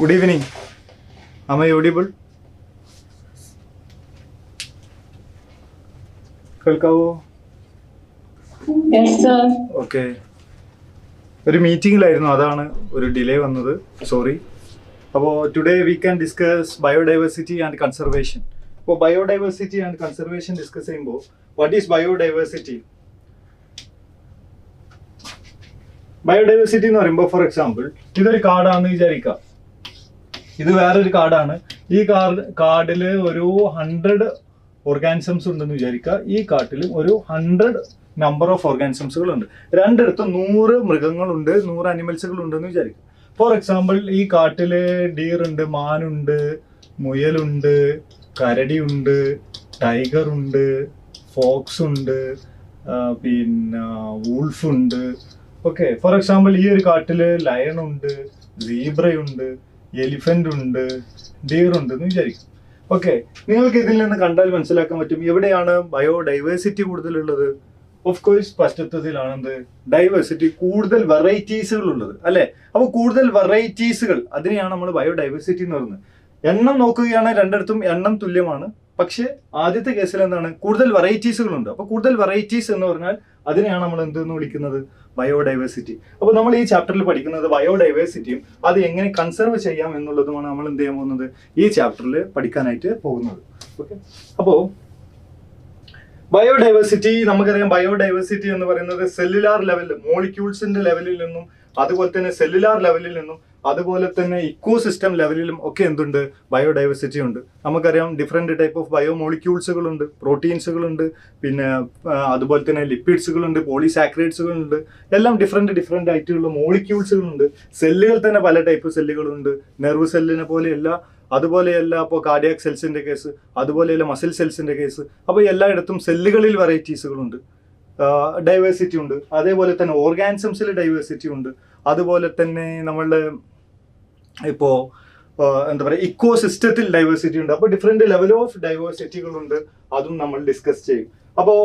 Good evening. Am I audible? കേൾക്കാവോ? Yes, sir. Okay. ഒരു മീറ്റിംഗിലായിരുന്നു, അതാണ് ഒരു ഡിലേ വന്നത്. സോറി. അപ്പോൾ today we can discuss biodiversity and conservation. അപ്പോൾ ബയോഡൈവേഴ്സിറ്റി ആൻഡ് കൺസർവേഷൻ ഡിസ്കസ് ചെയ്യുമ്പോൾ വാട്ട് ഈസ് ബയോഡൈവേഴ്സിറ്റി? ബയോഡൈവേഴ്സിറ്റി എന്ന് പറയുമ്പോൾ ഫോർ എക്സാമ്പിൾ ഇതൊരു കാർഡാണെന്ന് വിചാരിക്കുക. ഇത് വേറൊരു കാർഡാണ്. ഈ കാർഡിൽ ഒരു 100 ഓർഗാനിസംസ് ഉണ്ടെന്ന് വിചാരിക്കുക. ഈ കാട്ടിലും ഒരു 100 നമ്പർ ഓഫ് ഓർഗാനിസംസുകൾ ഉണ്ട്. രണ്ടിടത്തും 100 മൃഗങ്ങളുണ്ട്, 100 അനിമൽസുകൾ ഉണ്ടെന്ന് വിചാരിക്കുക. ഫോർ എക്സാമ്പിൾ ഈ കാട്ടില് ഡീർ ഉണ്ട്, മാനുണ്ട്, മുയലുണ്ട്, കരടിയുണ്ട്, ടൈഗർ ഉണ്ട്, ഫോക്സ് ഉണ്ട്, പിന്നെ വൂൾഫ് ഉണ്ട്. ഓക്കെ, ഫോർ എക്സാമ്പിൾ ഈ ഒരു കാട്ടില് ലയൺ ഉണ്ട്, സീബ്രയുണ്ട്, എലിഫന്റ് ഉണ്ട്, ഡീർ ഉണ്ട് എന്ന് വിചാരിക്കും. ഓക്കെ, നിങ്ങൾക്ക് ഇതിൽ നിന്ന് കണ്ടാൽ മനസ്സിലാക്കാൻ പറ്റും എവിടെയാണ് ബയോഡൈവേഴ്സിറ്റി കൂടുതലുള്ളത്. ഓഫ് കോഴ്സ് ഫസ്റ്റത്തതിലാണെന്ത് ഡൈവേഴ്സിറ്റി, കൂടുതൽ വെറൈറ്റീസുകൾ ഉള്ളത് അല്ലെ. അപ്പോൾ കൂടുതൽ വെറൈറ്റീസുകൾ, അതിനെയാണ് നമ്മൾ ബയോഡൈവേഴ്സിറ്റി എന്ന് പറയുന്നത്. എണ്ണം നോക്കുകയാണെങ്കിൽ രണ്ടിടത്തും എണ്ണം തുല്യമാണ്. പക്ഷെ ആദ്യത്തെ കേസിൽ എന്താണ്, കൂടുതൽ വെറൈറ്റീസുകളുണ്ട്. അപ്പോൾ കൂടുതൽ വെറൈറ്റീസ് എന്ന് പറഞ്ഞാൽ അതിനെയാണ് നമ്മൾ എന്തെന്ന് വിളിക്കുന്നത്, ബയോഡൈവേഴ്സിറ്റി. അപ്പോൾ നമ്മൾ ഈ ചാപ്റ്ററിൽ പഠിക്കുന്നത് ബയോഡൈവേഴ്സിറ്റിയും അത് എങ്ങനെ കൺസർവ് ചെയ്യാം എന്നുള്ളതുമാണ് നമ്മൾ എന്ത് ചെയ്യാൻ പോകുന്നത്, ഈ ചാപ്റ്ററിൽ പഠിക്കാനായിട്ട് പോകുന്നത്. ഓക്കെ, അപ്പോൾ ബയോഡൈവേഴ്സിറ്റി നമുക്കറിയാം. ബയോഡൈവേഴ്സിറ്റി എന്ന് പറയുന്നത് സെല്ലുലാർ ലെവലിൽ, മോളിക്യൂൾസിന്റെ ലെവലിൽ നിന്നും, അതുപോലെ തന്നെ സെല്ലുലാർ ലെവലിൽ നിന്നും, അതുപോലെ തന്നെ ഇക്കോസിസ്റ്റം ലെവലിലും ഒക്കെ എന്തുണ്ട്, ബയോഡൈവേഴ്സിറ്റി ഉണ്ട്. നമുക്കറിയാം ഡിഫറെന്റ് ടൈപ്പ് ഓഫ് ബയോ മോളിക്യൂൾസുകളുണ്ട്, പ്രോട്ടീൻസുകളുണ്ട്, പിന്നെ അതുപോലെ തന്നെ ലിപ്പിഡ്സുകളുണ്ട്, പോളിസാക്രൈഡ്സുകളുണ്ട്, എല്ലാം ഡിഫറെന്റ് ആയിട്ടുള്ള മോളിക്യൂൾസുകളുണ്ട്. സെല്ലുകൾ തന്നെ പല ടൈപ്പ് സെല്ലുകളുണ്ട്. നെർവ് സെല്ലിനെ പോലെയല്ല, അതുപോലെയല്ല അപ്പോൾ കാർഡിയാക് സെൽസിന്റെ കേസ്, അതുപോലെയല്ല മസിൽ സെൽസിന്റെ കേസ്. അപ്പോൾ എല്ലായിടത്തും സെല്ലുകളിൽ വെറൈറ്റീസുകളുണ്ട്, ഡൈവേഴ്സിറ്റി ഉണ്ട്. അതേപോലെ തന്നെ ഓർഗാനിസംസിൽ ഡൈവേഴ്സിറ്റി ഉണ്ട്. അതുപോലെ തന്നെ നമ്മളുടെ ഇപ്പോൾ എന്താ പറയുക, ഇക്കോ സിസ്റ്റത്തിൽ ഡൈവേഴ്സിറ്റി ഉണ്ട്. അപ്പോൾ ഡിഫറെന്റ് ലെവൽ ഓഫ് ഡൈവേഴ്സിറ്റികളുണ്ട്, അതും നമ്മൾ ഡിസ്കസ് ചെയ്യും. അപ്പോൾ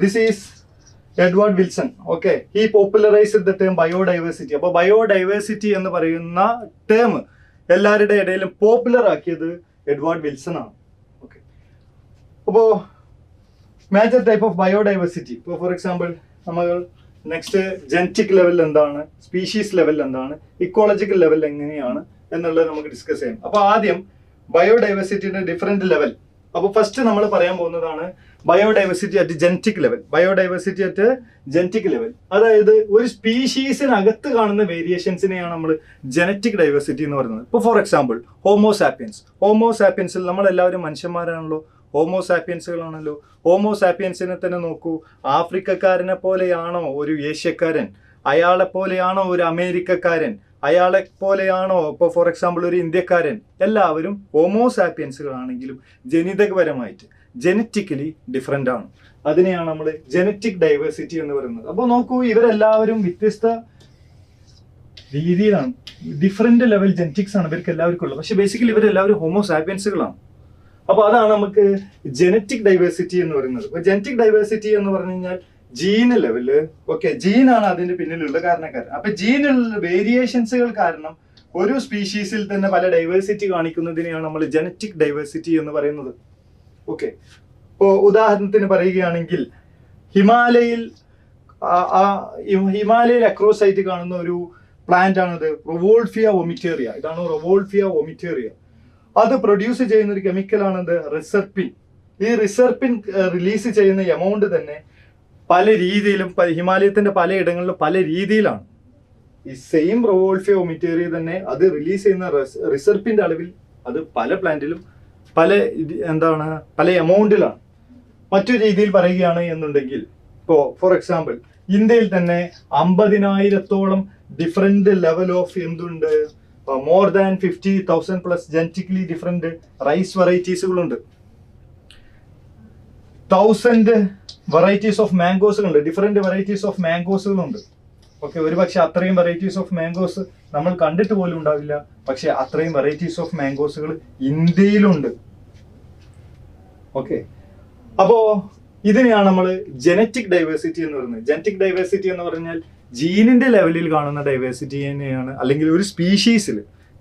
this is Edward Wilson. Okay, he popularized the term biodiversity. അപ്പോൾ ബയോഡൈവേഴ്സിറ്റി എന്ന് പറയുന്ന ടേം എല്ലാവരുടെ ഇടയിലും പോപ്പുലർ ആക്കിയത് എഡ്വേർഡ് വിൽസൺ ആണ്. ഓക്കെ, അപ്പോൾ മേജർ ടൈപ്പ് ഓഫ് ബയോഡൈവേഴ്സിറ്റി, ഇപ്പോൾ ഫോർ എക്സാമ്പിൾ നമ്മൾ നെക്സ്റ്റ് ജനറ്റിക് ലെവൽ എന്താണ്, സ്പീഷീസ് ലെവൽ എന്താണ്, ഇക്കോളജിക്കൽ ലെവൽ എങ്ങനെയാണ് എന്നുള്ളത് നമുക്ക് ഡിസ്കസ് ചെയ്യാം. അപ്പോൾ ആദ്യം ബയോഡൈവേഴ്സിറ്റിയുടെ ഡിഫറെന്റ് ലെവൽ. അപ്പോൾ ഫസ്റ്റ് നമ്മൾ പറയാൻ പോകുന്നതാണ് biodiversity at genetic level. Biodiversity at genetic level, അതായത് ഒരു സ്പീഷീസിനകത്ത് കാണുന്ന വേരിയേഷൻസിനെയാണ് നമ്മൾ ജനറ്റിക് ഡൈവേഴ്സിറ്റി എന്ന് പറയുന്നത്. ഇപ്പോൾ ഫോർ എക്സാമ്പിൾ ഹോമോസാപ്പിയൻസിൽ നമ്മളെല്ലാവരും മനുഷ്യന്മാരാണല്ലോ, ഹോമോസാപ്പിയൻസുകളാണല്ലോ. ഹോമോസാപ്പിയൻസിനെ തന്നെ നോക്കൂ, ആഫ്രിക്കക്കാരനെ പോലെയാണോ ഒരു ഏഷ്യക്കാരൻ, അയാളെ പോലെയാണോ ഒരു അമേരിക്കക്കാരൻ, അയാളെ പോലെയാണോ ഇപ്പോൾ ഫോർ എക്സാമ്പിൾ ഒരു ഇന്ത്യക്കാരൻ. എല്ലാവരും ഹോമോസാപ്പിയൻസുകളാണെങ്കിലും ജനിതകപരമായിട്ട് ജനറ്റിക്കലി ഡിഫറെൻ്റ് ആണ്. അതിനെയാണ് നമ്മൾ ജനറ്റിക് ഡൈവേഴ്സിറ്റി എന്ന് പറയുന്നത്. അപ്പോൾ നോക്കൂ, ഇവരെല്ലാവരും വ്യത്യസ്ത രീതിയിലാണ്, ഡിഫറെന്റ് ലെവൽ ജനറ്റിക്സ് ആണ് ഇവർക്ക് എല്ലാവർക്കും ഉള്ളത്. പക്ഷെ ബേസിക്കലി ഇവരെല്ലാവരും ഹോമോസാപ്പിയൻസുകളാണ്. അപ്പോൾ അതാണ് നമുക്ക് ജനറ്റിക് ഡൈവേഴ്സിറ്റി എന്ന് പറയുന്നത്. അപ്പോൾ ജനറ്റിക് ഡൈവേഴ്സിറ്റി എന്ന് പറഞ്ഞു കഴിഞ്ഞാൽ ജീന് ലെവല്, ഓക്കെ, ജീനാണ് അതിന്റെ പിന്നിലുള്ള കാരണക്കാരൻ. അപ്പൊ ജീനിലുള്ള വേരിയേഷൻസുകൾ കാരണം ഒരു സ്പീഷീസിൽ തന്നെ പല ഡൈവേഴ്സിറ്റി കാണിക്കുന്നതിനെയാണ് നമ്മൾ ജനറ്റിക് ഡൈവേഴ്സിറ്റി എന്ന് പറയുന്നത്. ഓക്കെ, ഇപ്പോൾ ഉദാഹരണത്തിന് പറയുകയാണെങ്കിൽ ഹിമാലയയിൽ അക്രോസ് ആയിട്ട് കാണുന്ന ഒരു പ്ലാന്റ് ആണത് റൊവോൾഫിയ വൊമിറ്റേറിയ. ഇതാണ് റൊവോൾഫിയ വൊമിറ്റേറിയ. അത് പ്രൊഡ്യൂസ് ചെയ്യുന്ന ഒരു കെമിക്കലാണത് റിസർപ്പിൻ. ഈ റിസർപ്പിൻ റിലീസ് ചെയ്യുന്ന എമൗണ്ട് തന്നെ പല രീതിയിലും, ഹിമാലയത്തിന്റെ പലയിടങ്ങളിലും പല രീതിയിലാണ്. ഈ സെയിം റൊവോൾഫിയ വൊമിറ്റേറിയ തന്നെ അത് റിലീസ് ചെയ്യുന്ന റിസർപ്പിന്റെ അളവിൽ അത് പല പ്ലാന്റിലും പല എമൗണ്ടിലാണ്. മറ്റൊരു രീതിയിൽ പറയുകയാണ് എന്നുണ്ടെങ്കിൽ, ഇപ്പോൾ ഫോർ എക്സാമ്പിൾ ഇന്ത്യയിൽ തന്നെ 50,000-ഓളം ഡിഫറെന്റ് ലെവൽ ഓഫ് എന്തുണ്ട്, more than 50,000 plus genetically different rice വെറൈറ്റീസുകളുണ്ട്. 1000 വെറൈറ്റീസ് ഓഫ് മാംഗോസുകളുണ്ട്, ഡിഫറെന്റ് വെറൈറ്റീസ് ഓഫ് മാംഗോസുകളുണ്ട്. ഓക്കെ, ഒരു പക്ഷെ അത്രയും വെറൈറ്റീസ് ഓഫ് മാംഗോസ് നമ്മൾ കണ്ടിട്ട് പോലും ഉണ്ടാവില്ല. പക്ഷെ അത്രയും വെറൈറ്റീസ് ഓഫ് മാംഗോസുകൾ ഇന്ത്യയിലുണ്ട്. ഓക്കെ, അപ്പോ ഇതിനെയാണ് നമ്മൾ ജനറ്റിക് ഡൈവേഴ്സിറ്റി എന്ന് പറയുന്നത്. ജനറ്റിക് ഡൈവേഴ്സിറ്റി എന്ന് പറഞ്ഞാൽ ജീനിന്റെ ലെവലിൽ കാണുന്ന ഡൈവേഴ്സിറ്റി തന്നെയാണ്, അല്ലെങ്കിൽ ഒരു സ്പീഷീസിൽ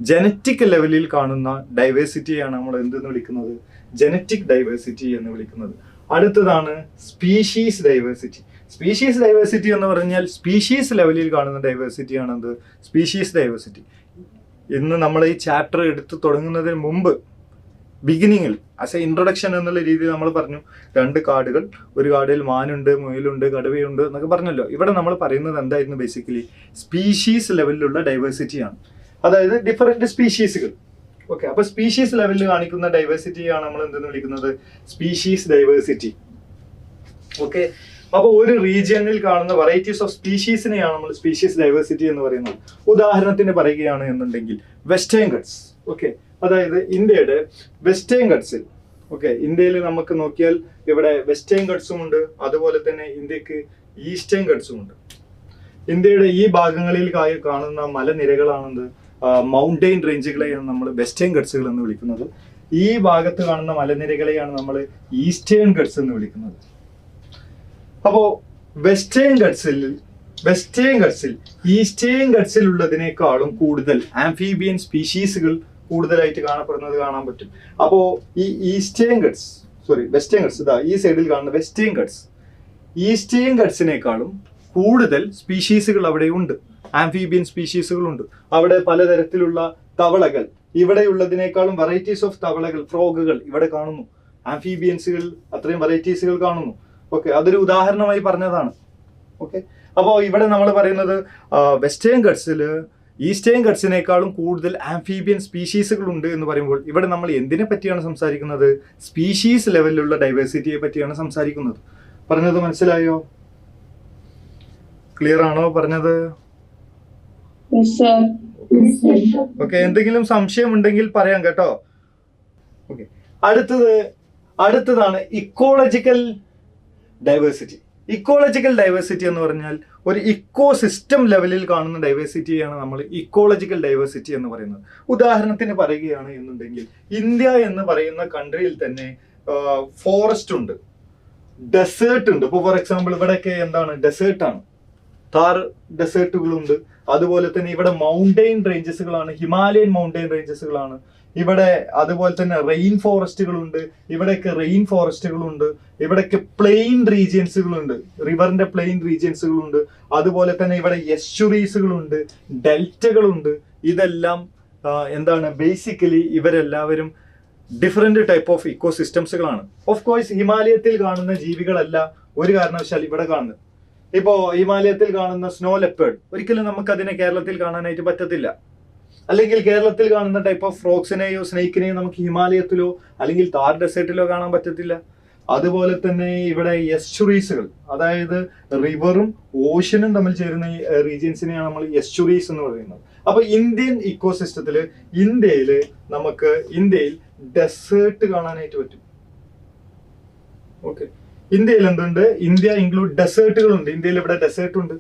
ജനറ്റിക് ലെവലിൽ കാണുന്ന ഡൈവേഴ്സിറ്റിയാണ് നമ്മൾ എന്തെന്ന് വിളിക്കുന്നത്? ജനറ്റിക് ഡൈവേഴ്സിറ്റി എന്ന് വിളിക്കുന്നത്. അടുത്തതാണ് സ്പീഷീസ് ഡൈവേഴ്സിറ്റി. സ്പീഷീസ് ഡൈവേഴ്സിറ്റി എന്ന് പറഞ്ഞാൽ സ്പീഷീസ് ലെവലിൽ കാണുന്ന ഡൈവേഴ്സിറ്റി ആണ് എന്ത്? Species diversity. ഇന്ന് നമ്മൾ ഈ ചാപ്റ്റർ എടുത്ത് തുടങ്ങുന്നതിന് മുമ്പ് ബിഗിനിങ്ങിൽ ആസ് എ ഇൻട്രൊഡക്ഷൻ എന്നുള്ള രീതിയിൽ നമ്മൾ പറഞ്ഞു 2 കാടുകൾ, ഒരു കാടിൽ മാനുണ്ട്, മുയലുണ്ട്, കടുവയുണ്ട് എന്നൊക്കെ പറഞ്ഞല്ലോ. ഇവിടെ നമ്മൾ പറയുന്നത് എന്തായിരുന്നു? ബേസിക്കലി സ്പീഷീസ് ലെവലിലുള്ള ഡൈവേഴ്സിറ്റിയാണ്, അതായത് ഡിഫറെന്റ് സ്പീഷീസുകൾ. ഓക്കെ, അപ്പൊ സ്പീഷീസ് ലെവലിൽ കാണിക്കുന്ന ഡൈവേഴ്സിറ്റിയാണ് നമ്മൾ എന്തെന്ന് വിളിക്കുന്നത്? Species diversity. ഓക്കെ, അപ്പോൾ ഒരു റീജിയനിൽ കാണുന്ന വെറൈറ്റീസ് ഓഫ് സ്പീഷീസിനെയാണ് നമ്മൾ സ്പീഷീസ് ഡൈവേഴ്സിറ്റി എന്ന് പറയുന്നത്. ഉദാഹരണത്തിന് പറയുകയാണ് എന്നുണ്ടെങ്കിൽ വെസ്റ്റേൺ ഗട്ട്സ്. ഓക്കെ, അതായത് ഇന്ത്യയുടെ വെസ്റ്റേൺ ഗട്ട്സിൽ, ഓക്കെ, ഇന്ത്യയിൽ നമുക്ക് നോക്കിയാൽ ഇവിടെ വെസ്റ്റേൺ ഗട്ട്സും ഉണ്ട്, അതുപോലെ തന്നെ ഇന്ത്യക്ക് ഈസ്റ്റേൺ ഗട്ട്സും ഉണ്ട്. ഇന്ത്യയുടെ ഈ ഭാഗങ്ങളിൽ കാണുന്ന മലനിരകളാണെന്ത്? മൗണ്ടെയിൻ റേഞ്ചുകളെയാണ് നമ്മൾ വെസ്റ്റേൺ ഗട്ട്സുകൾ എന്ന് വിളിക്കുന്നത്. ഈ ഭാഗത്ത് കാണുന്ന മലനിരകളെയാണ് നമ്മൾ ഈസ്റ്റേൺ ഗട്ട്സ് എന്ന് വിളിക്കുന്നത്. അപ്പോ വെസ്റ്റേൺ ഗട്ട്സിൽ ഈസ്റ്റേൺ ഗട്ട്സിൽ ഉള്ളതിനേക്കാളും കൂടുതൽ ആംഫീബിയൻ സ്പീഷീസുകൾ കൂടുതലായിട്ട് കാണപ്പെടുന്നത് കാണാൻ പറ്റും. അപ്പോ ഈ വെസ്റ്റേൺ ഗട്ട്സ് ഇതാ ഈ സൈഡിൽ കാണുന്ന വെസ്റ്റേൺ ഗട്ട്സ്, ഈസ്റ്റേൺ ഗട്ട്സിനേക്കാളും കൂടുതൽ സ്പീഷീസുകൾ അവിടെ ഉണ്ട്, ആംഫീബിയൻ സ്പീഷീസുകളുണ്ട്. അവിടെ പലതരത്തിലുള്ള തവളകൾ, ഇവിടെയുള്ളതിനേക്കാളും വെറൈറ്റീസ് ഓഫ് തവളകൾ, ഫ്രോഗുകൾ ഇവിടെ കാണുന്നു. ആംഫീബിയൻസുകൾ അത്രയും വെറൈറ്റീസുകൾ കാണുന്നു. ഓക്കെ, അതൊരു ഉദാഹരണമായി പറഞ്ഞതാണ്. ഓക്കെ, അപ്പോൾ ഇവിടെ നമ്മൾ പറയുന്നത് വെസ്റ്റേൺ ഗട്ട്സിൽ ഈസ്റ്റേൺ ഗട്ട്സിനേക്കാളും കൂടുതൽ ആംഫീബിയൻ സ്പീഷീസുകൾ ഉണ്ട് എന്ന് പറയുമ്പോൾ ഇവിടെ നമ്മൾ എന്തിനെ പറ്റിയാണ് സംസാരിക്കുന്നത്? സ്പീഷീസ് ലെവലിലുള്ള ഡൈവേഴ്സിറ്റിയെ പറ്റിയാണ് സംസാരിക്കുന്നത്. പറഞ്ഞത് മനസ്സിലായോ? ക്ലിയർ ആണോ പറഞ്ഞത്? ഓക്കെ, എന്തെങ്കിലും സംശയം ഉണ്ടെങ്കിൽ പറയാം കേട്ടോ. ഓക്കെ, അടുത്തതാണ് ഇക്കോളജിക്കൽ ഡൈവേഴ്സിറ്റി. ഇക്കോളജിക്കൽ ഡൈവേഴ്സിറ്റി എന്ന് പറഞ്ഞാൽ ഒരു ഇക്കോ സിസ്റ്റം ലെവലിൽ കാണുന്ന ഡൈവേഴ്സിറ്റിയാണ് നമ്മൾ ഇക്കോളജിക്കൽ ഡൈവേഴ്സിറ്റി എന്ന് പറയുന്നത്. ഉദാഹരണത്തിന് പറയുകയാണ് എന്നുണ്ടെങ്കിൽ ഇന്ത്യ എന്ന് പറയുന്ന കൺട്രിയിൽ തന്നെ ഫോറസ്റ്റ് ഉണ്ട്, ഡെസേർട്ട് ഉണ്ട്. ഇപ്പോൾ ഫോർ എക്സാമ്പിൾ ഇവിടെയൊക്കെ എന്താണ്? ഡെസേർട്ടാണ്, താർ ഡെസേർട്ടുകളുണ്ട്. അതുപോലെ തന്നെ ഇവിടെ മൗണ്ടെയിൻ റേഞ്ചസുകളാണ്, ഹിമാലയൻ മൗണ്ടെയിൻ റേഞ്ചസുകളാണ് ഇവിടെ. അതുപോലെ തന്നെ റെയിൻ ഫോറസ്റ്റുകളുണ്ട്, ഇവിടെയൊക്കെ റെയിൻ ഫോറസ്റ്റുകളുണ്ട്. ഇവിടെയൊക്കെ പ്ലെയിൻ റീജിയൻസുകളുണ്ട്, റിവറിന്റെ പ്ലെയിൻ റീജിയൻസുകളുണ്ട്. അതുപോലെ തന്നെ ഇവിടെ എസ്റ്റുറീസുകളുണ്ട്, ഡെൽറ്റകളുണ്ട്. ഇതെല്ലാം എന്താണ്? ബേസിക്കലി ഇവരെല്ലാവരും ഡിഫറെന്റ് ടൈപ്പ് ഓഫ് ഇക്കോ സിസ്റ്റംസുകളാണ്. ഓഫ് കോഴ്സ് ഹിമാലയത്തിൽ കാണുന്ന ജീവികളല്ല ഒരു കാരണവശാൽ ഇവിടെ കാണുന്നത്. ഇപ്പോ ഹിമാലയത്തിൽ കാണുന്ന സ്നോ ലെപ്പേർഡ് ഒരിക്കലും നമുക്ക് അതിനെ കേരളത്തിൽ കാണാനായിട്ട് പറ്റത്തില്ല. അല്ലെങ്കിൽ കേരളത്തിൽ കാണുന്ന ടൈപ്പ് ഓഫ് ഫ്രോക്സിനെയോ സ്നേക്കിനെയോ നമുക്ക് ഹിമാലയത്തിലോ അല്ലെങ്കിൽ താർ ഡെസേർട്ടിലോ കാണാൻ പറ്റത്തില്ല. അതുപോലെ തന്നെ ഇവിടെ എസ്റ്റുറീസുകൾ, അതായത് റിവറും ഓഷനും തമ്മിൽ ചേരുന്ന ഈ റീജിയൻസിനെയാണ് നമ്മൾ എസ്റ്റുറീസ് എന്ന് പറയുന്നത്. അപ്പൊ ഇന്ത്യൻ ഇക്കോസിസ്റ്റത്തില് ഇന്ത്യയിൽ ഡെസേർട്ട് കാണാനായിട്ട് പറ്റും. ഓക്കെ, ഇന്ത്യയിൽ എന്തുണ്ട്? ഇന്ത്യ ഇൻക്ലൂഡ് ഡെസേർട്ടുകളുണ്ട്. ഇന്ത്യയിൽ ഇവിടെ ഡെസേർട്ട് ഉണ്ട്.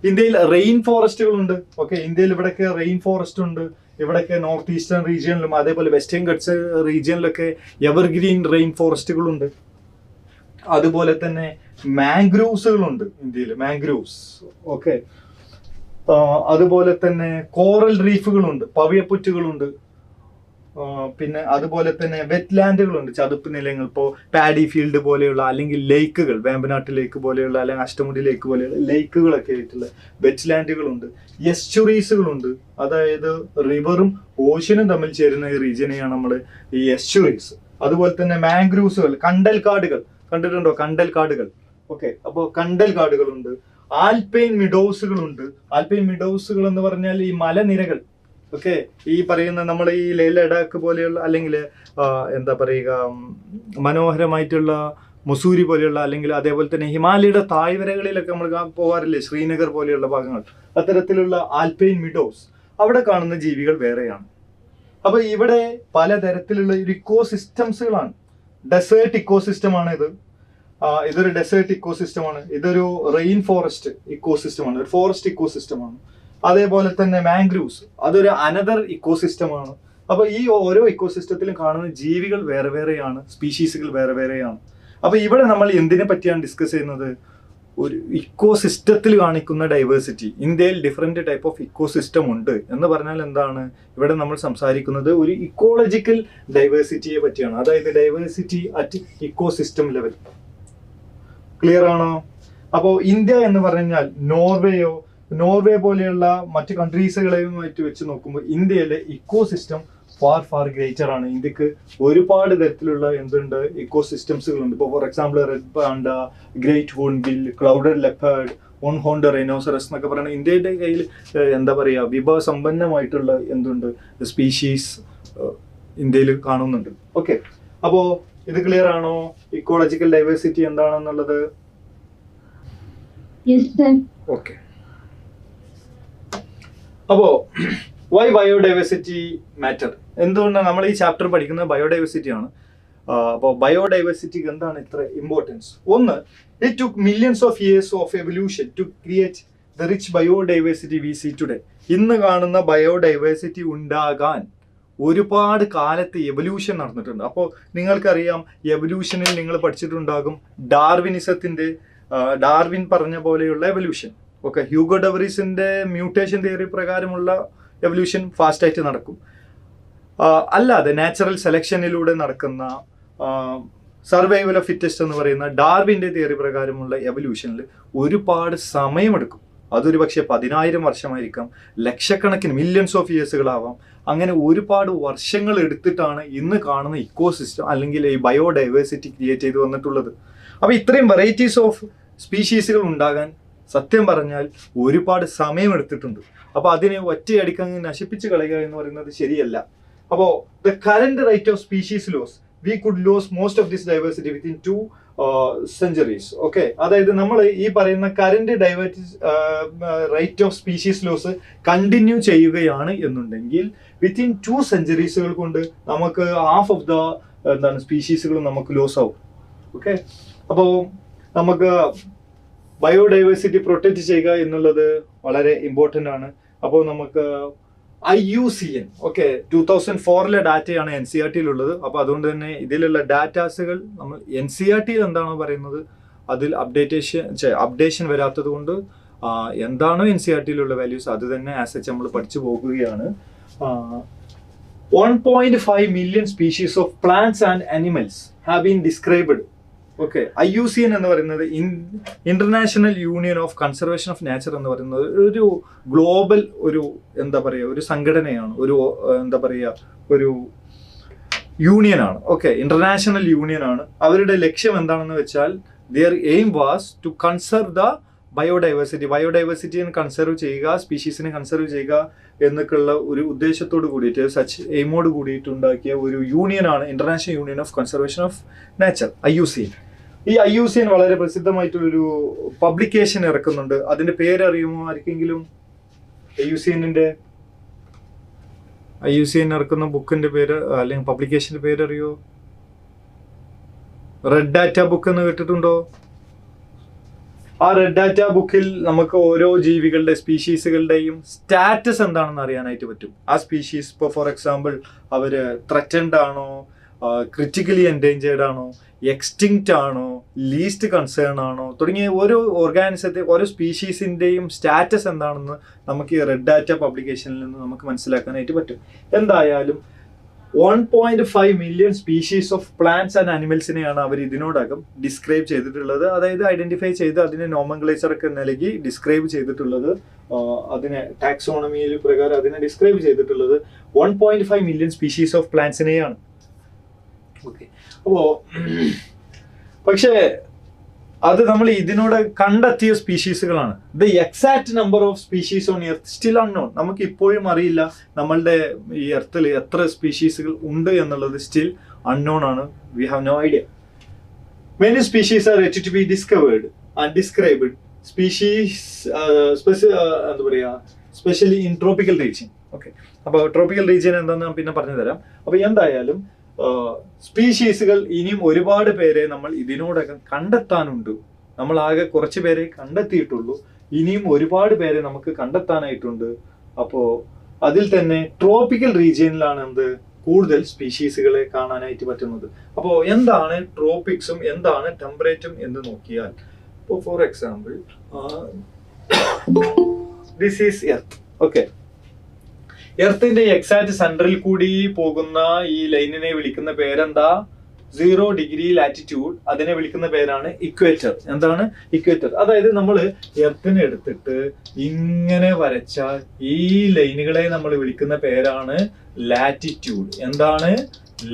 ഇന്ത്യയിൽ റെയിൻ ഫോറസ്റ്റുകളുണ്ട്. ഓക്കെ, ഇന്ത്യയിൽ ഇവിടെയൊക്കെ റെയിൻ ഫോറസ്റ്റ് ഉണ്ട്. ഇവിടെയൊക്കെ നോർത്ത് ഈസ്റ്റേൺ റീജിയനിലും അതേപോലെ വെസ്റ്റേൺ ഗട്ട്സ് റീജിയനിലൊക്കെ എവർഗ്രീൻ റെയിൻ ഫോറസ്റ്റുകളുണ്ട്. അതുപോലെ തന്നെ മാംഗ്രൂവ്സുകളുണ്ട് ഇന്ത്യയിൽ, മാംഗ്രൂവ്സ്. ഓക്കെ, അതുപോലെ തന്നെ കോറൽ റീഫുകളുണ്ട്, പവിഴപ്പുറ്റുകളുണ്ട്. പിന്നെ അതുപോലെ തന്നെ വെറ്റ് ലാൻഡുകളുണ്ട്, ചതുപ്പ് നിലങ്ങൾ. ഇപ്പോൾ പാഡി ഫീൽഡ് പോലെയുള്ള അല്ലെങ്കിൽ ലേക്കുകൾ, വേമ്പനാട്ട് ലേക്ക് പോലെയുള്ള അല്ലെങ്കിൽ അഷ്ടമുടി ലേക്ക് പോലെയുള്ള ലേക്കുകളൊക്കെ ആയിട്ടുള്ള വെറ്റ് ലാൻഡുകളുണ്ട്. എസ്റ്റുറീസുകളുണ്ട്, അതായത് റിവറും ഓഷനും തമ്മിൽ ചേരുന്ന ഈ റീജിയനെയാണ് നമ്മൾ ഈ എസ്റ്റുറീസ്. അതുപോലെ തന്നെ മാംഗ്രൂവ്സുകൾ, കണ്ടൽ കാടുകൾ കണ്ടിട്ടുണ്ടോ? കണ്ടൽ കാടുകൾ. ഓക്കെ, അപ്പോൾ കണ്ടൽ കാടുകളുണ്ട്. ആൽപൈൻ മിഡോസുകളുണ്ട്. ആൽപൈൻ മിഡോസുകൾ എന്ന് പറഞ്ഞാൽ ഈ മലനിരകൾ. ഓക്കെ, ഈ പറയുന്ന നമ്മൾ ഈ ലേ ലഡാക്ക് പോലെയുള്ള അല്ലെങ്കിൽ എന്താ പറയുക, മനോഹരമായിട്ടുള്ള മുസൂരി പോലെയുള്ള അല്ലെങ്കിൽ അതേപോലെ തന്നെ ഹിമാലയയുടെ താഴ്വരകളിലൊക്കെ നമ്മൾ പോകാറില്ലേ, ശ്രീനഗർ പോലെയുള്ള ഭാഗങ്ങൾ, അത്തരത്തിലുള്ള ആൽപൈൻ മിഡോസ്. അവിടെ കാണുന്ന ജീവികൾ വേറെയാണ്. അപ്പൊ ഇവിടെ പലതരത്തിലുള്ള ഇക്കോ സിസ്റ്റംസുകളാണ്. ഡെസേർട്ട് ഇക്കോസിസ്റ്റമാണ് ഇത്. ഇതൊരു ഡെസേർട്ട് ഇക്കോസിസ്റ്റമാണ്. ഇതൊരു റെയിൻ ഫോറസ്റ്റ് ഇക്കോസിസ്റ്റമാണ്, ഒരു ഫോറസ്റ്റ് ഇക്കോസിസ്റ്റമാണ്. അതേപോലെ തന്നെ മാംഗ്രൂവ്സ്, അതൊരു അനദർ ഇക്കോസിസ്റ്റമാണ്. അപ്പൊ ഈ ഓരോ ഇക്കോസിസ്റ്റത്തിലും കാണുന്ന ജീവികൾ വേറെ വേറെയാണ്, സ്പീഷീസുകൾ വേറെ വേറെയാണ്. അപ്പൊ ഇവിടെ നമ്മൾ എന്തിനെ പറ്റിയാണ് ഡിസ്കസ് ചെയ്യുന്നത്? ഒരു ഇക്കോ സിസ്റ്റത്തിൽ കാണിക്കുന്ന ഡൈവേഴ്സിറ്റി. ഇന്ത്യയിൽ different type of eco system ഉണ്ട് എന്ന് പറഞ്ഞാൽ എന്താണ്? ഇവിടെ നമ്മൾ സംസാരിക്കുന്നത് ഒരു ഇക്കോളജിക്കൽ ഡൈവേഴ്സിറ്റിയെ പറ്റിയാണ്. അതായത് diversity at eco system level. Clear ആണോ? അപ്പോൾ ഇന്ത്യ എന്ന് പറഞ്ഞാൽ നോർവേ പോലെയുള്ള മറ്റ് കൺട്രീസുകളെയുമായിട്ട് വെച്ച് നോക്കുമ്പോൾ ഇന്ത്യയിലെ ഇക്കോ സിസ്റ്റം ഫാർ ഗ്രേറ്റർ ആണ്. ഇന്ത്യക്ക് ഒരുപാട് തരത്തിലുള്ള എന്തുണ്ട്, ഇക്കോ സിസ്റ്റംസുകളുണ്ട്. ഇപ്പോൾ for example red Panda, great hornbill, clouded leopard, on ഹോൺഡ് rhinoceros എന്നൊക്കെ പറയുന്നത് ഇന്ത്യയുടെ കയ്യിൽ എന്താ പറയുക, വിഭവസമ്പന്നമായിട്ടുള്ള എന്തുണ്ട്, സ്പീഷീസ് ഇന്ത്യയിൽ കാണുന്നുണ്ട്. ഓക്കെ, അപ്പോൾ ഇത് ക്ലിയർ ആണോ? ഇക്കോളജിക്കൽ ഡൈവേഴ്സിറ്റി എന്താണെന്നുള്ളത്? ഓക്കെ. അപ്പോ വൈ ബയോഡൈവേഴ്സിറ്റി മാറ്റർ? എന്തുകൊണ്ടാണ് നമ്മൾ ഈ ചാപ്റ്റർ പഠിക്കുന്നത്? ബയോഡൈവേഴ്സിറ്റി ആണ്. അപ്പോൾ ബയോഡൈവേഴ്സിറ്റിക്ക് എന്താണ് ഇത്ര ഇമ്പോർട്ടൻസ്? ഒന്ന്, it took millions of years of evolution to create the rich biodiversity we see today. ഇന്ന് കാണുന്ന ബയോഡൈവേഴ്സിറ്റി ഉണ്ടാകാൻ ഒരുപാട് കാലത്ത് എവല്യൂഷൻ നടന്നിട്ടുണ്ട്. അപ്പോൾ നിങ്ങൾക്കറിയാം, എവല്യൂഷനിൽ നിങ്ങൾ പഠിച്ചിട്ടുണ്ടാകും ഡാർവിൻ പറഞ്ഞ പോലെയുള്ള എവല്യൂഷൻ. ഓക്കെ, ഹ്യൂഗോ ഡെവറീസിന്റെ മ്യൂട്ടേഷൻ തിയറി പ്രകാരമുള്ള എവല്യൂഷൻ ഫാസ്റ്റായിട്ട് നടക്കും. അല്ലാതെ നാച്ചുറൽ സെലക്ഷനിലൂടെ നടക്കുന്ന സർവൈവൽ ഓഫ് ഫിറ്റസ്റ്റ് എന്ന് പറയുന്ന ഡാർവിൻ്റെ തിയറി പ്രകാരമുള്ള എവല്യൂഷനിൽ ഒരുപാട് സമയമെടുക്കും. അതൊരു പക്ഷേ 10,000 വർഷമായിരിക്കാം, ലക്ഷക്കണക്കിന് മില്യൺസ് ഓഫ് ഇയേഴ്സുകളാവാം. അങ്ങനെ ഒരുപാട് വർഷങ്ങൾ എടുത്തിട്ടാണ് ഇന്ന് കാണുന്ന ഇക്കോ സിസ്റ്റം അല്ലെങ്കിൽ ഈ ബയോഡൈവേഴ്സിറ്റി ക്രിയേറ്റ് ചെയ്ത് വന്നിട്ടുള്ളത്. അപ്പോൾ ഇത്രയും വെറൈറ്റീസ് ഓഫ് സ്പീഷീസുകൾ ഉണ്ടാകാൻ സത്യം പറഞ്ഞാൽ ഒരുപാട് സമയമെടുത്തിട്ടുണ്ട്. അപ്പോൾ അതിനെ ഒറ്റയടിക്കാൻ നശിപ്പിച്ച് കളയുക എന്ന് പറയുന്നത് ശരിയല്ല. അപ്പോൾ the current rate of species loss, we could lose most of this diversity within 2 centuries. Okay, അതായത് നമ്മൾ ഈ പറയുന്ന current rate of species loss continue ചെയ്യുകയാണ് എന്നുണ്ടെങ്കിൽ വിത്തിൻ 2 centuries കൊണ്ട് നമുക്ക് ഹാഫ് ഓഫ് ദ സ്പീഷീസുകൾ നമുക്ക് ലോസ് ആവും. ഓക്കെ, അപ്പോൾ നമുക്ക് ബയോഡൈവേഴ്സിറ്റി പ്രൊട്ടക്റ്റ് ചെയ്യുക എന്നുള്ളത് വളരെ ഇമ്പോർട്ടൻ്റ് ആണ്. അപ്പോൾ നമുക്ക് IUCN, ഓക്കെ, 2004 ഡാറ്റയാണ് NCERT-യിലുള്ളത്. അപ്പോൾ അതുകൊണ്ട് തന്നെ ഇതിലുള്ള ഡാറ്റാസുകൾ നമ്മൾ NCERT-യിൽ എന്താണോ പറയുന്നത് അതിൽ അപ്ഡേഷൻ വരാത്തത് കൊണ്ട് എന്താണോ NCERT-യിലുള്ള വാല്യൂസ് അത് തന്നെ ആസ് സച്ച് നമ്മൾ പഠിച്ചു പോകുകയാണ്. 1.5 million species of plants and animals have been described. Okay, IUCN എന്ന് പറയുന്നത് international union of conservation of nature എന്ന് പറയുന്നത് ഒരു ഗ്ലോബൽ ഒരു സംഘടനയാണ്, ഒരു യൂണിയനാണ്. Okay, international യൂണിയനാണ്. അവരുടെ ലക്ഷ്യം എന്താണെന്ന് വെച്ചാൽ their aim was to conserve the ബയോഡൈവേഴ്സിറ്റിയെ കൺസർവ് ചെയ്യുക, സ്പീഷീസിനെ കൺസർവ് ചെയ്യുക എന്നൊക്കെയുള്ള ഒരു ഉദ്ദേശത്തോട് കൂടിയിട്ട്, സച്ച് എയിമോട് കൂടിയിട്ടുണ്ടാക്കിയ ഒരു യൂണിയനാണ് international union of conservation of nature, IUCN. ഈ IUCN വളരെ പ്രസിദ്ധമായിട്ടുള്ളൊരു പബ്ലിക്കേഷൻ ഇറക്കുന്നുണ്ട്. അതിന്റെ പേരറിയുമോ ആർക്കെങ്കിലും? IUCN ഇറക്കുന്ന ബുക്കിന്റെ പേര് അല്ലെങ്കിൽ പബ്ലിക്കേഷന്റെ പേരറിയോ? റെഡ് ഡാറ്റ ബുക്ക് എന്ന് കേട്ടിട്ടുണ്ടോ? ആ റെഡ് ഡാറ്റ ബുക്കിൽ നമുക്ക് ഓരോ ജീവികളുടെ സ്പീഷീസുകളുടെയും സ്റ്റാറ്റസ് എന്താണെന്ന് അറിയാനായിട്ട് പറ്റും. ആ സ്പീഷീസ് ഇപ്പോൾ ഫോർ എക്സാമ്പിൾ അവർ ത്രെറ്റൻഡ് ആണോ, ക്രിറ്റിക്കലി എൻഡേഞ്ചേർഡ് ആണോ, എക്സ്റ്റിങ്ക്റ്റ് ആണോ, ലീസ്റ്റ് കൺസേൺ ആണോ തുടങ്ങിയ ഓരോ ഓരോ സ്പീഷീസിൻ്റെയും സ്റ്റാറ്റസ് എന്താണെന്ന് നമുക്ക് ഈ റെഡ് ഡാറ്റ പബ്ലിക്കേഷനിൽ നിന്ന് നമുക്ക് മനസ്സിലാക്കാനായിട്ട് പറ്റും. എന്തായാലും 1.5 million species of plants and ആനിമൽസിനെയാണ് അവർ ഇതിനോടകം ഡിസ്ക്രൈബ് ചെയ്തിട്ടുള്ളത്. അതായത് ഐഡന്റിഫൈ ചെയ്ത് അതിനെ നോമൻക്ലേച്ചർ ഒക്കെ നൽകി ഡിസ്ക്രൈബ് ചെയ്തിട്ടുള്ളത്, അതിനെ ടാക്സോണമിയിൽ പ്രകാരം അതിനെ ഡിസ്ക്രൈബ് ചെയ്തിട്ടുള്ളത് 1.5 million സ്പീഷീസ് ഓഫ് പ്ലാന്റ്സിനെയാണ്. ഓക്കെ, അപ്പോൾ പക്ഷേ അത് നമ്മൾ ഇതിനോട് കണ്ടെത്തിയ സ്പീഷീസുകളാണ്. The exact number of species on earth still unknown. നമുക്ക് ഇപ്പോഴും അറിയില്ല നമ്മളുടെ ഈ എർത്തിൽ എത്ര സ്പീഷീസുകൾ ഉണ്ട് എന്നുള്ളത് സ്റ്റിൽ അൺനോൺ ആണ്. We have no idea. Many species are yet to be discovered and described species എന്താ പറയുക, specially in tropical region. Okay, അപ്പോൾ ട്രോപ്പിക്കൽ റീജിയൻ എന്താണെന്ന് പിന്നെ പറഞ്ഞു തരാം. അപ്പോൾ എന്തായാലും സ്പീഷീസുകൾ ഇനിയും ഒരുപാട് പേരെ നമ്മൾ ഇതിനോടകം കണ്ടെത്താനുണ്ട്. നമ്മൾ ആകെ കുറച്ച് പേരെ കണ്ടെത്തിയിട്ടുള്ളൂ, ഇനിയും ഒരുപാട് പേരെ നമുക്ക് കണ്ടെത്താനായിട്ടുണ്ട്. അപ്പോൾ അതിൽ തന്നെ ട്രോപ്പിക്കൽ റീജിയനിലാണ് കൂടുതൽ സ്പീഷീസുകളെ കാണാനായിട്ട് പറ്റുന്നത്. അപ്പോൾ എന്താണ് ട്രോപ്പിക്സും എന്താണ് ടെമ്പറേറ്റും എന്ന് നോക്കിയാൽ For example, this is Earth. Okay. എർത്തിന്റെ എക്സാക്ട് സെൻട്രൽ കൂടി പോകുന്ന ഈ ലൈനിനെ വിളിക്കുന്ന പേരെന്താ? 0 ഡിഗ്രി ലാറ്റിറ്റ്യൂഡ്. അതിനെ വിളിക്കുന്ന പേരാണ് ഇക്വേറ്റർ. എന്താണ് ഇക്വേറ്റർ? അതായത് നമ്മൾ എർത്തിനെ എടുത്തിട്ട് ഇങ്ങനെ വരച്ചാൽ ഈ ലൈനുകളെ നമ്മൾ വിളിക്കുന്ന പേരാണ് ലാറ്റിറ്റ്യൂഡ്. എന്താണ്?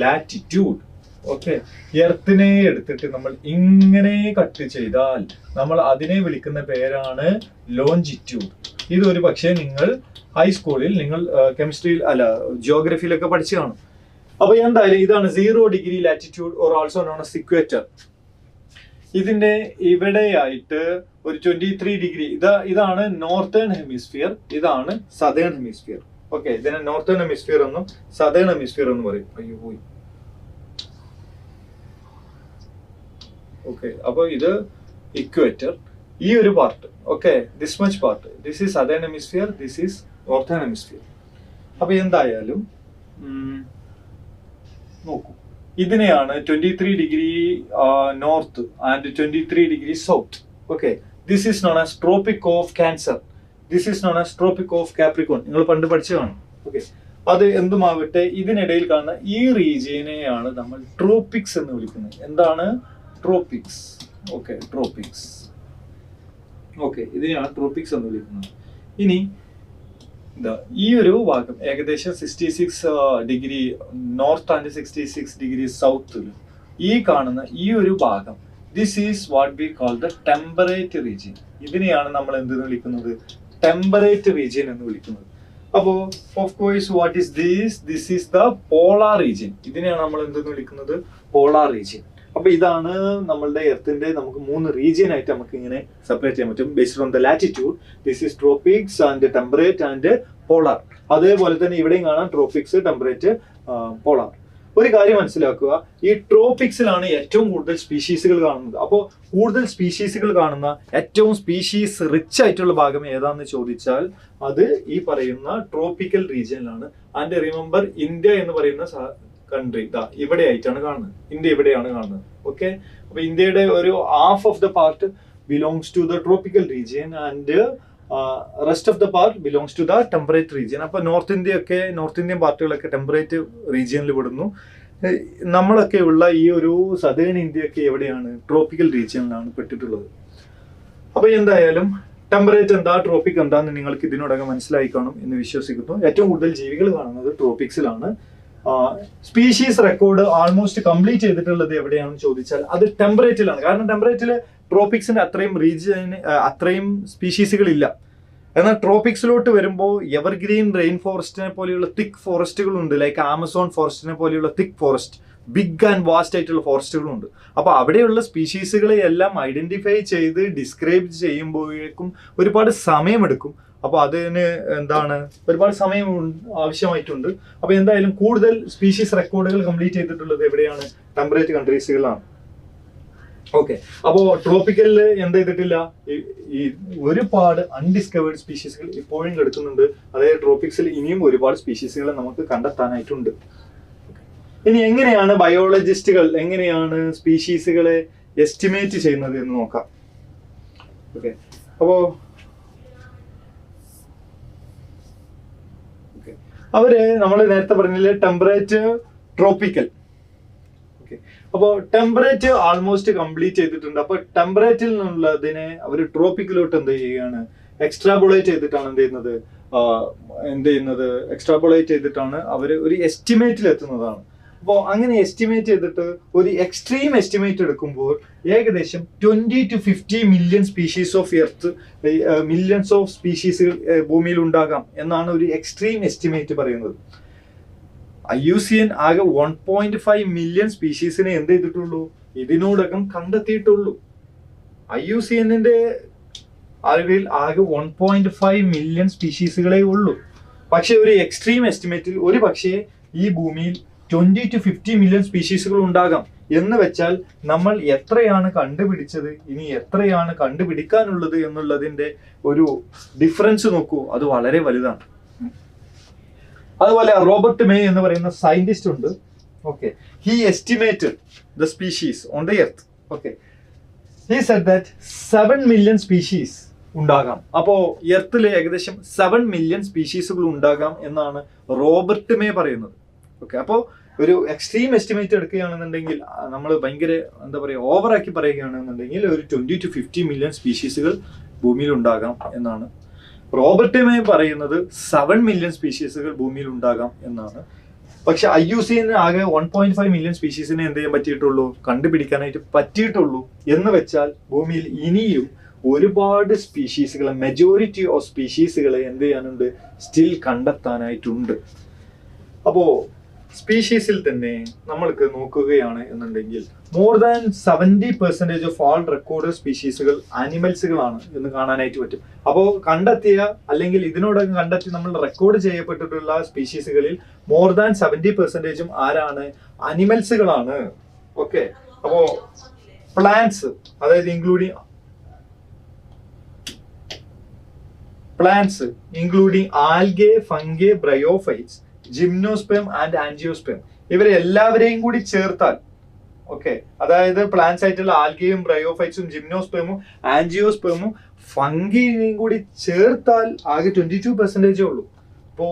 ലാറ്റിറ്റ്യൂഡ്. ഓക്കെ. എർത്തിനെ എടുത്തിട്ട് നമ്മൾ ഇങ്ങനെ കട്ട് ചെയ്താൽ നമ്മൾ അതിനെ വിളിക്കുന്ന പേരാണ് ലോഞ്ചിറ്റ്യൂഡ്. ഇതൊരു പക്ഷേ നിങ്ങൾ ഹൈസ്കൂളിൽ നിങ്ങൾ കെമിസ്ട്രിയിൽ അല്ല ജിയോഗ്രഫിയിലൊക്കെ പഠിച്ചു കാണും. അപ്പൊ എന്തായാലും ഇതാണ് 0 degree latitude or also known as equator. ഇതിന്റെ ഇവിടെയായിട്ട് ഒരു 23 ഡിഗ്രി ഇതാണ് നോർത്തേൺ ഹെമിസ്ഫിയർ, ഇതാണ് സദേൺ ഹെമിസ്ഫിയർ. ഓക്കെ. ഇതിനെ നോർത്തേൺ ഹെമിസ്ഫിയർ എന്നും സദേൺ ഹെമിസ്ഫിയർ എന്നും പറയും. അയ്യോ പോയി. ഓക്കെ. അപ്പൊ ഇത് ഇക്വേറ്റർ, ഈ ഒരു part. Okay. This much part, this is southern hemisphere, this is northern hemisphere. അപ്പൊ എന്തായാലും നോക്കൂ, ഇതിനെയാണ് 23 degree north and 23 degree south. Okay. This is known as tropic of cancer, this is known as tropic of Capricorn. നിങ്ങൾ പണ്ട് പഠിച്ചു കാണും. Okay. അത് എന്തുമാവട്ടെ, ഇതിനിടയിൽ കാണുന്ന ഈ റീജിയനെയാണ് നമ്മൾ ട്രോപ്പിക്സ് എന്ന് വിളിക്കുന്നത്. എന്താണ്? ട്രോപ്പിക്സ്. ഓക്കെ. ട്രോപ്പിക്സ്. ഓക്കെ. ഇതിനെയാണ് ട്രോപ്പിക്സ് എന്ന് വിളിക്കുന്നത്. ഇനി ഈ ഒരു ഭാഗം ഏകദേശം 66 degree north and 66 degree south, ഈ കാണുന്ന ഈ ഒരു ഭാഗം, this is what we call the temperate region. ഇതിനെയാണ് നമ്മൾ എന്തെന്ന് വിളിക്കുന്നത്? ടെമ്പറേറ്റ് റീജിയൻ എന്ന് വിളിക്കുന്നത്. അപ്പോ of course what is this? This is the polar region. ഇതിനെയാണ് നമ്മൾ എന്തെന്ന് വിളിക്കുന്നത്? Polar region. അപ്പൊ ഇതാണ് നമ്മളുടെ എർത്തിന്റെ നമുക്ക് 3 റീജിയൻ ആയിട്ട് നമുക്ക് ഇങ്ങനെ സെപ്പറേറ്റ് ചെയ്യാൻ പറ്റും based on the latitude. This is Tropics and temperate and polar. അതേപോലെ തന്നെ ഇവിടെയും കാണാം ട്രോപ്പിക്സ്, ടെമ്പറേറ്റ്, പോളാർ. ഒരു കാര്യം മനസ്സിലാക്കുക, ഈ ട്രോപ്പിക്സിലാണ് ഏറ്റവും കൂടുതൽ സ്പീഷീസുകൾ കാണുന്നത്. അപ്പോൾ കൂടുതൽ സ്പീഷീസുകൾ കാണുന്ന ഏറ്റവും സ്പീഷീസ് റിച്ച് ആയിട്ടുള്ള ഭാഗം ഏതാന്ന് ചോദിച്ചാൽ അത് ഈ പറയുന്ന ട്രോപ്പിക്കൽ റീജിയനിലാണ്. ആൻഡ് റിമെമ്പർ, ഇന്ത്യ എന്ന് പറയുന്ന കൺട്രി ഇവിടെ ആയിട്ടാണ് കാണുന്നത്. ഇന്ത്യ ഇവിടെയാണ് കാണുന്നത്. ഓക്കെ. അപ്പൊ ഇന്ത്യയുടെ ഒരു half of the part belongs to the tropical region and rest of the part belongs to the temperate region. അപ്പൊ നോർത്ത് ഇന്ത്യൻ പാർട്ടുകളൊക്കെ ടെമ്പറേറ്റ് റീജിയനിൽ പെടുന്നു. നമ്മളൊക്കെ ഉള്ള ഈ ഒരു സദേൺ ഇന്ത്യയൊക്കെ എവിടെയാണ്? ട്രോപ്പിക്കൽ റീജിയനിലാണ് പെട്ടിട്ടുള്ളത്. അപ്പൊ എന്തായാലും ടെമ്പറേറ്റ് എന്താ, ട്രോപ്പിക് എന്താന്ന് നിങ്ങൾക്ക് ഇതിനോടകം മനസ്സിലായി കാണും എന്ന് വിശ്വസിക്കുന്നു. ഏറ്റവും കൂടുതൽ ജീവികൾ കാണുന്നത് ട്രോപ്പിക്സിലാണ്. സ്പീഷീസ് റെക്കോർഡ് ആൾമോസ്റ്റ് കംപ്ലീറ്റ് ചെയ്തിട്ടുള്ളത് എവിടെയാണെന്ന് ചോദിച്ചാൽ അത് ടെമ്പറേറ്റിലാണ്. കാരണം ടെമ്പറേറ്റില് ട്രോപ്പിക്സിന്റെ അത്രയും സ്പീഷീസുകൾ ഇല്ല. എന്നാൽ ട്രോപ്പിക്സിലോട്ട് വരുമ്പോൾ എവർഗ്രീൻ റെയിൻ ഫോറസ്റ്റിനെ പോലെയുള്ള തിക്ക് ഫോറസ്റ്റുകളുണ്ട്. ലൈക്ക് ആമസോൺ ഫോറസ്റ്റിനെ പോലെയുള്ള തിക്ക് ഫോറസ്റ്റ്, ബിഗ് ആൻഡ് വാസ്റ്റ് ആയിട്ടുള്ള ഫോറസ്റ്റുകളുണ്ട്. അപ്പൊ അവിടെയുള്ള സ്പീഷീസുകളെ എല്ലാം ഐഡന്റിഫൈ ചെയ്ത് ഡിസ്ക്രൈബ് ചെയ്യുമ്പോഴേക്കും ഒരുപാട് സമയമെടുക്കും. അപ്പൊ അതിന് ഒരുപാട് സമയം ആവശ്യമായിട്ടുണ്ട്. അപ്പൊ എന്തായാലും കൂടുതൽ സ്പീഷീസ് റെക്കോർഡുകൾ കംപ്ലീറ്റ് ചെയ്തിട്ടുള്ളത് എവിടെയാണ്? ടെമ്പറേറ്റ് കൺട്രീസുകളാണ്. ഓക്കെ. അപ്പോ ട്രോപ്പിക്കലിൽ എന്ത് ചെയ്തിട്ടില്ല? ഈ ഒരുപാട് അൺഡിസ്കവേർഡ് സ്പീഷീസുകൾ ഇപ്പോഴും കിടക്കുന്നുണ്ട്. അതായത് ട്രോപ്പിക്സിൽ ഇനിയും ഒരുപാട് സ്പീഷീസുകളെ നമുക്ക് കണ്ടെത്താനായിട്ടുണ്ട്. ഇനി എങ്ങനെയാണ് ബയോളജിസ്റ്റുകൾ സ്പീഷീസുകളെ എസ്റ്റിമേറ്റ് ചെയ്യുന്നത് എന്ന് നോക്കാം. ഓക്കെ. അപ്പോ അവര് നമ്മൾ നേരത്തെ പറഞ്ഞില്ലേ ടെമ്പറേറ്റ്, ട്രോപ്പിക്കൽ. ഓക്കെ. അപ്പോൾ ടെമ്പറേറ്റ് ആൾമോസ്റ്റ് കംപ്ലീറ്റ് ചെയ്തിട്ടുണ്ട്. അപ്പൊ ടെമ്പറേറ്റിൽ നിന്നുള്ളതിനെ അവർ ട്രോപ്പിക്കലോട്ട് എന്ത് ചെയ്യുകയാണ്? എക്സ്ട്രാപോളേറ്റ് ചെയ്തിട്ടാണ് എക്സ്ട്രാപോളേറ്റ് ചെയ്തിട്ടാണ് അവർ ഒരു എസ്റ്റിമേറ്റിൽ എത്തുന്നതാണ്. അപ്പോൾ അങ്ങനെ എസ്റ്റിമേറ്റ് ചെയ്തിട്ട് ഒരു എക്സ്ട്രീം എസ്റ്റിമേറ്റ് എടുക്കുമ്പോൾ ഏകദേശം 20 to 50 million species of earth, millions of species ഭൂമിയിൽ ഉണ്ടാകാം എന്നാണ് ഒരു എക്സ്ട്രീം എസ്റ്റിമേറ്റ് പറയുന്നത്. IUCN ആകെ 1.5 മില്യൺ സ്പീഷീസിനെ എന്ത് ചെയ്തിട്ടുള്ളൂ? ഇതിനോടകം കണ്ടെത്തിയിട്ടുള്ളൂ. IUCNന്റെ അറിവിൽ ആകെ 1.5 മില്യൺ സ്പീഷീസുകളെ ഉള്ളൂ. പക്ഷെ ഒരു എക്സ്ട്രീം എസ്റ്റിമേറ്റിൽ ഒരു പക്ഷേ ഈ ഭൂമിയിൽ 20 to 50 മില്യൺ സ്പീഷീസുകൾ ഉണ്ടാകാം. എന്ന് വെച്ചാൽ നമ്മൾ എത്രയാണ് കണ്ടുപിടിച്ചത്, ഇനി എത്രയാണ് കണ്ടുപിടിക്കാനുള്ളത് എന്നുള്ളതിന്റെ ഒരു ഡിഫറൻസ് നോക്കൂ, അത് വളരെ വലുതാണ്. അതുപോലെ റോബർട്ട് മേ എന്ന് പറയുന്ന സയന്റിസ്റ്റ് ഉണ്ട്. Okay. He estimated the species on the earth. Okay. he said that 7 million species ഉണ്ടാകാം. അപ്പോൾ എർത്തിൽ ഏകദേശം 7 മില്യൺ സ്പീഷീസുകൾ ഉണ്ടാകാം എന്നാണ് റോബർട്ട് മേ പറയുന്നത്. ഓക്കെ, അപ്പോൾ ഒരു എക്സ്ട്രീം എസ്റ്റിമേറ്റ് എടുക്കുകയാണെന്നുണ്ടെങ്കിൽ, നമ്മൾ ഭയങ്കര എന്താ പറയുക ഓവറാക്കി പറയുകയാണെന്നുണ്ടെങ്കിൽ ഒരു 20 to 50 മില്യൺ സ്പീഷീസുകൾ ഭൂമിയിൽ ഉണ്ടാകാം എന്നാണ്. റോബർട്ട് മേ പറയുന്നത് 7 മില്യൺ സ്പീഷീസുകൾ ഭൂമിയിൽ ഉണ്ടാകാം എന്നാണ്. പക്ഷെ IUCN ആകെ 1.5 മില്യൺ സ്പീഷീസിനെ എന്ത് ചെയ്യാൻ പറ്റിയിട്ടുള്ളൂ, കണ്ടുപിടിക്കാനായിട്ട് പറ്റിയിട്ടുള്ളൂ. എന്ന് വെച്ചാൽ ഭൂമിയിൽ ഇനിയും ഒരുപാട് സ്പീഷീസുകളെ, മെജോറിറ്റി ഓഫ് സ്പീഷീസുകളെ എന്ത് ചെയ്യാനുണ്ട്, സ്റ്റിൽ കണ്ടെത്താനായിട്ടുണ്ട്. അപ്പോ സ്പീഷീസിൽ തന്നെ നമ്മൾക്ക് നോക്കുകയാണ് എന്നുണ്ടെങ്കിൽ more than 70% of all record സ്പീഷീസുകൾ ആനിമൽസുകളാണ് എന്ന് കാണാനായിട്ട് പറ്റും. അപ്പോൾ കണ്ടെത്തിയ അല്ലെങ്കിൽ ഇതിനോടകം കണ്ടെത്തി നമ്മൾ റെക്കോർഡ് ചെയ്യപ്പെട്ടിട്ടുള്ള സ്പീഷീസുകളിൽ മോർ ദാൻ 70% ആരാണ്, അനിമൽസുകളാണ്. ഓക്കെ, അപ്പോ പ്ലാന്റ്സ്, അതായത് including algae, fungi, bryophytes, gymnosperm and angiosperm, ഇവരെ എല്ലാവരെയും കൂടി ചേർത്താൽ, ഓക്കെ, അതായത് പ്ലാന്റ്സ് ആയിട്ടുള്ള ആൽഗയും ബ്രയോഫൈറ്റ്സും ജിംനോസ്പെമും ആൻജിയോസ്പെമും ഫംഗിനെയും കൂടി ചേർത്താൽ ആകെ 22% ഉള്ളൂ. അപ്പോ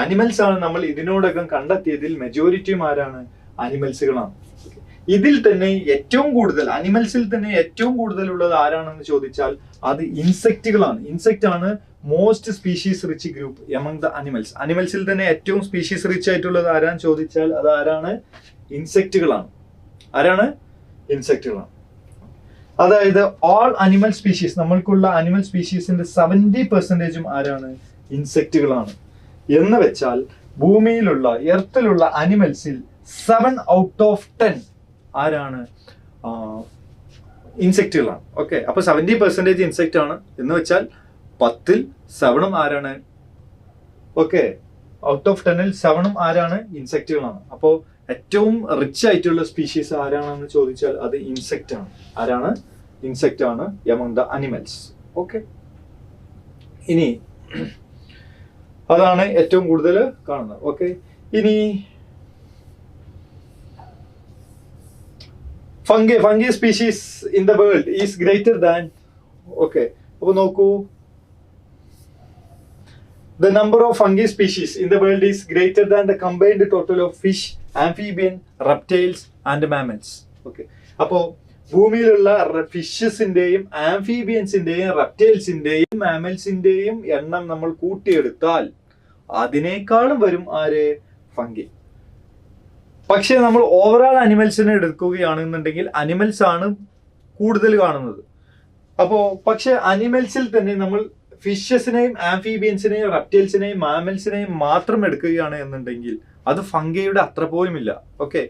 അനിമൽസ് ആണ് നമ്മൾ ഇതിനോടകം കണ്ടെത്തിയതിൽ മെജോറിറ്റിയും ആരാണ്, അനിമൽസുകളാണ്. ഇതിൽ തന്നെ ഏറ്റവും കൂടുതൽ, അനിമൽസിൽ തന്നെ ഏറ്റവും കൂടുതൽ ഉള്ളത് ആരാണെന്ന് ചോദിച്ചാൽ അത് ഇൻസെക്റ്റുകളാണ്. ഇൻസെക്റ്റ് ആണ് most species rich group among the animals. അനിമൽസിൽ തന്നെ ഏറ്റവും സ്പീഷീസ് റിച്ച് ആയിട്ടുള്ളത് ആരാന്ന് ചോദിച്ചാൽ അത് ആരാണ്, ഇൻസെക്റ്റുകളാണ്. ആരാണ്, ഇൻസെക്റ്റുകളാണ്. അതായത് ഓൾ അനിമൽ സ്പീഷീസ്, നമ്മൾക്കുള്ള അനിമൽ സ്പീഷീസിന്റെ 70% ആരാണ്, ഇൻസെക്റ്റുകളാണ്. എന്ന് വെച്ചാൽ ഭൂമിയിലുള്ള, എർത്തിലുള്ള അനിമൽസിൽ 7 out of 10 ആരാണ്, ഇൻസെക്റ്റുകളാണ്. ഓക്കെ, അപ്പൊ 70% ഇൻസെക്റ്റ് ആണ് എന്ന് വെച്ചാൽ 10ൽ 7 ആരാണ്, ഓക്കെ, ഔട്ട് ഓഫ് 10ൽ 7 ആരാണ്, ഇൻസെക്റ്റുകളാണ്. അപ്പോൾ ഏറ്റവും റിച്ച് ആയിട്ടുള്ള സ്പീഷീസ് ആരാണെന്ന് ചോദിച്ചാൽ അത് ഇൻസെക്റ്റ് ആണ്. ആരാണ്, ഇൻസെക്റ്റ് ആണ് എമംഗ് ദ അനിമൽസ്. ഓക്കെ, ഇനി അതാണ് ഏറ്റവും കൂടുതൽ കാണുന്നത്. ഓക്കെ, ഇനി fungi species in the world is greater than, okay, അപ്പൊ നോക്കൂ, the number of fungi species in the world is greater than the combined total of fish, amphibian, reptiles and mammals. Okay, അപ്പോൾ ഭൂമിയിലുള്ള ഫിഷസിന്റെയും ആംഫീബിയൻസിന്റെയും റെപ്റ്റൈൽസിന്റെയും മാമൽസിന്റെയും എണ്ണം നമ്മൾ കൂട്ടിയെടുത്താൽ അതിനേക്കാളും വരും ആര്, ഫംഗി. പക്ഷെ നമ്മൾ ഓവറോൾ അനിമൽസിനെ എടുക്കുകയാണെന്നുണ്ടെങ്കിൽ അനിമൽസ് ആണ് കൂടുതൽ കാണുന്നത്. അപ്പോൾ പക്ഷെ അനിമൽസിൽ തന്നെ നമ്മൾ ഫിഷസിനെയും ആംഫീബിയൻസിനെയും റെപ്റ്റൈൽസിനെയും മാമൽസിനെയും മാത്രം എടുക്കുകയാണ് എന്നുണ്ടെങ്കിൽ അത് ഫംഗയുടെ അത്ര പോലും ഇല്ല. ഓക്കെ,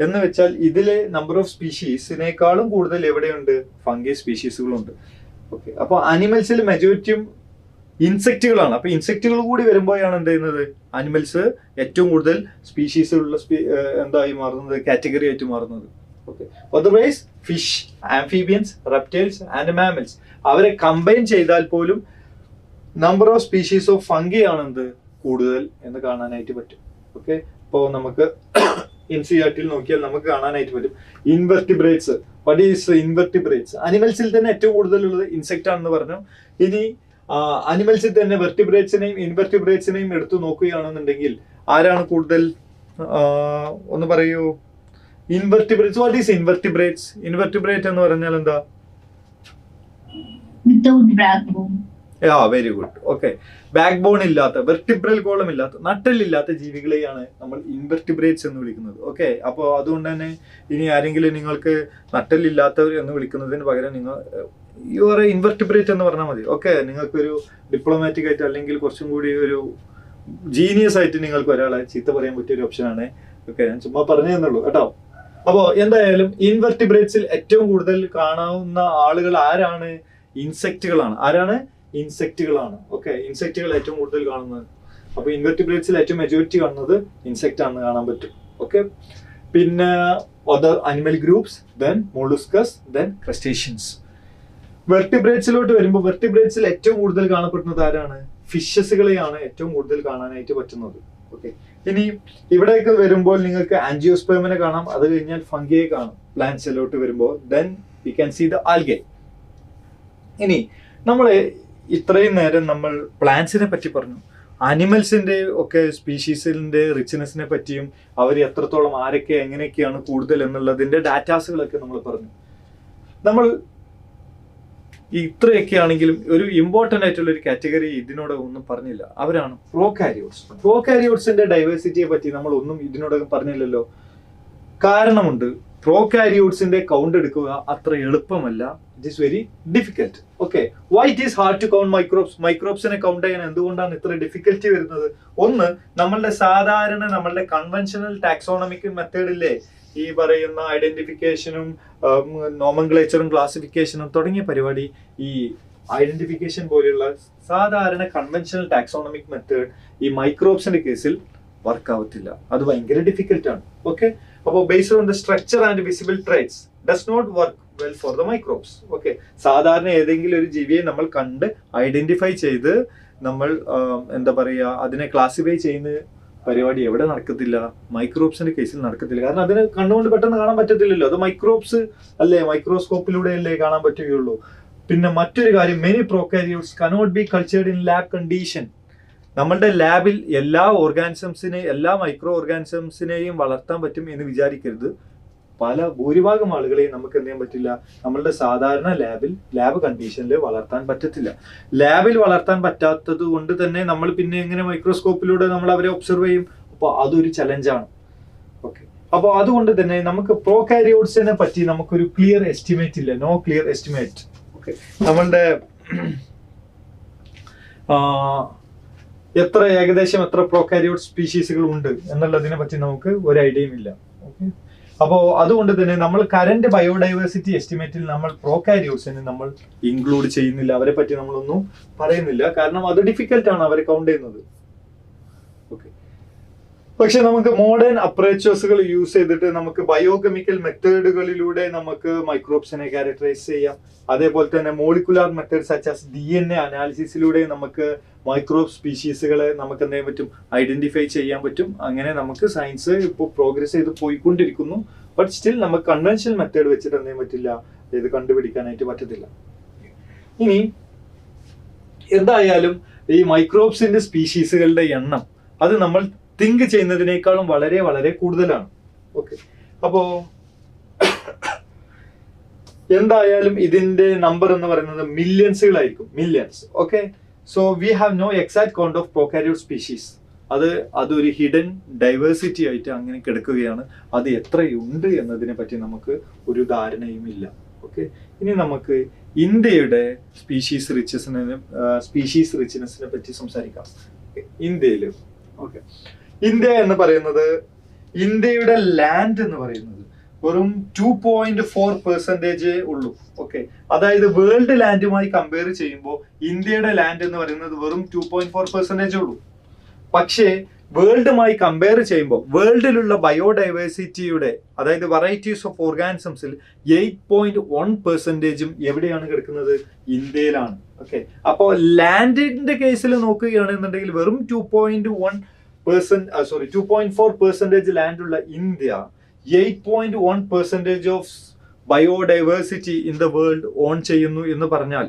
എന്ന് വെച്ചാൽ ഇതിലെ നമ്പർ ഓഫ് സ്പീഷീസിനേക്കാളും കൂടുതൽ എവിടെയുണ്ട്, ഫംഗി സ്പീഷീസുകളുണ്ട്. ഓക്കെ, അപ്പോൾ അനിമൽസിൽ മെജോറിറ്റിയും ഇൻസെക്റ്റുകളാണ്. അപ്പൊ ഇൻസെക്റ്റുകൾ കൂടി വരുമ്പോഴാണ് എന്ത് ചെയ്യുന്നത്, അനിമൽസ് ഏറ്റവും കൂടുതൽ സ്പീഷീസ് ഉള്ള എന്തായി മാറുന്നത്, കാറ്റഗറി ആയിട്ട് മാറുന്നത്. Okay, otherwise fish, amphibians, reptiles and mammals അവരെ കമ്പൈൻ ചെയ്താൽ പോലും number of species of fungi ആണെന്ത് കൂടുതൽ എന്ന് കാണാനായിട്ട് പറ്റും. ഓക്കെ, ഇപ്പോൾ നമുക്ക് NCERT നോക്കിയാൽ നമുക്ക് കാണാനായിട്ട് പറ്റും ഇൻവെർട്ടിബ്രേറ്റ്സ്. What is invertebrates? അനിമൽസിൽ തന്നെ ഏറ്റവും കൂടുതലുള്ളത് ഇൻസെക്റ്റ് ആണെന്ന് പറഞ്ഞു. ഇനി അനിമൽസിൽ തന്നെ വെർട്ടിബ്രേറ്റ്സിനെയും ഇൻവെർട്ടിബ്രേറ്റ്സിനെയും എടുത്തു നോക്കുകയാണെന്നുണ്ടെങ്കിൽ ആരാണ് കൂടുതൽ, ഒന്ന് പറയൂ. Invertebrates. What is invertebrates? Invertebrate എന്ന് പറഞ്ഞാൽ എന്താ? Very good. Okay, backbone ഇല്ലാത്ത, വെർട്ടിബ്രൽ കോളം ഇല്ലാത്ത, നട്ടലില്ലാത്ത ജീവികളെയാണ് നമ്മൾ ഇൻവെർട്ടിബ്രേറ്റ്സ് എന്ന് വിളിക്കുന്നത്. ഓക്കെ, അപ്പോൾ അതുകൊണ്ട് തന്നെ ഇനി ആരെങ്കിലും നിങ്ങൾക്ക് നട്ടലില്ലാത്തവർ എന്ന് വിളിക്കുന്നതിന് പകരം നിങ്ങൾ യുവർ ഇൻവെർട്ടിബ്രേറ്റ് എന്ന് പറഞ്ഞാൽ മതി. ഓക്കെ, നിങ്ങൾക്കൊരു ഡിപ്ലോമാറ്റിക് ആയിട്ട് അല്ലെങ്കിൽ കുറച്ചും കൂടി ഒരു ജീനിയസ് ആയിട്ട് നിങ്ങൾക്ക് ഒരാളെ ചീത്ത പറയാൻ പറ്റിയ ഒരു ഓപ്ഷനാണ്. ഓക്കെ, ഞാൻ ചുമ്മാ പറഞ്ഞു തന്നുള്ളൂ കേട്ടോ. അപ്പോൾ എന്തായാലും ഇൻവെർട്ടിബ്രേറ്റ്സിൽ ഏറ്റവും കൂടുതൽ കാണാവുന്ന ആളുകൾ ആരാണ്? ഇൻസെക്റ്റുകളാണ്. ആരാണ്? ഇൻസെക്റ്റുകളാണ്. ഓക്കെ, ഇൻസെക്റ്റുകൾ ഏറ്റവും കൂടുതൽ കാണുന്നത്. അപ്പൊ ഇൻവെർട്ടിബ്രേറ്റ്സിൽ ഏറ്റവും മെജോറിറ്റി കാണുന്നത് ഇൻസെക്റ്റ് ആണെന്ന് കാണാൻ പറ്റും. ഓക്കെ, പിന്നെ other animal groups, then molluscus, then crustaceans. വെർട്ടിബ്രേറ്റ്സിലോട്ട് വരുമ്പോൾ വെർട്ടിബ്രേറ്റ്സിൽ ഏറ്റവും കൂടുതൽ കാണപ്പെടുന്നത് ആരാണ്? ഫിഷസുകളെയാണ് ഏറ്റവും കൂടുതൽ കാണാനായിട്ട് പറ്റുന്നത്. ഓക്കെ, ഇനി ഇവിടേക്ക് വരുമ്പോൾ നിങ്ങൾക്ക് ആൻജിയോസ്പെർമിനെ കാണാം, അത് കഴിഞ്ഞാൽ ഫംഗിയെ കാണാം പ്ലാന്റ്സിലോട്ട് വരുമ്പോൾ. Then we can see the algae. ഇനി നമ്മൾ ഇത്രയും നേരം നമ്മൾ പ്ലാന്റ്സിനെ പറ്റി പറഞ്ഞു, അനിമൽസിന്റെ ഒക്കെ സ്പീഷീസിന്റെ റിച്ച്നെസ്സിനെ പറ്റിയും അവർ എത്രത്തോളം ആരൊക്കെ എങ്ങനെയൊക്കെയാണ് കൂടുതൽ എന്നുള്ളതിന്റെ ഡാറ്റാസുകളൊക്കെ നമ്മൾ പറഞ്ഞു. നമ്മൾ ഇത്രയൊക്കെ ആണെങ്കിലും ഒരു ഇമ്പോർട്ടൻ്റ് ആയിട്ടുള്ള ഒരു കാറ്റഗറി ഇതിനോടകം ഒന്നും പറഞ്ഞില്ല, അവരാണ് പ്രോകാരിയോട്സ്. പ്രോകാരിയോട്സിന്റെ ഡൈവേഴ്സിറ്റിയെ പറ്റി നമ്മൾ ഒന്നും ഇതിനോടകം പറഞ്ഞില്ലല്ലോ. കാരണമുണ്ട്, പ്രോകാരിയോട്സിന്റെ കൗണ്ട് എടുക്കുക അത്ര എളുപ്പമല്ല. It is very difficult. Okay, why it is hard to count microbes? മൈക്രോബ്സിനെ കൗണ്ട് ചെയ്യാൻ എന്തുകൊണ്ടാണ് ഇത്ര ഡിഫിക്കൽറ്റി വരുന്നത്? ഒന്ന്, നമ്മളുടെ സാധാരണ നമ്മളുടെ കൺവെൻഷണൽ ടാക്സോണമിക് മെത്തേഡില്ലേ, ഈ പറയുന്ന ഐഡന്റിഫിക്കേഷനും നോമൻക്ലേച്ചറും ക്ലാസിഫിക്കേഷനും തുടങ്ങിയ പരിപാടി, ഈ ഐഡന്റിഫിക്കേഷൻ പോലെയുള്ള സാധാരണ കൺവെൻഷണൽ ടാക്സോണമിക് മെത്തേഡ് ഈ മൈക്രോബ്സിന്റെ കേസിൽ വർക്ക് ആവത്തില്ല. അത് ഭയങ്കര ഡിഫിക്കൽട്ട് ആണ്. ഓക്കെ, അപ്പോൾ based on the structure and visible traits does not work well for the microbes. Okay, സാധാരണ ഏതെങ്കിലും ഒരു ജീവിയെ നമ്മൾ കണ്ട് ഐഡന്റിഫൈ ചെയ്ത് നമ്മൾ എന്താ പറയുക അതിനെ ക്ലാസിഫൈ ചെയ്യുന്ന പരിപാടി എവിടെ നടക്കത്തില്ല? മൈക്രോബ്സിന്റെ കേസിൽ നടക്കത്തില്ല. കാരണം അതിന് കണ്ണുകൊണ്ട് പെട്ടെന്ന് കാണാൻ പറ്റത്തില്ലല്ലോ, അത് മൈക്രോബ്സ് അല്ലേ, മൈക്രോസ്കോപ്പിലൂടെ അല്ലേ കാണാൻ പറ്റുകയുള്ളൂ. പിന്നെ മറ്റൊരു കാര്യം, many prokaryotes cannot be cultured in lab condition. നമ്മളുടെ ലാബിൽ എല്ലാ എല്ലാ മൈക്രോ ഓർഗാനിസംസിനെയും വളർത്താൻ പറ്റും എന്ന് വിചാരിക്കരുത്. ഭൂരിഭാഗം ആളുകളെയും നമുക്ക് എന്ത് ചെയ്യാൻ പറ്റില്ല, നമ്മളുടെ സാധാരണ ലാബ് കണ്ടീഷനിൽ വളർത്താൻ പറ്റത്തില്ല. ലാബിൽ വളർത്താൻ പറ്റാത്തത് കൊണ്ട് തന്നെ നമ്മൾ പിന്നെ എങ്ങനെ മൈക്രോസ്കോപ്പിലൂടെ നമ്മൾ അവരെ ഒബ്സർവ് ചെയ്യും? അപ്പോൾ അതൊരു ചലഞ്ചാണ്. ഓക്കെ, അപ്പോൾ അതുകൊണ്ട് തന്നെ നമുക്ക് പ്രോകാരിയോട്സിനെ പറ്റി നമുക്കൊരു ക്ലിയർ എസ്റ്റിമേറ്റ് ഇല്ല, നോ ക്ലിയർ എസ്റ്റിമേറ്റ്. ഓക്കെ, നമ്മളുടെ ഏകദേശം എത്ര പ്രോകാരിയോട്ട് സ്പീഷീസുകൾ ഉണ്ട് എന്നുള്ളതിനെ പറ്റി നമുക്ക് ഒരു ഐഡിയയും ഇല്ല. ഓക്കെ, അപ്പോൾ അതുകൊണ്ട് തന്നെ നമ്മൾ കറന്റ് ബയോഡൈവേഴ്സിറ്റി എസ്റ്റിമേറ്റിൽ നമ്മൾ പ്രോകാരിയോട്സിനെ നമ്മൾ ഇൻക്ലൂഡ് ചെയ്യുന്നില്ല, അവരെ പറ്റി നമ്മളൊന്നും പറയുന്നില്ല. കാരണം അത് ഡിഫിക്കൽട്ട് ആണ് അവരെ കൗണ്ട് ചെയ്യുന്നത്. ഓക്കെ, പക്ഷെ നമുക്ക് മോഡേൺ അപ്രോച്ചുകൾ യൂസ് ചെയ്തിട്ട് നമുക്ക് ബയോകെമിക്കൽ മെത്തേഡുകളിലൂടെ നമുക്ക് മൈക്രോബ്സിനെ ക്യാരക്ടറൈസ് ചെയ്യാം. അതേപോലെ തന്നെ molecular method such as DNA അനാലിസിസിലൂടെ നമുക്ക് മൈക്രോബ് സ്പീഷീസുകളെ നമുക്ക് എന്ത് ചെയ്യാൻ പറ്റും, ഐഡന്റിഫൈ ചെയ്യാൻ പറ്റും. അങ്ങനെ നമുക്ക് സയൻസ് ഇപ്പോൾ പ്രോഗ്രസ് ചെയ്ത് പോയിക്കൊണ്ടിരിക്കുന്നു. ബട്ട് സ്റ്റിൽ നമുക്ക് കൺവെൻഷണൽ മെത്തേഡ് വെച്ചിട്ട് എന്ത് ചെയ്യാൻ പറ്റില്ല, ഇത് കണ്ടുപിടിക്കാനായിട്ട് പറ്റത്തില്ല. ഇനി എന്തായാലും ഈ മൈക്രോബ്സിന്റെ സ്പീഷീസുകളുടെ എണ്ണം അത് നമ്മൾ തിങ്ക് ചെയ്യുന്നതിനേക്കാളും വളരെ വളരെ കൂടുതലാണ്. ഓക്കെ, അപ്പോ എന്തായാലും ഇതിന്റെ നമ്പർ എന്ന് പറയുന്നത് മില്യൺസുകളായിരിക്കും, millions. Okay, so we have no exact count of prokaryote species. അതൊരു ഹിഡൻ ഡൈവേഴ്സിറ്റി ആയിട്ട് അങ്ങനെ കിടക്കുകയാണ്. അത് എത്രയുണ്ട് എന്നതിനെ പറ്റി നമുക്ക് ഒരു ധാരണയും ഇല്ല. ഓക്കെ, ഇനി നമുക്ക് ഇന്ത്യയുടെ സ്പീഷീസ് റിച്ച്നെസ്സിനെ പറ്റി സംസാരിക്കാം. ഇന്ത്യയില് ഇന്ത്യ എന്ന് പറയുന്നത്, ഇന്ത്യയുടെ ലാൻഡ് എന്ന് പറയുന്നത് വെറും 2.4% ഉള്ളൂ. ഓക്കെ, അതായത് വേൾഡ് ലാൻഡുമായി കമ്പയർ ചെയ്യുമ്പോൾ ഇന്ത്യയുടെ ലാൻഡ് എന്ന് പറയുന്നത് വെറും 2.4% ഉള്ളൂ. പക്ഷേ വേൾഡുമായി കമ്പയർ ചെയ്യുമ്പോൾ വേൾഡിലുള്ള ബയോഡൈവേഴ്സിറ്റിയുടെ, അതായത് വെറൈറ്റീസ് ഓഫ് ഓർഗാനിസംസിൽ 8.1% എവിടെയാണ് കിടക്കുന്നത്? ഇന്ത്യയിലാണ്. ഓക്കെ, അപ്പോൾ ലാൻഡിന്റെ കേസിൽ നോക്കുകയാണെന്നുണ്ടെങ്കിൽ വെറും 2.4% ലാൻഡ് ഉള്ള India 8.1% of biodiversity in the world on ചെയ്യുന്നു എന്ന് പറഞ്ഞാൽ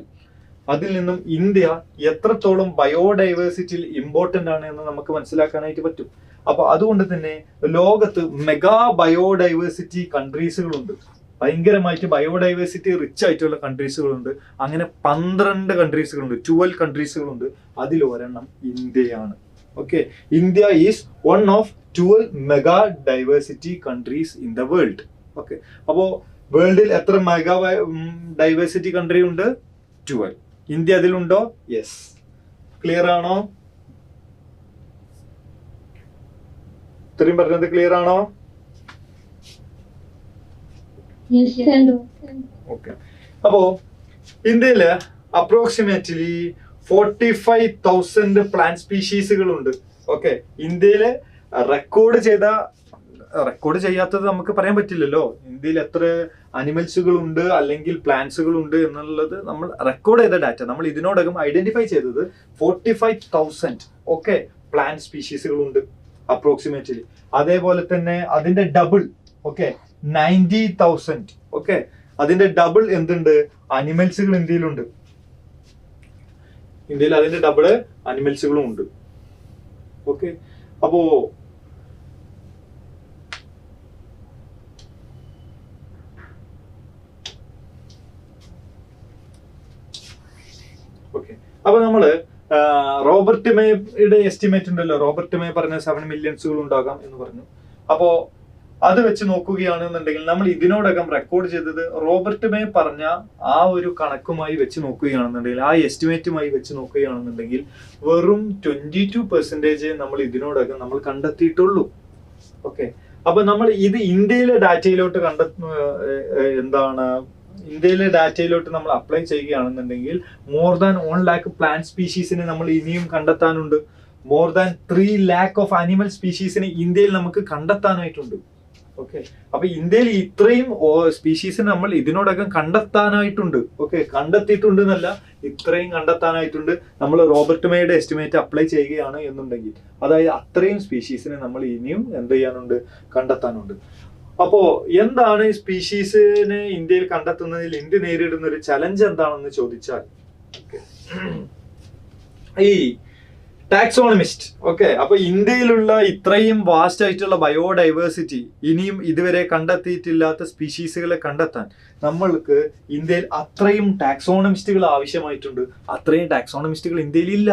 അതിൽ നിന്നും ഇന്ത്യ എത്രത്തോളം ബയോഡൈവേഴ്സിറ്റിയിൽ ഇമ്പോർട്ടന്റ് ആണ് എന്ന് നമുക്ക് മനസ്സിലാക്കാനായിട്ട് പറ്റും. അപ്പൊ അതുകൊണ്ട് തന്നെ ലോകത്ത് മെഗാ ബയോഡൈവേഴ്സിറ്റി കൺട്രീസുകളുണ്ട്, ഭയങ്കരമായിട്ട് ബയോഡൈവേഴ്സിറ്റി റിച്ച് ആയിട്ടുള്ള കൺട്രീസുകളുണ്ട്. അങ്ങനെ 12 കൺട്രീസുകളുണ്ട്, 12 കൺട്രീസുകളുണ്ട്. അതിൽ ഒരെണ്ണം ഇന്ത്യയാണ്. Okay, India is one of 12 mega diversity countries in the world. Okay, അപ്പോ വേൾഡിൽ എത്ര മെഗാ ഡൈവേഴ്സിറ്റി കൺട്രി ഉണ്ട്? 12. ഇന്ത്യ അതിലുണ്ടോ? യെസ്. ക്ലിയർ ആണോ? ഇത്രയും പറഞ്ഞത് ക്ലിയർ ആണോ? ഓക്കെ, അപ്പോ ഇന്ത്യയില് അപ്രോക്സിമേറ്റ്ലി 45,000 പ്ലാന്റ് സ്പീഷീസുകളുണ്ട്. ഓക്കെ, ഇന്ത്യയില് റെക്കോർഡ് ചെയ്യാത്തത് നമുക്ക് പറയാൻ പറ്റില്ലല്ലോ. ഇന്ത്യയിൽ എത്ര അനിമൽസുകൾ ഉണ്ട് അല്ലെങ്കിൽ പ്ലാന്റ്സുകൾ ഉണ്ട് എന്നുള്ളത് നമ്മൾ റെക്കോർഡ് ചെയ്ത ഡാറ്റ, നമ്മൾ ഇതിനോടകം ഐഡന്റിഫൈ ചെയ്തത് 45,000 ഓക്കെ പ്ലാന്റ് സ്പീഷീസുകൾ ഉണ്ട് അപ്രോക്സിമേറ്റ്ലി. അതേപോലെ തന്നെ അതിന്റെ ഡബിൾ ഓക്കെ 90,000 ഓക്കെ അതിന്റെ ഡബിൾ എന്തുണ്ട്? അനിമൽസുകൾ ഇന്ത്യയിലുണ്ട്. ഇന്ത്യയിൽ അതിന്റെ ഡബിള് അനിമൽസുകളും ഉണ്ട്. ഓക്കെ, അപ്പോ അപ്പൊ നമ്മള് റോബർട്ട് മേയുടെ എസ്റ്റിമേറ്റ് ഉണ്ടല്ലോ, റോബർട്ട് മേ പറഞ്ഞ 7 മില്യൺസുകൾ ഉണ്ടാകാം എന്ന് പറഞ്ഞു. അപ്പോ അത് വെച്ച് നോക്കുകയാണെന്നുണ്ടെങ്കിൽ നമ്മൾ ഇതിനോടകം റെക്കോർഡ് ചെയ്തത് റോബർട്ട് മേ പറഞ്ഞ ആ ഒരു കണക്കുമായി വെച്ച് നോക്കുകയാണെന്നുണ്ടെങ്കിൽ, ആ എസ്റ്റിമേറ്റുമായി വെച്ച് നോക്കുകയാണെന്നുണ്ടെങ്കിൽ വെറും 22% നമ്മൾ ഇതിനോടകം നമ്മൾ കണ്ടെത്തിയിട്ടുള്ളൂ. ഓക്കെ, അപ്പൊ നമ്മൾ ഇത് ഇന്ത്യയിലെ ഡാറ്റയിലോട്ട് ഇന്ത്യയിലെ ഡാറ്റയിലോട്ട് നമ്മൾ അപ്ലൈ ചെയ്യുകയാണെന്നുണ്ടെങ്കിൽ മോർ ദാൻ 1 lakh പ്ലാന്റ് സ്പീഷീസിനെ നമ്മൾ ഇനിയും കണ്ടെത്താനുണ്ട്. More than 3 lakh of animal സ്പീഷീസിനെ ഇന്ത്യയിൽ നമുക്ക് കണ്ടെത്താനായിട്ടുണ്ട്. ഓക്കെ, അപ്പൊ ഇന്ത്യയിൽ ഇത്രയും സ്പീഷീസിനെ നമ്മൾ ഇതിനോടകം കണ്ടെത്താനായിട്ടുണ്ട്. ഓക്കെ, കണ്ടെത്തിയിട്ടുണ്ട് എന്നല്ല, ഇത്രയും കണ്ടെത്താനായിട്ടുണ്ട്. നമ്മൾ റോബർട്ട് മേയുടെ എസ്റ്റിമേറ്റ് അപ്ലൈ ചെയ്യുകയാണ് എന്നുണ്ടെങ്കിൽ, അതായത് അത്രയും സ്പീഷീസിനെ നമ്മൾ ഇനിയും എന്ത് ചെയ്യാനുണ്ട്? കണ്ടെത്താനുണ്ട്. അപ്പോ എന്താണ് ഈ സ്പീഷീസിനെ ഇന്ത്യയിൽ കണ്ടെത്തുന്നതിൽ ഇന്ത്യ നേരിടുന്ന ഒരു ചലഞ്ച് എന്താണെന്ന് ചോദിച്ചാൽ, ഈ ടാക്സോണമിസ്റ്റ്. ഓക്കെ, അപ്പൊ ഇന്ത്യയിലുള്ള ഇത്രയും വാസ്റ്റ് ആയിട്ടുള്ള ബയോഡൈവേഴ്സിറ്റി, ഇനിയും ഇതുവരെ കണ്ടെത്തിയിട്ടില്ലാത്ത സ്പീഷീസുകളെ കണ്ടെത്താൻ നമ്മൾക്ക് ഇന്ത്യയിൽ അത്രയും ടാക്സോണമിസ്റ്റുകൾ ആവശ്യമായിട്ടുണ്ട്. അത്രയും ടാക്സോണമിസ്റ്റുകൾ ഇന്ത്യയിൽ ഇല്ല.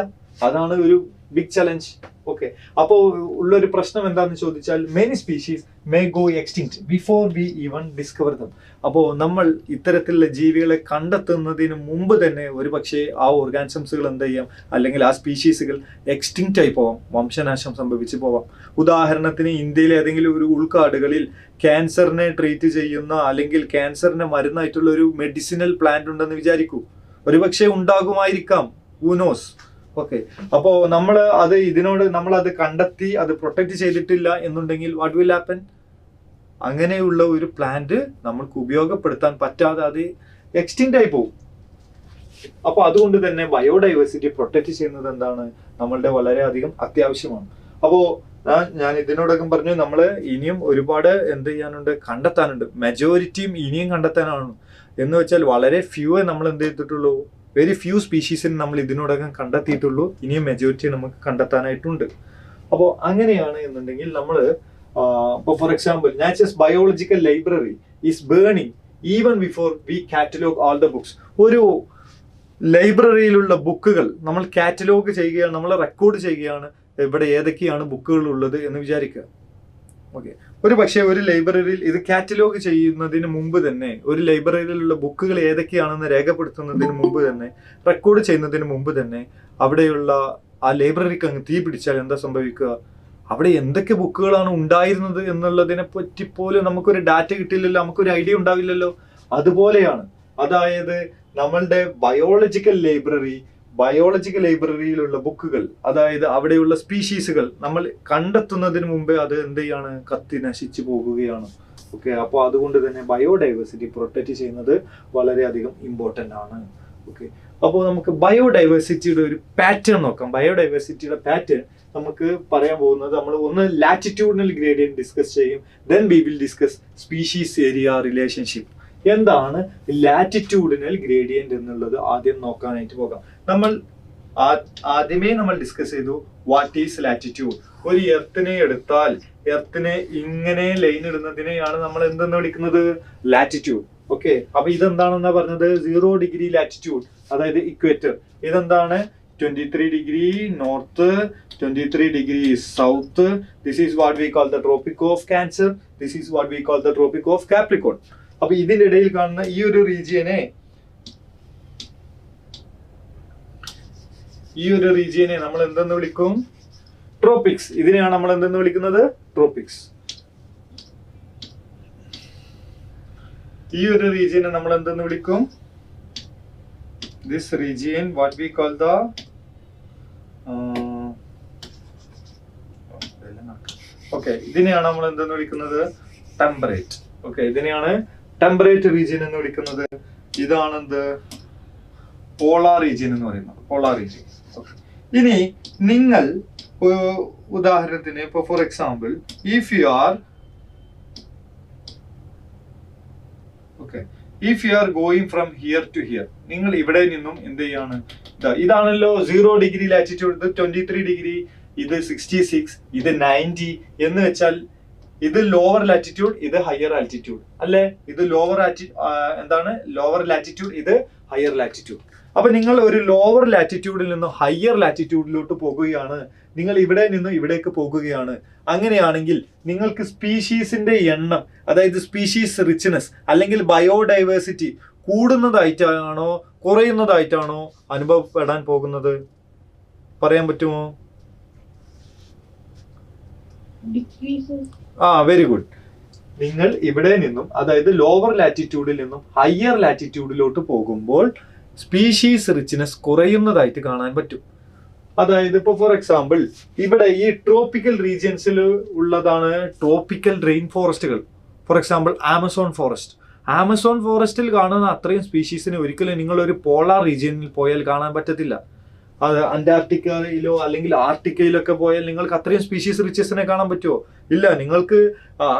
അതാണ് ഒരു ബിഗ് ചലഞ്ച്. ഓക്കെ, അപ്പോൾ ഉള്ളൊരു പ്രശ്നം എന്താണെന്ന് ചോദിച്ചാൽ, many species may go extinct before we even discover dum. അപ്പോൾ നമ്മൾ ഇത്തരത്തിലുള്ള ജീവികളെ കണ്ടെത്തുന്നതിന് മുമ്പ് തന്നെ ഒരു പക്ഷേ ആ ഓർഗാനിസംസുകൾ എന്ത് ചെയ്യാം, അല്ലെങ്കിൽ ആ സ്പീഷീസുകൾ എക്സ്റ്റിങ്ക്റ്റ് ആയി പോവാം, വംശനാശം സംഭവിച്ചു പോവാം. ഉദാഹരണത്തിന് ഇന്ത്യയിലെ ഏതെങ്കിലും ഒരു ഉൾക്കാടുകളിൽ ക്യാൻസറിനെ ട്രീറ്റ് ചെയ്യുന്ന അല്ലെങ്കിൽ ക്യാൻസറിന് മരുന്നായിട്ടുള്ള ഒരു മെഡിസിനൽ പ്ലാന്റ് ഉണ്ടെന്ന് വിചാരിക്കൂ. ഒരുപക്ഷെ ഉണ്ടാകുമായിരിക്കാം, ഹൂ നോസ്. ഓക്കെ, അപ്പോ നമ്മൾ അത് കണ്ടെത്തി അത് പ്രൊട്ടക്ട് ചെയ്തിട്ടില്ല എന്നുണ്ടെങ്കിൽ വാട്ട് വിൽ ഹാപ്പൻ? അങ്ങനെയുള്ള ഒരു പ്ലാന്റ് നമ്മൾക്ക് ഉപയോഗപ്പെടുത്താൻ പറ്റാതെ അത് എക്സ്റ്റിങ്ക്റ്റ് ആയി പോകും. അപ്പൊ അതുകൊണ്ട് തന്നെ ബയോഡൈവേഴ്സിറ്റി പ്രൊട്ടക്ട് ചെയ്യുന്നത് എന്താണ്? നമ്മളുടെ വളരെയധികം അത്യാവശ്യമാണ്. അപ്പോ ഞാൻ ഇതിനോടകം പറഞ്ഞു, നമ്മൾ ഇനിയും ഒരുപാട് എന്ത് ചെയ്യാനുണ്ട്? കണ്ടെത്താനുണ്ട്. മെജോറിറ്റിയും ഇനിയും കണ്ടെത്താനാണ്. എന്ന് വെച്ചാൽ വളരെ ഫ്യൂ നമ്മൾ എന്ത് ചെയ്തിട്ടുള്ളൂ, വെരി ഫ്യൂ സ്പീഷീസിന് നമ്മൾ ഇതിനോടകം കണ്ടെത്തിയിട്ടുള്ളൂ. ഇനിയും മെജോറിറ്റി നമുക്ക് കണ്ടെത്താനായിട്ടുണ്ട്. അപ്പോൾ അങ്ങനെയാണ് എന്നുണ്ടെങ്കിൽ നമ്മൾ ഇപ്പോൾ for example, nature's biological library is burning even before we catalogue all the books. ഒരു ലൈബ്രറിയിലുള്ള ബുക്കുകൾ നമ്മൾ കാറ്റലോഗ് ചെയ്യുകയാണ്, നമ്മൾ റെക്കോർഡ് ചെയ്യുകയാണ് ഇവിടെ ഏതൊക്കെയാണ് ബുക്കുകൾ ഉള്ളത് എന്ന് വിചാരിക്കുക. ഓക്കെ, ഒരു പക്ഷേ ഒരു ലൈബ്രറിയിൽ ഇത് കാറ്റലോഗ് ചെയ്യുന്നതിന് മുമ്പ് തന്നെ, ഒരു ലൈബ്രറിയിലുള്ള ബുക്കുകൾ ഏതൊക്കെയാണെന്ന് രേഖപ്പെടുത്തുന്നതിന് മുമ്പ് തന്നെ, റെക്കോർഡ് ചെയ്യുന്നതിന് മുമ്പ് തന്നെ അവിടെയുള്ള ആ ലൈബ്രറിക്ക് അങ്ങ് തീ പിടിച്ചാൽ എന്താ സംഭവിക്കുക? അവിടെ എന്തൊക്കെ ബുക്കുകളാണ് ഉണ്ടായിരുന്നത് എന്നുള്ളതിനെ പറ്റി പോലും നമുക്കൊരു ഡാറ്റ കിട്ടില്ലല്ലോ, നമുക്കൊരു ഐഡിയ ഉണ്ടാവില്ലല്ലോ. അതുപോലെയാണ്, അതായത് നമ്മളുടെ ബയോളജിക്കൽ ലൈബ്രറിയിലുള്ള ബുക്കുകൾ, അതായത് അവിടെയുള്ള സ്പീഷീസുകൾ നമ്മൾ കണ്ടെത്തുന്നതിന് മുമ്പേ അത് എന്ത് ചെയ്യാണ്? കത്തി നശിച്ചു പോകുകയാണ്. ഓക്കെ, അപ്പോൾ അതുകൊണ്ട് തന്നെ ബയോഡൈവേഴ്സിറ്റി പ്രൊട്ടക്ട് ചെയ്യുന്നത് വളരെയധികം ഇമ്പോർട്ടൻ്റ് ആണ്. ഓക്കെ, അപ്പോൾ നമുക്ക് ബയോഡൈവേഴ്സിറ്റിയുടെ ഒരു പാറ്റേൺ നോക്കാം. ബയോഡൈവേഴ്സിറ്റിയുടെ പാറ്റേൺ നമുക്ക് പറയാൻ പോകുന്നത്, നമ്മൾ ഒന്ന് ലാറ്റിറ്റ്യൂഡിനൽ ഗ്രേഡിയന്റ് ഡിസ്കസ് ചെയ്യും, then we will discuss species area relationship. എന്താണ് ലാറ്റിറ്റ്യൂഡിനൽ ഗ്രേഡിയന്റ് എന്നുള്ളത് ആദ്യം നോക്കാനായിട്ട് പോകാം. ആദ്യമേ നമ്മൾ ഡിസ്കസ് ചെയ്തു വാട്ട് ഈസ് ലാറ്റിറ്റ്യൂഡ്. ഒരു എർത്തിനെ എടുത്താൽ എർത്തിനെ ഇങ്ങനെ ലൈൻ ഇടുന്നതിനെയാണ് നമ്മൾ എന്തെന്ന് വിളിക്കുന്നത്? ലാറ്റിറ്റ്യൂഡ്. ഓക്കെ, അപ്പൊ ഇതെന്താണെന്നാ പറഞ്ഞത്? 0 ഡിഗ്രി ലാറ്റിറ്റ്യൂഡ്, അതായത് ഇക്വേറ്റർ. ഇതെന്താണ്? 23 degree north, 23 degree south. This is what we call the tropic of cancer, this is what we call the tropic of Capricorn. അപ്പൊ ഇതിന്റെ ഇടയിൽ കാണുന്ന ഈ ഒരു റീജിയനെ നമ്മൾ എന്തെന്ന് വിളിക്കും? ട്രോപ്പിക്സ്. ഇതിനെയാണ് നമ്മൾ എന്തെന്ന് വിളിക്കുന്നത്? ട്രോപ്പിക്സ്. ഈ ഒരു റീജിയനെ നമ്മൾ എന്തെന്ന് വിളിക്കും? This region what we call the ഇതിനെയാണ് നമ്മൾ എന്തെന്ന് വിളിക്കുന്നത്? ടെമ്പറേറ്റ്. ഓക്കെ, ഇതിനെയാണ് ടെമ്പറേറ്റ് റീജിയൻ എന്ന് വിളിക്കുന്നത്. ഇതാണെന്ത്? പോളാർ റീജിയൻ എന്ന് പറയുന്നത്. Polar region. ഇനി നിങ്ങൾ ഉദാഹരണത്തിന് ഇപ്പൊ for example, if you are going from here to here, നിങ്ങൾ ഇവിടെ നിന്നും എന്ത് ചെയ്യാണ്, ഇതാണല്ലോ 0 ഡിഗ്രി ലാറ്റിറ്റ്യൂഡ്, ഇത് 23 ഡിഗ്രി, ഇത് 66, ഇത് 90 എന്ന് വെച്ചാൽ ഇത് ലോവർ ലാറ്റിറ്റ്യൂഡ്, ഇത് ഹയർ ആൾട്ടിറ്റ്യൂഡ് അല്ലെ. ഇത് ലോവർ ലാറ്റിറ്റ്യൂഡ്, ഇത് ഹയർ ലാറ്റിറ്റ്യൂഡ്. അപ്പൊ നിങ്ങൾ ഒരു ലോവർ ലാറ്റിറ്റ്യൂഡിൽ നിന്നും ഹയർ ലാറ്റിറ്റ്യൂഡിലോട്ട് പോകുകയാണ്, നിങ്ങൾ ഇവിടെ നിന്ന് ഇവിടേക്ക് പോകുകയാണ്. അങ്ങനെയാണെങ്കിൽ നിങ്ങൾക്ക് സ്പീഷീസിന്റെ എണ്ണം, അതായത് സ്പീഷീസ് റിച്ച്നെസ് അല്ലെങ്കിൽ ബയോഡൈവേഴ്സിറ്റി കൂടുന്നതായിട്ടാണോ കുറയുന്നതായിട്ടാണോ അനുഭവപ്പെടാൻ പോകുന്നത്? പറയാൻ പറ്റുമോ? Very good. നിങ്ങൾ ഇവിടെ നിന്നും, അതായത് ലോവർ ലാറ്റിറ്റ്യൂഡിൽ നിന്നും ഹയർ ലാറ്റിറ്റ്യൂഡിലോട്ട് പോകുമ്പോൾ സ്പീഷീസ് റിച്ച്നെസ് കുറയുന്നതായിട്ട് കാണാൻ പറ്റും. അതായത് ഇപ്പൊ ഫോർ എക്സാമ്പിൾ ഇവിടെ ഈ ട്രോപ്പിക്കൽ റീജിയൻസിൽ ഉള്ളതാണ് ട്രോപ്പിക്കൽ റെയിൻ ഫോറസ്റ്റുകൾ. ഫോർ എക്സാമ്പിൾ ആമസോൺ ഫോറസ്റ്റിൽ കാണുന്ന അത്രയും സ്പീഷീസിനെ ഒരിക്കലും നിങ്ങൾ ഒരു പോളാർ റീജിയനിൽ പോയാൽ കാണാൻ പറ്റത്തില്ല. അത് അന്റാർട്ടിക്കയിലോ അല്ലെങ്കിൽ ആർട്ടിക്കയിലൊക്കെ പോയാൽ നിങ്ങൾക്ക് അത്രയും സ്പീഷീസ് റിച്ചസിനെ കാണാൻ പറ്റുമോ? ഇല്ല. നിങ്ങൾക്ക്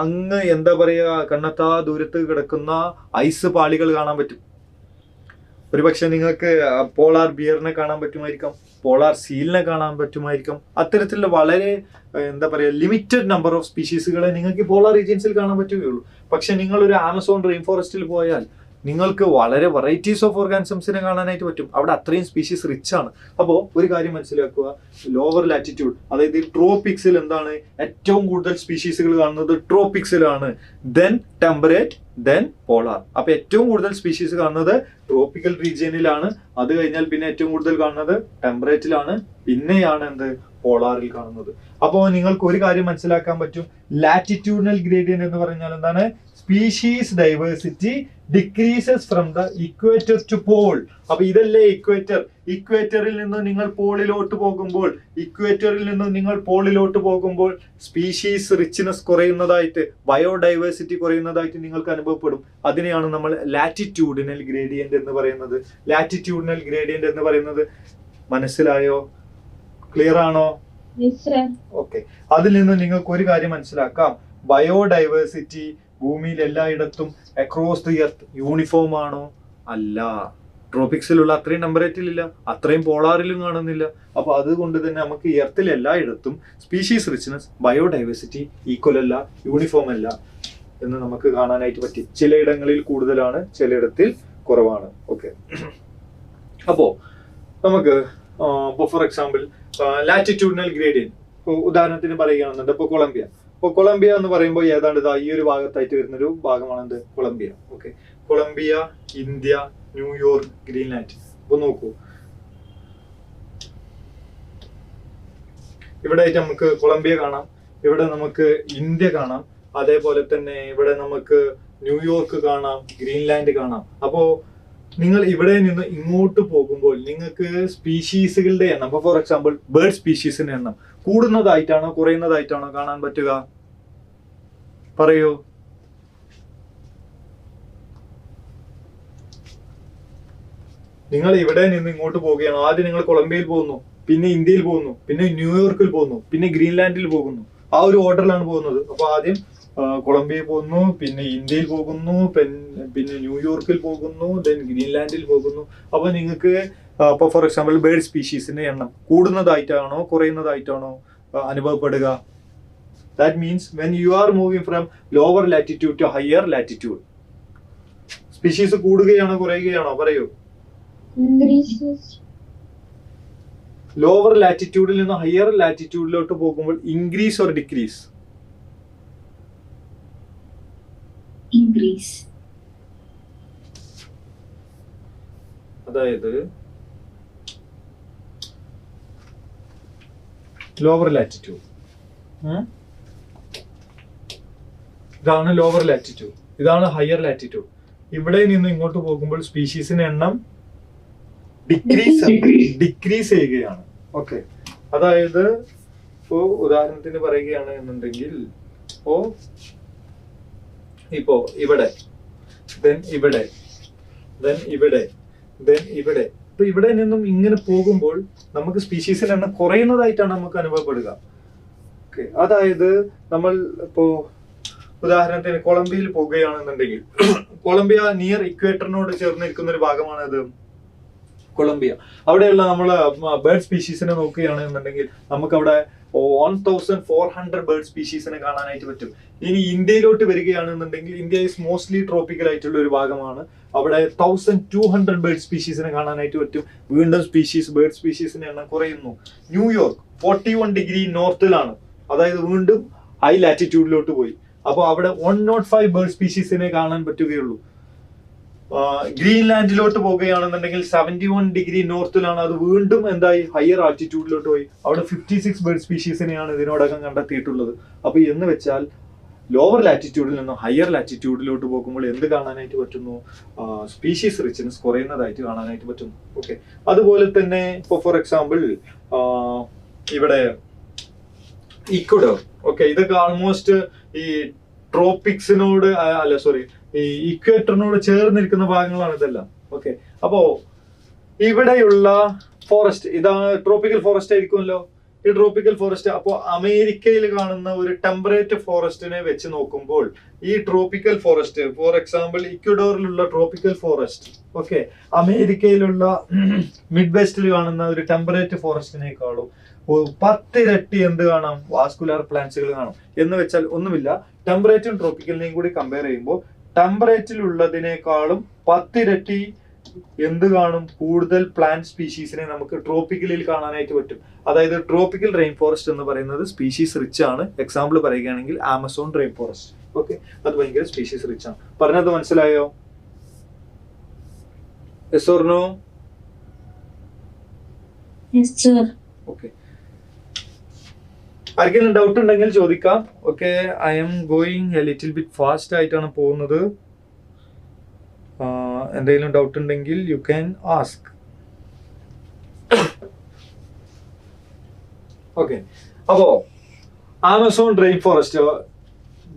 അങ്ങ് എന്താ പറയുക, കണ്ണെത്താ ദൂരത്ത് കിടക്കുന്ന ഐസ് പാളികൾ കാണാൻ പറ്റും. ഒരുപക്ഷെ നിങ്ങൾക്ക് പോളാർ ബിയറിനെ കാണാൻ പറ്റുമായിരിക്കാം, പോളാർ സീലിനെ കാണാൻ പറ്റുമായിരിക്കാം. അത്തരത്തിലുള്ള വളരെ എന്താ പറയുക ലിമിറ്റഡ് നമ്പർ ഓഫ് സ്പീഷീസുകളെ നിങ്ങൾക്ക് പോളാർ റീജിയൻസിൽ കാണാൻ പറ്റുകയുള്ളൂ. പക്ഷെ നിങ്ങൾ ഒരു ആമസോൺ റെയിൻ ഫോറസ്റ്റിൽ പോയാൽ നിങ്ങൾക്ക് വളരെ വെറൈറ്റീസ് ഓഫ് ഓർഗാനിസംസിനെ കാണാനായിട്ട് പറ്റും. അവിടെ അത്രയും സ്പീഷീസ് റിച്ച് ആണ്. അപ്പോൾ ഒരു കാര്യം മനസ്സിലാക്കുക, ലോവർ ലാറ്റിറ്റ്യൂഡ്, അതായത് ട്രോപ്പിക്സിൽ എന്താണ് ഏറ്റവും കൂടുതൽ സ്പീഷീസുകൾ കാണുന്നത് ട്രോപ്പിക്സിലാണ്, ദെൻ ടെമ്പറേറ്റ്, ദെൻ പോളാർ. അപ്പൊ ഏറ്റവും കൂടുതൽ സ്പീഷീസ് കാണുന്നത് ട്രോപ്പിക്കൽ റീജിയനിലാണ്, അത് കഴിഞ്ഞാൽ പിന്നെ ഏറ്റവും കൂടുതൽ കാണുന്നത് ടെമ്പറേറ്റിലാണ്, പിന്നെയാണ് എന്ത് പോളാറിൽ കാണുന്നത്. അപ്പോൾ നിങ്ങൾക്ക് ഒരു കാര്യം മനസ്സിലാക്കാൻ പറ്റും, ലാറ്റിറ്റ്യൂഡിനൽ ഗ്രേഡിയന്റ് എന്ന് പറഞ്ഞാൽ എന്താണ്? Species diversity decreases from the equator to pole. അപ്പൊ ഇതല്ലേ ഇക്വേറ്റർ. ഇക്വേറ്ററിൽ നിന്ന് നിങ്ങൾ പോളിലോട്ട് പോകുമ്പോൾ സ്പീഷീസ് റിച്ച്നെസ് കുറയുന്നതായിട്ട്, ബയോഡൈവേഴ്സിറ്റി കുറയുന്നതായിട്ട് നിങ്ങൾക്ക് അനുഭവപ്പെടും. അതിനെയാണ് നമ്മൾ ലാറ്റിറ്റ്യൂഡിനൽ ഗ്രേഡിയന്റ് എന്ന് പറയുന്നത്. ലാറ്റിറ്റ്യൂഡിനൽ ഗ്രേഡിയന്റ് എന്ന് പറയുന്നത് മനസ്സിലായോ? ക്ലിയർ ആണോ? ഓക്കെ. അതിൽ നിന്ന് നിങ്ങൾക്ക് ഒരു കാര്യം മനസ്സിലാക്കാം, ബയോഡൈവേഴ്സിറ്റി ഭൂമിയിൽ എല്ലായിടത്തും അക്രോസ് ദി എർത്ത് യൂണിഫോം ആണോ? അല്ല. ട്രോപ്പിക്സിലുള്ള അത്രയും ടെമ്പറേച്ചറിലില്ല, അത്രയും പോളാറിലും കാണുന്നില്ല. അപ്പൊ അതുകൊണ്ട് തന്നെ നമുക്ക് എർത്തിൽ എല്ലായിടത്തും സ്പീഷീസ് റിച്ച്നെസ്, ബയോഡൈവേഴ്സിറ്റി ഈക്വൽ അല്ല, യൂണിഫോം അല്ല എന്ന് നമുക്ക് കാണാനായിട്ട് പറ്റി. ചിലയിടങ്ങളിൽ കൂടുതലാണ്, ചിലയിടത്തിൽ കുറവാണ്. ഓക്കെ. അപ്പോ നമുക്ക് ഫോർ എക്സാമ്പിൾ ലാറ്റിറ്റ്യൂഡിനൽ ഗ്ರೇഡിയന്റ് ഉദാഹരണത്തിന് പറയുകയാണെന്നുണ്ട്. ഇപ്പൊ കൊളംബിയ എന്ന് പറയുമ്പോൾ ഏതാണ്ട് ഈ ഒരു ഭാഗത്തായിട്ട് വരുന്ന ഒരു ഭാഗമാണ് എന്ത്? Colombia. Okay. Colombia, India, New York, Greenland. അപ്പൊ നോക്കൂ, ഇവിടെ ആയിട്ട് നമുക്ക് കൊളംബിയ കാണാം, ഇവിടെ നമുക്ക് ഇന്ത്യ കാണാം, അതേപോലെ തന്നെ ഇവിടെ നമുക്ക് ന്യൂയോർക്ക് കാണാം, ഗ്രീൻലാൻഡ് കാണാം. അപ്പോ നിങ്ങൾ ഇവിടെ നിന്ന് ഇങ്ങോട്ട് പോകുമ്പോൾ നിങ്ങൾക്ക് സ്പീഷീസുകളുടെ എണ്ണം, അപ്പൊ ഫോർ എക്സാമ്പിൾ ബേർഡ് സ്പീഷീസിന്റെ എണ്ണം കൂടുന്നതായിട്ടാണോ കുറയുന്നതായിട്ടാണോ കാണാൻ പറ്റുക? പറയൂ. നിങ്ങൾ ഇവിടെ നിന്ന് ഇങ്ങോട്ട് പോവുകയാണ്. ആദ്യം നിങ്ങൾ കൊളംബിയയിൽ പോകുന്നു, പിന്നെ ഇന്ത്യയിൽ പോകുന്നു, പിന്നെ ന്യൂയോർക്കിൽ പോകുന്നു, പിന്നെ ഗ്രീൻലാൻഡിൽ പോകുന്നു. ആ ഒരു ഓർഡറിലാണ് പോകുന്നത്. അപ്പൊ ആദ്യം കൊളംബിയയിൽ പോകുന്നു, പിന്നെ ഇന്ത്യയിൽ പോകുന്നു, പിന്നെ ന്യൂയോർക്കിൽ പോകുന്നു, ദെൻ ഗ്രീൻലാൻഡിൽ പോകുന്നു. അപ്പൊ നിങ്ങൾക്ക് ഇപ്പൊ ഫോർ എക്സാമ്പിൾ ബേർഡ് സ്പീഷീസിന്റെ എണ്ണം കൂടുന്നതായിട്ടാണോ കുറയുന്നതായിട്ടാണോ അനുഭവപ്പെടുക? That means when you are moving from lower latitude to higher latitude, species കൂടുകയാണോ കുറയുകയാണോ? പറയൂ. ലോവർ ലാറ്റിറ്റ്യൂഡിൽ നിന്ന് ഹയർ ലാറ്റിറ്റ്യൂഡിലോട്ട് പോകുമ്പോൾ ഇൻക്രീസ് ഓർ ഡിക്രീസ്? ഇൻക്രീസ്. അതായത് ലോവർ ലാറ്റിറ്റ്യൂഡ്, ഇതാണ് ലോവർ ലാറ്റിറ്റ്യൂഡ്, ഇതാണ് ഹയർ ലാറ്റിറ്റ്യൂഡ്. ഇവിടെ നിന്ന് ഇങ്ങോട്ട് പോകുമ്പോൾ സ്പീഷീസിന്റെ എണ്ണം ഡിക്രീസ് ചെയ്യുകയാണ്. ഓക്കെ. അതായത് ഇപ്പോ ഉദാഹരണത്തിന് പറയുകയാണ് എന്നുണ്ടെങ്കിൽ ഇപ്പോ ഇവിടെ, ദെൻ ഇവിടെ, ദെൻ ഇവിടെ, ദെൻ ഇവിടെ. ഇപ്പൊ ഇവിടെ നിന്നും ഇങ്ങനെ പോകുമ്പോൾ നമുക്ക് സ്പീഷീസിന്റെ എണ്ണം കുറയുന്നതായിട്ടാണ് നമുക്ക് അനുഭവപ്പെടുക. ഓക്കെ. അതായത് നമ്മൾ ഇപ്പോ ഉദാഹരണത്തിന് കൊളംബിയയിൽ പോകുകയാണെന്നുണ്ടെങ്കിൽ കൊളംബിയ നിയർ ഇക്വേറ്ററിനോട് ചേർന്നിരിക്കുന്ന ഒരു ഭാഗമാണ് ഇത് കൊളംബിയ. അവിടെയുള്ള നമ്മൾ ബേർഡ് സ്പീഷീസിനെ നോക്കുകയാണെന്നുണ്ടെങ്കിൽ നമുക്ക് അവിടെ 1400 ബേർഡ് സ്പീഷീസിനെ കാണാനായിട്ട് പറ്റും. ഇനി ഇന്ത്യയിലോട്ട് വരികയാണെന്നുണ്ടെങ്കിൽ ഇന്ത്യ ഈസ് മോസ്റ്റ്ലി ട്രോപ്പിക്കൽ ആയിട്ടുള്ള ഒരു ഭാഗമാണ്. അവിടെ 1200 ബേർഡ് സ്പീഷീസിനെ കാണാനായിട്ട് പറ്റും. വീണ്ടും ബേർഡ് സ്പീഷീസിന്റെ എണ്ണം കുറയുന്നു. ന്യൂയോർക്ക് 41 ഡിഗ്രി നോർത്തിലാണ്, അതായത് വീണ്ടും ഹൈ ലാറ്റിറ്റ്യൂഡിലോട്ട് പോയി. അപ്പോൾ അവിടെ 105 ബേർഡ് സ്പീഷീസിനെ കാണാൻ പറ്റുകയുള്ളൂ. ഗ്രീൻലാൻഡിലോട്ട് പോകുകയാണെന്നുണ്ടെങ്കിൽ 71 ഡിഗ്രി നോർത്തിലാണ്, അത് വീണ്ടും എന്തായി ഹയർ ആൾട്ടിറ്റ്യൂഡിലോട്ട് പോയി. അവിടെ 56 ബേർഡ് സ്പീഷീസിനെയാണ് ഇതിനോടകം കണ്ടെത്തിയിട്ടുള്ളത്. അപ്പൊ എന്ന് വെച്ചാൽ ലോവർ ലാറ്റിറ്റ്യൂഡിൽ നിന്നും ഹയർ ലാറ്റിറ്റ്യൂഡിലോട്ട് പോകുമ്പോൾ എന്ത് കാണാനായിട്ട് പറ്റുന്നു? സ്പീഷീസ് റിച്ച്നെസ് കുറയുന്നതായിട്ട് കാണാനായിട്ട് പറ്റുന്നു. ഓക്കെ, അതുപോലെ തന്നെ ഇപ്പൊ ഫോർ എക്സാമ്പിൾ ഇവിടെ ഇക്വഡോർ, ഓക്കെ, ഇതൊക്കെ ആൾമോസ്റ്റ് ഈ ട്രോപ്പിക്സിനോട് ഈ ഇക്വേറ്ററിനോട് ചേർന്നിരിക്കുന്ന ഭാഗങ്ങളാണ് ഇതെല്ലാം. ഓക്കെ, അപ്പോ ഇവിടെയുള്ള ഫോറസ്റ്റ് ഇതാണ് ട്രോപ്പിക്കൽ ഫോറസ്റ്റ് ആയിരിക്കുമല്ലോ, ഈ ട്രോപ്പിക്കൽ ഫോറസ്റ്റ്. അപ്പോൾ അമേരിക്കയിൽ കാണുന്ന ഒരു ടെമ്പറേറ്റ് ഫോറസ്റ്റിനെ വെച്ച് നോക്കുമ്പോൾ ഈ ട്രോപ്പിക്കൽ ഫോറസ്റ്റ്, ഫോർ എക്സാമ്പിൾ ഇക്വഡോറിലുള്ള ട്രോപ്പിക്കൽ ഫോറസ്റ്റ്, ഓക്കെ, അമേരിക്കയിലുള്ള മിഡ് വെസ്റ്റിൽ കാണുന്ന ഒരു ടെമ്പറേറ്റ് ഫോറസ്റ്റിനേക്കാളും 10 ഇരട്ടി എന്ത് കാണാം? വാസ്കുലാർ പ്ലാന്റ്സുകൾ കാണാം. എന്ന് വെച്ചാൽ ഒന്നുമില്ല, ടെമ്പറേറ്റും ട്രോപ്പിക്കലിനെയും കൂടി കമ്പയർ ചെയ്യുമ്പോൾ ടെമ്പറേറ്റിലുള്ളതിനേക്കാളും 10 ഇരട്ടി എന്ത് കാണും? കൂടുതൽ പ്ലാന്റ് സ്പീഷീസിനെ നമുക്ക് ട്രോപ്പിക്കലിൽ കാണാനായിട്ട് പറ്റും. അതായത് ട്രോപ്പിക്കൽ റെയിൻ ഫോറസ്റ്റ് എന്ന് പറയുന്നത് സ്പീഷീസ് റിച്ച് ആണ്. എക്സാമ്പിൾ പറയുകയാണെങ്കിൽ ആമസോൺ റെയിൻ ഫോറസ്റ്റ്, ഓക്കെ, അത് ഭയങ്കര സ്പീഷീസ് റിച്ച് ആണ്. പറഞ്ഞത് മനസ്സിലായോ? Yes or no? Yes sir. Okay, ആർക്കെങ്കിലും ഡൗട്ട് ഉണ്ടെങ്കിൽ ചോദിക്കാം. Okay, I am going a little bit fast ആയിട്ടാണ് പോകുന്നത്. എന്തെങ്കിലും ഡൗട്ട് ഉണ്ടെങ്കിൽ യു ക്യാൻ ആസ്ക്. ഓക്കെ, അപ്പോ ആമസോൺ റെയിൻ ഫോറസ്റ്റ്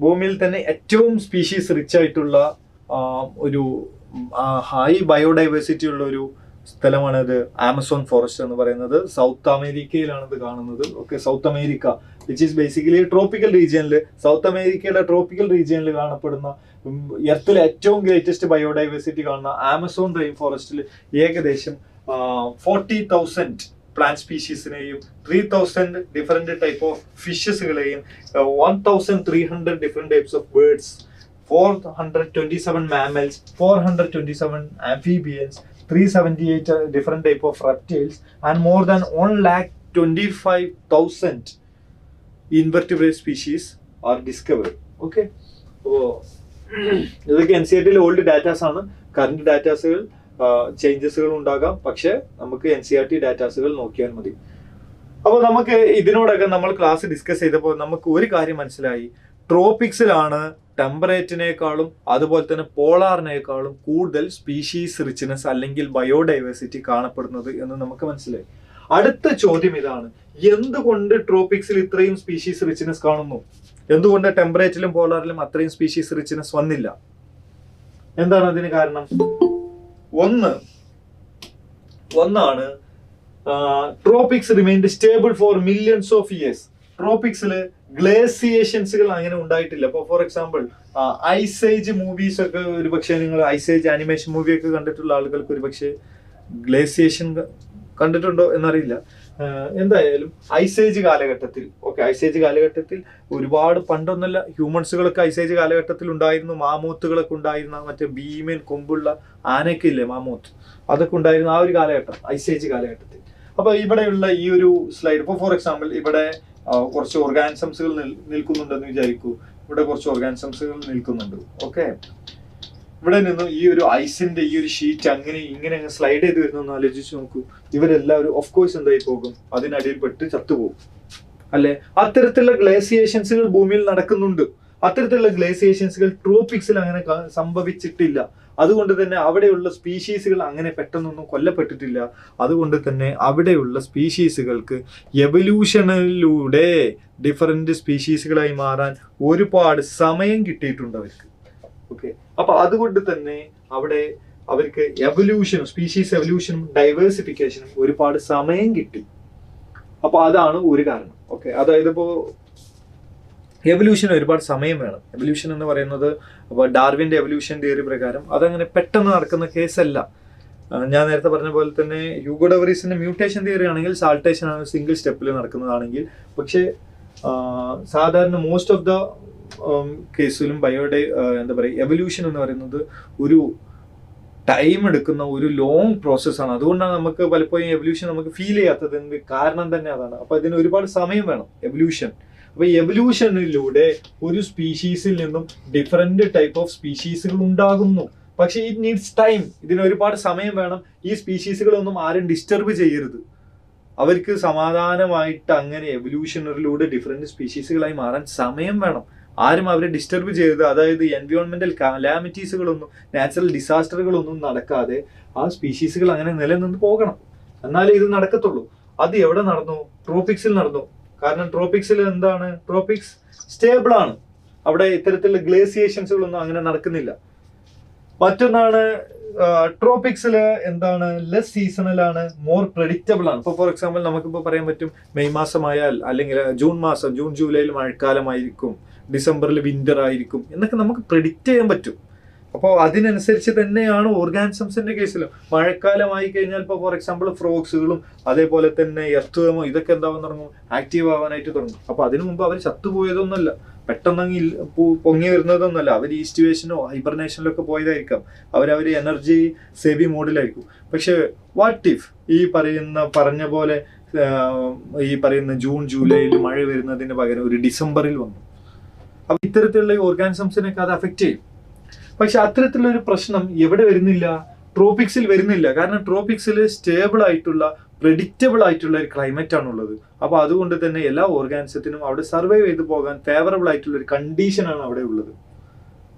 ഭൂമിയിൽ തന്നെ ഏറ്റവും സ്പീഷീസ് റിച്ച് ആയിട്ടുള്ള ഒരു ഹൈ ബയോഡൈവേഴ്സിറ്റി ഉള്ള ഒരു സ്ഥലമാണിത്, ആമസോൺ ഫോറസ്റ്റ് എന്ന് പറയുന്നത്. സൗത്ത് അമേരിക്കയിലാണ് ഇത് കാണുന്നത്. Okay, south America which is basically tropical റീജിയനിൽ, സൗത്ത് അമേരിക്കയിലെ ട്രോപ്പിക്കൽ റീജിയനിൽ കാണപ്പെടുന്ന എർത്തിലെ ഏറ്റവും ഗ്രേറ്റസ്റ്റ് ബയോഡൈവേഴ്സിറ്റി കാണുന്ന ആമസോൺ റെയിൻ ഫോറസ്റ്റിൽ ഏകദേശം 40,000 പ്ലാന്റ് സ്പീഷീസിനെയും 3,000 ഡിഫറെന്റ് ടൈപ്പ് ഓഫ് ഫിഷസുകളെയും 1,300 different types of birds, 427 mammals, 427 amphibians, 378 different type of reptiles, and more than 1,25,000 invertebrate species are discovered. Okay, അപ്പോൾ ഇതൊക്കെ NCERT ഓൾഡ് ഡാറ്റാസ് ആണ്. കറന്റ് ഡാറ്റാസുകൾ ചേഞ്ചസുകൾ ഉണ്ടാകാം, പക്ഷെ നമുക്ക് NCERT ഡാറ്റാസുകൾ നോക്കിയാൽ മതി. അപ്പോൾ നമുക്ക് ഇതിനോടൊക്കെ നമ്മൾ ക്ലാസ് ഡിസ്കസ് ചെയ്തപ്പോൾ നമുക്ക് ഒരു കാര്യം മനസ്സിലായി. ട്രോപ്പിക്സിലാണ് ടെമ്പറേറ്റിനേക്കാളും അതുപോലെ തന്നെ പോളാറിനേക്കാളും കൂടുതൽ സ്പീഷീസ് റിച്ച്നെസ് അല്ലെങ്കിൽ ബയോഡൈവേഴ്സിറ്റി കാണപ്പെടുന്നത് എന്ന് നമുക്ക് മനസ്സിലായി. അടുത്ത ചോദ്യം ഇതാണ്, എന്തുകൊണ്ട് ട്രോപ്പിക്സിൽ ഇത്രയും സ്പീഷീസ് റിച്ച്നെസ് കാണുന്നു? എന്തുകൊണ്ട് ടെമ്പറേറ്റിലും പോളാറിലും അത്രയും സ്പീഷീസ് റിച്ച്നെസ് വന്നില്ല? എന്താണ് അതിന് കാരണം? ഒന്നാണ് tropics remained stable for millions of years. ട്രോപ്പിക്സില് ഗ്ലേസിയേഷൻസുകൾ അങ്ങനെ ഉണ്ടായിട്ടില്ല. അപ്പോൾ for example ice age movies ഒക്കെ ഒരുപക്ഷെ നിങ്ങൾ ഐസ് ഏജ് ആനിമേഷൻ മൂവിയൊക്കെ കണ്ടിട്ടുള്ള ആളുകൾക്ക് ഒരുപക്ഷെ ഗ്ലേസിയേഷൻ കണ്ടിട്ടുണ്ടോ എന്നറിയില്ല. എന്തായാലും ഐസ് ഏജ് കാലഘട്ടത്തിൽ, ഓക്കെ, ഐസ് ഏജ് കാലഘട്ടത്തിൽ ഒരുപാട് പണ്ടൊന്നല്ല, ഹ്യൂമൻസുകളൊക്കെ ഐസ് ഏജ് കാലഘട്ടത്തിൽ ഉണ്ടായിരുന്നു. മാമൂത്തുകളൊക്കെ ഉണ്ടായിരുന്ന, മറ്റേ ഭീമൻ കൊമ്പുള്ള ആനയൊക്കെ ഇല്ലേ, മാമൂത്ത്, അതൊക്കെ ഉണ്ടായിരുന്ന ആ ഒരു കാലഘട്ടം, ഐസ് ഏജ് കാലഘട്ടത്തിൽ. അപ്പൊ ഇവിടെയുള്ള ഈ ഒരു സ്ലൈഡ്, ഇപ്പോൾ ഫോർ എക്സാമ്പിൾ ഇവിടെ കുറച്ച് ഓർഗാനിസംസുകൾ നിൽക്കുന്നുണ്ടെന്ന് വിചാരിക്കൂ. ഇവിടെ കുറച്ച് ഓർഗാനിസംസുകൾ നിൽക്കുന്നുണ്ട്. ഓക്കെ, ഇവിടെ നിന്ന് ഈ ഒരു ഐസിന്റെ ഈ ഒരു ഷീറ്റ് അങ്ങനെ ഇങ്ങനെ സ്ലൈഡ് ചെയ്ത് വരുന്ന ആലോചിച്ച് നോക്കൂ. ഇവരെല്ലാവരും ഓഫ് കോഴ്സ് എന്തായി പോകും? അതിനടിയിൽ പെട്ട് ചത്തുപോകും, അല്ലെ? അത്തരത്തിലുള്ള ഗ്ലേസിയേഷൻസുകൾ ഭൂമിയിൽ നടക്കുന്നുണ്ട്. അത്തരത്തിലുള്ള ഗ്ലേസിയേഷൻസുകൾ ട്രോപ്പിക്സിൽ അങ്ങനെ സംഭവിച്ചിട്ടില്ല. അതുകൊണ്ട് തന്നെ അവിടെയുള്ള സ്പീഷീസുകൾ അങ്ങനെ പെട്ടെന്നൊന്നും കൊല്ലപ്പെട്ടിട്ടില്ല. അതുകൊണ്ട് തന്നെ അവിടെയുള്ള സ്പീഷീസുകൾക്ക് എവല്യൂഷനിലൂടെ ഡിഫറെന്റ് സ്പീഷീസുകളായി മാറാൻ ഒരുപാട് സമയം കിട്ടിയിട്ടുണ്ട് അവർക്ക്. ഓക്കെ, അപ്പൊ അതുകൊണ്ട് തന്നെ അവിടെ അവർക്ക് എവല്യൂഷനും സ്പീഷീസ് എവല്യൂഷനും ഡൈവേഴ്സിഫിക്കേഷനും ഒരുപാട് സമയം കിട്ടി. അപ്പൊ അതാണ് ഒരു കാരണം. ഓക്കെ, അതായത് ഇപ്പോ എവല്യൂഷന് ഒരുപാട് സമയം വേണം. എവല്യൂഷൻ എന്ന് പറയുന്നത് അപ്പോൾ ഡാർവിൻ്റെ എവല്യൂഷൻ തിയറി പ്രകാരം അതങ്ങനെ പെട്ടെന്ന് നടക്കുന്ന കേസല്ല. ഞാൻ നേരത്തെ പറഞ്ഞ പോലെ തന്നെ ഹ്യൂഗോ ഡെ വ്രീസിന്റെ മ്യൂട്ടേഷൻ തിയറി ആണെങ്കിൽ സാൾട്ടേഷൻ ആണ് സിംഗിൾ സ്റ്റെപ്പിൽ നടക്കുന്നതാണെങ്കിൽ, പക്ഷേ സാധാരണ മോസ്റ്റ് ഓഫ് ദ കേസിലും എന്താ പറയുക, എവല്യൂഷൻ എന്ന് പറയുന്നത് ഒരു ടൈം എടുക്കുന്ന ഒരു ലോങ് പ്രോസസ്സാണ്. അതുകൊണ്ടാണ് നമുക്ക് പലപ്പോഴും എവല്യൂഷൻ നമുക്ക് ഫീൽ ചെയ്യാത്തത്. കാരണം തന്നെ അതാണ്. അപ്പൊ അതിന് ഒരുപാട് സമയം വേണം എവല്യൂഷൻ. അപ്പൊ എവല്യൂഷനിലൂടെ ഒരു സ്പീഷീസിൽ നിന്നും ഡിഫറെന്റ് ടൈപ്പ് ഓഫ് സ്പീഷീസുകൾ ഉണ്ടാകുന്നു. പക്ഷെ ഇറ്റ് നീഡ്സ് ടൈം. ഇതിന് ഒരുപാട് സമയം വേണം. ഈ സ്പീഷീസുകളൊന്നും ആരും ഡിസ്റ്റർബ് ചെയ്യരുത്. അവർക്ക് സമാധാനമായിട്ട് അങ്ങനെ എവല്യൂഷനിലൂടെ ഡിഫറെന്റ് സ്പീഷീസുകളായി മാറാൻ സമയം വേണം. ആരും അവരെ ഡിസ്റ്റർബ് ചെയ്യരുത്. അതായത് എൻവയോൺമെന്റൽ കാലാമിറ്റീസുകളൊന്നും നാച്ചുറൽ ഡിസാസ്റ്ററുകളൊന്നും നടക്കാതെ ആ സ്പീഷീസുകൾ അങ്ങനെ നിലനിന്ന് പോകണം. എന്നാലേ ഇത് നടക്കത്തുള്ളൂ. അത് എവിടെ നടന്നു? ട്രോപ്പിക്സിൽ നടന്നു. കാരണം ട്രോപ്പിക്സിൽ എന്താണ്? ട്രോപ്പിക്സ് സ്റ്റേബിൾ ആണ്. അവിടെ ഇത്തരത്തിലുള്ള ഗ്ലേസിയേഷൻസുകളൊന്നും അങ്ങനെ നടക്കുന്നില്ല. മറ്റൊന്നാണ് ട്രോപ്പിക്സില് എന്താണ്? ലെസ് സീസണൽ ആണ്, മോർ പ്രെഡിക്റ്റബിൾ ആണ്. ഇപ്പോൾ ഫോർ എക്സാമ്പിൾ നമുക്കിപ്പോൾ പറയാൻ പറ്റും, മെയ് മാസമായാൽ അല്ലെങ്കിൽ ജൂൺ ജൂലൈയിൽ മഴക്കാലമായിരിക്കും, ഡിസംബറിൽ വിന്റർ ആയിരിക്കും എന്നൊക്കെ നമുക്ക് പ്രെഡിക്റ്റ് ചെയ്യാൻ പറ്റും. അപ്പോൾ അതിനനുസരിച്ച് തന്നെയാണ് ഓർഗാനിസംസിന്റെ കേസിലും. മഴക്കാലമായി കഴിഞ്ഞാൽ ഇപ്പോൾ ഫോർ എക്സാമ്പിൾ ഫ്രോക്സുകളും അതേപോലെ തന്നെ എർത്തുവമോ ഇതൊക്കെ എന്താവാൻ തുടങ്ങും? ആക്റ്റീവ് ആവാനായിട്ട് തുടങ്ങും. അപ്പോൾ അതിനു മുമ്പ് അവർ ചത്തുപോയതൊന്നുമല്ല, പെട്ടെന്ന് പൊങ്ങി വരുന്നതൊന്നുമല്ല. അവർ ഈസ്റ്റുവേഷനോ ഹൈബർനേഷനിലോ ഒക്കെ പോയതായിരിക്കാം. അവർ എനർജി സേവിങ് മോഡിലായിരിക്കും. പക്ഷെ വാട്ട് ഇഫ് പറഞ്ഞ പോലെ ഈ പറയുന്ന ജൂൺ ജൂലൈയിൽ മഴ വരുന്നതിന് പകരം ഒരു ഡിസംബറിൽ വന്നു? അപ്പൊ ഇത്തരത്തിലുള്ള ഓർഗാനിസംസിനൊക്കെ അത് അഫക്റ്റ് ചെയ്യും. പക്ഷെ അത്തരത്തിലുള്ള ഒരു പ്രശ്നം എവിടെ വരുന്നില്ല? ട്രോപ്പിക്സിൽ വരുന്നില്ല. കാരണം ട്രോപ്പിക്സിൽ സ്റ്റേബിൾ ആയിട്ടുള്ള പ്രെഡിക്റ്റബിൾ ആയിട്ടുള്ള ഒരു ക്ലൈമറ്റ് ആണുള്ളത്. അപ്പൊ അതുകൊണ്ട് തന്നെ എല്ലാ ഓർഗാനിസത്തിനും അവിടെ സർവൈവ് ചെയ്ത് പോകാൻ ഫേവറബിൾ ആയിട്ടുള്ള ഒരു കണ്ടീഷനാണ് അവിടെ ഉള്ളത്.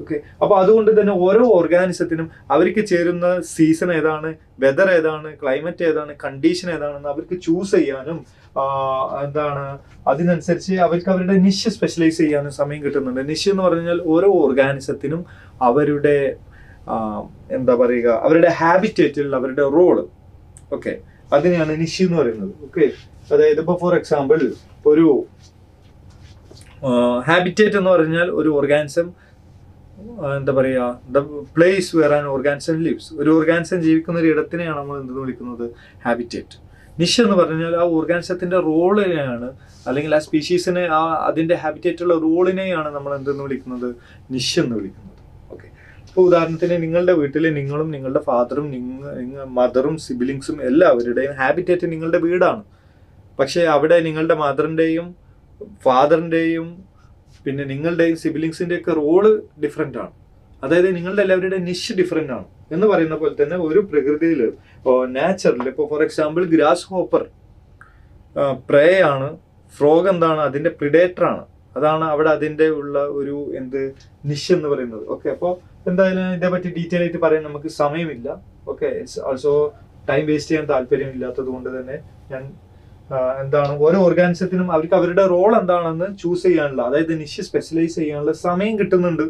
ഓക്കെ, അപ്പൊ അതുകൊണ്ട് തന്നെ ഓരോ ഓർഗാനിസത്തിനും അവർക്ക് ചേരുന്ന സീസൺ ഏതാണ്, വെതർ ഏതാണ്, ക്ലൈമറ്റ് ഏതാണ്, കണ്ടീഷൻ ഏതാണെന്ന് അവർക്ക് ചൂസ് ചെയ്യാനും അതിനനുസരിച്ച് അവർക്ക് അവരുടെ നിഷ് സ്പെഷ്യലൈസ് ചെയ്യാനും സമയം കിട്ടുന്നുണ്ട്. നിഷ് എന്ന് പറഞ്ഞാൽ ഓരോ ഓർഗാനിസത്തിനും അവരുടെ എന്താ പറയുക, അവരുടെ ഹാബിറ്റേറ്റിൽ അവരുടെ റോള്, ഓക്കെ, അതിനെയാണ് നിഷ് എന്ന് പറയുന്നത്. ഓക്കെ, അതായത് ഇപ്പൊ ഫോർ എക്സാമ്പിൾ ഒരു ഹാബിറ്റേറ്റ് എന്ന് പറഞ്ഞാൽ ഒരു ഓർഗാനിസം എന്താ പറയുക, the place where an organism lives. ഒരു ഓർഗാനിസം ജീവിക്കുന്ന ഒരു ഇടത്തിനെയാണ് നമ്മൾ എന്തെന്ന് വിളിക്കുന്നത്? ഹാബിറ്റേറ്റ്. നിഷ് എന്ന് പറഞ്ഞാൽ ആ ഓർഗാനിസത്തിന്റെ റോളിനെയാണ്, അല്ലെങ്കിൽ ആ സ്പീഷീസിനെ അതിന്റെ ഹാബിറ്റേറ്റുള്ള റോളിനെയാണ് നമ്മൾ എന്തെന്ന് വിളിക്കുന്നത്? നിഷ് എന്ന് വിളിക്കുന്നത്. ഓക്കെ, ഇപ്പോൾ ഉദാഹരണത്തിന് നിങ്ങളുടെ വീട്ടിൽ നിങ്ങളും നിങ്ങളുടെ ഫാദറും മദറും സിബിലിങ്സും എല്ലാവരുടെയും ഹാബിറ്റേറ്റ് നിങ്ങളുടെ വീടാണ്. പക്ഷെ അവിടെ നിങ്ങളുടെ മദറിന്റെയും ഫാദറിന്റെയും പിന്നെ നിങ്ങളുടെയും സിബിലിങ്സിന്റെ ഒക്കെ റോള് ഡിഫറെന്റ് ആണ്. അതായത് നിങ്ങളുടെ എല്ലാവരുടെയും നിഷ് ഡിഫറെന്റ് ആണ്. എന്ന് പറയുന്ന പോലെ തന്നെ ഒരു പ്രകൃതിയിൽ നാച്ചുറൽ ഇപ്പോൾ ഫോർ എക്സാമ്പിൾ ഗ്രാസ് ഹോപ്പർ പ്രേ ആണ്, ഫ്രോഗ് എന്താണ്? അതിന്റെ പ്രിഡേറ്റർ ആണ്. അതാണ് അവിടെ അതിന്റെ ഉള്ള ഒരു നിഷ് എന്ന് പറയുന്നത്. ഓക്കെ, അപ്പോൾ എന്തായാലും ഇതേപറ്റി ഡീറ്റെയിൽ ആയിട്ട് പറയാൻ നമുക്ക് സമയമില്ല. Okay, it's also time waste ചെയ്യാൻ താല്പര്യമില്ലാത്തത് കൊണ്ട് തന്നെ ഞാൻ ഓരോ ഓർഗാനിസത്തിനും അവർക്ക് അവരുടെ റോൾ എന്താണെന്ന് ചൂസ് ചെയ്യാനുള്ള, അതായത് നിഷ് സ്പെഷ്യലൈസ് ചെയ്യാനുള്ള സമയം കിട്ടുന്നുണ്ട്.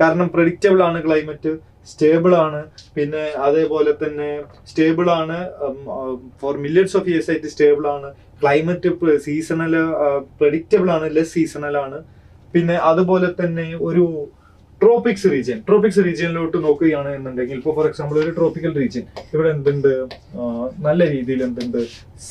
കാരണം പ്രെഡിക്റ്റബിൾ ആണ് ക്ലൈമറ്റ്, സ്റ്റേബിൾ ആണ്, പിന്നെ അതേപോലെ തന്നെ സ്റ്റേബിൾ ആണ് ഫോർ മില്യൺസ് ഓഫ് ഇയേഴ്സ് ആയിട്ട് സ്റ്റേബിൾ ആണ്. ക്ലൈമറ്റ് സീസണൽ പ്രെഡിക്റ്റബിൾ ആണ്, ലെസ് സീസണൽ ആണ്. പിന്നെ അതുപോലെ തന്നെ ഒരു ട്രോപ്പിക്സ് റീജിയനിലോട്ട് നോക്കുകയാണ് എന്നുണ്ടെങ്കിൽ, ഇപ്പോൾ ഫോർ എക്സാമ്പിൾ ഒരു ട്രോപ്പിക്കൽ റീജിയൻ, ഇവിടെ നല്ല രീതിയിൽ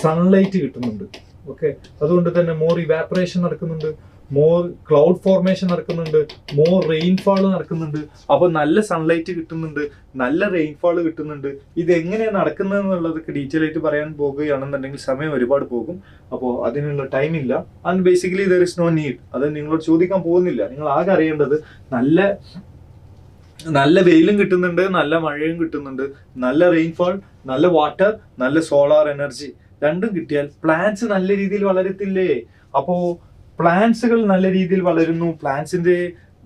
സൺലൈറ്റ് കിട്ടുന്നുണ്ട്. ഓക്കെ, അതുകൊണ്ട് തന്നെ മോർ ഇവാപ്പറേഷൻ നടക്കുന്നുണ്ട്, മോർ ക്ലൗഡ് ഫോർമേഷൻ നടക്കുന്നുണ്ട്, മോർ റെയിൻഫാൾ നടക്കുന്നുണ്ട്. അപ്പൊ നല്ല സൺലൈറ്റ് കിട്ടുന്നുണ്ട്, നല്ല റെയിൻഫാൾ കിട്ടുന്നുണ്ട്. ഇത് എങ്ങനെയാണ് നടക്കുന്നത് എന്നുള്ളതൊക്കെ ഡീറ്റെയിൽ ആയിട്ട് പറയാൻ പോകുകയാണെന്നുണ്ടെങ്കിൽ സമയം ഒരുപാട് പോകും. അപ്പോൾ അതിനുള്ള ടൈം ഇല്ല. And basically there is no need. അത് നിങ്ങളോട് ചോദിക്കാൻ പോകുന്നില്ല. നിങ്ങൾ ആകെ അറിയേണ്ടത് നല്ല വെയിലും കിട്ടുന്നുണ്ട്, നല്ല മഴയും കിട്ടുന്നുണ്ട്, നല്ല റെയിൻഫാൾ, നല്ല വാട്ടർ, നല്ല സോളാർ എനർജി രണ്ടും കിട്ടിയാൽ പ്ലാന്റ്സ് നല്ല രീതിയിൽ വളരത്തില്ലേ? അപ്പോ പ്ലാന്റ്സുകൾ നല്ല രീതിയിൽ വളരുന്നു, പ്ലാന്റ്സിന്റെ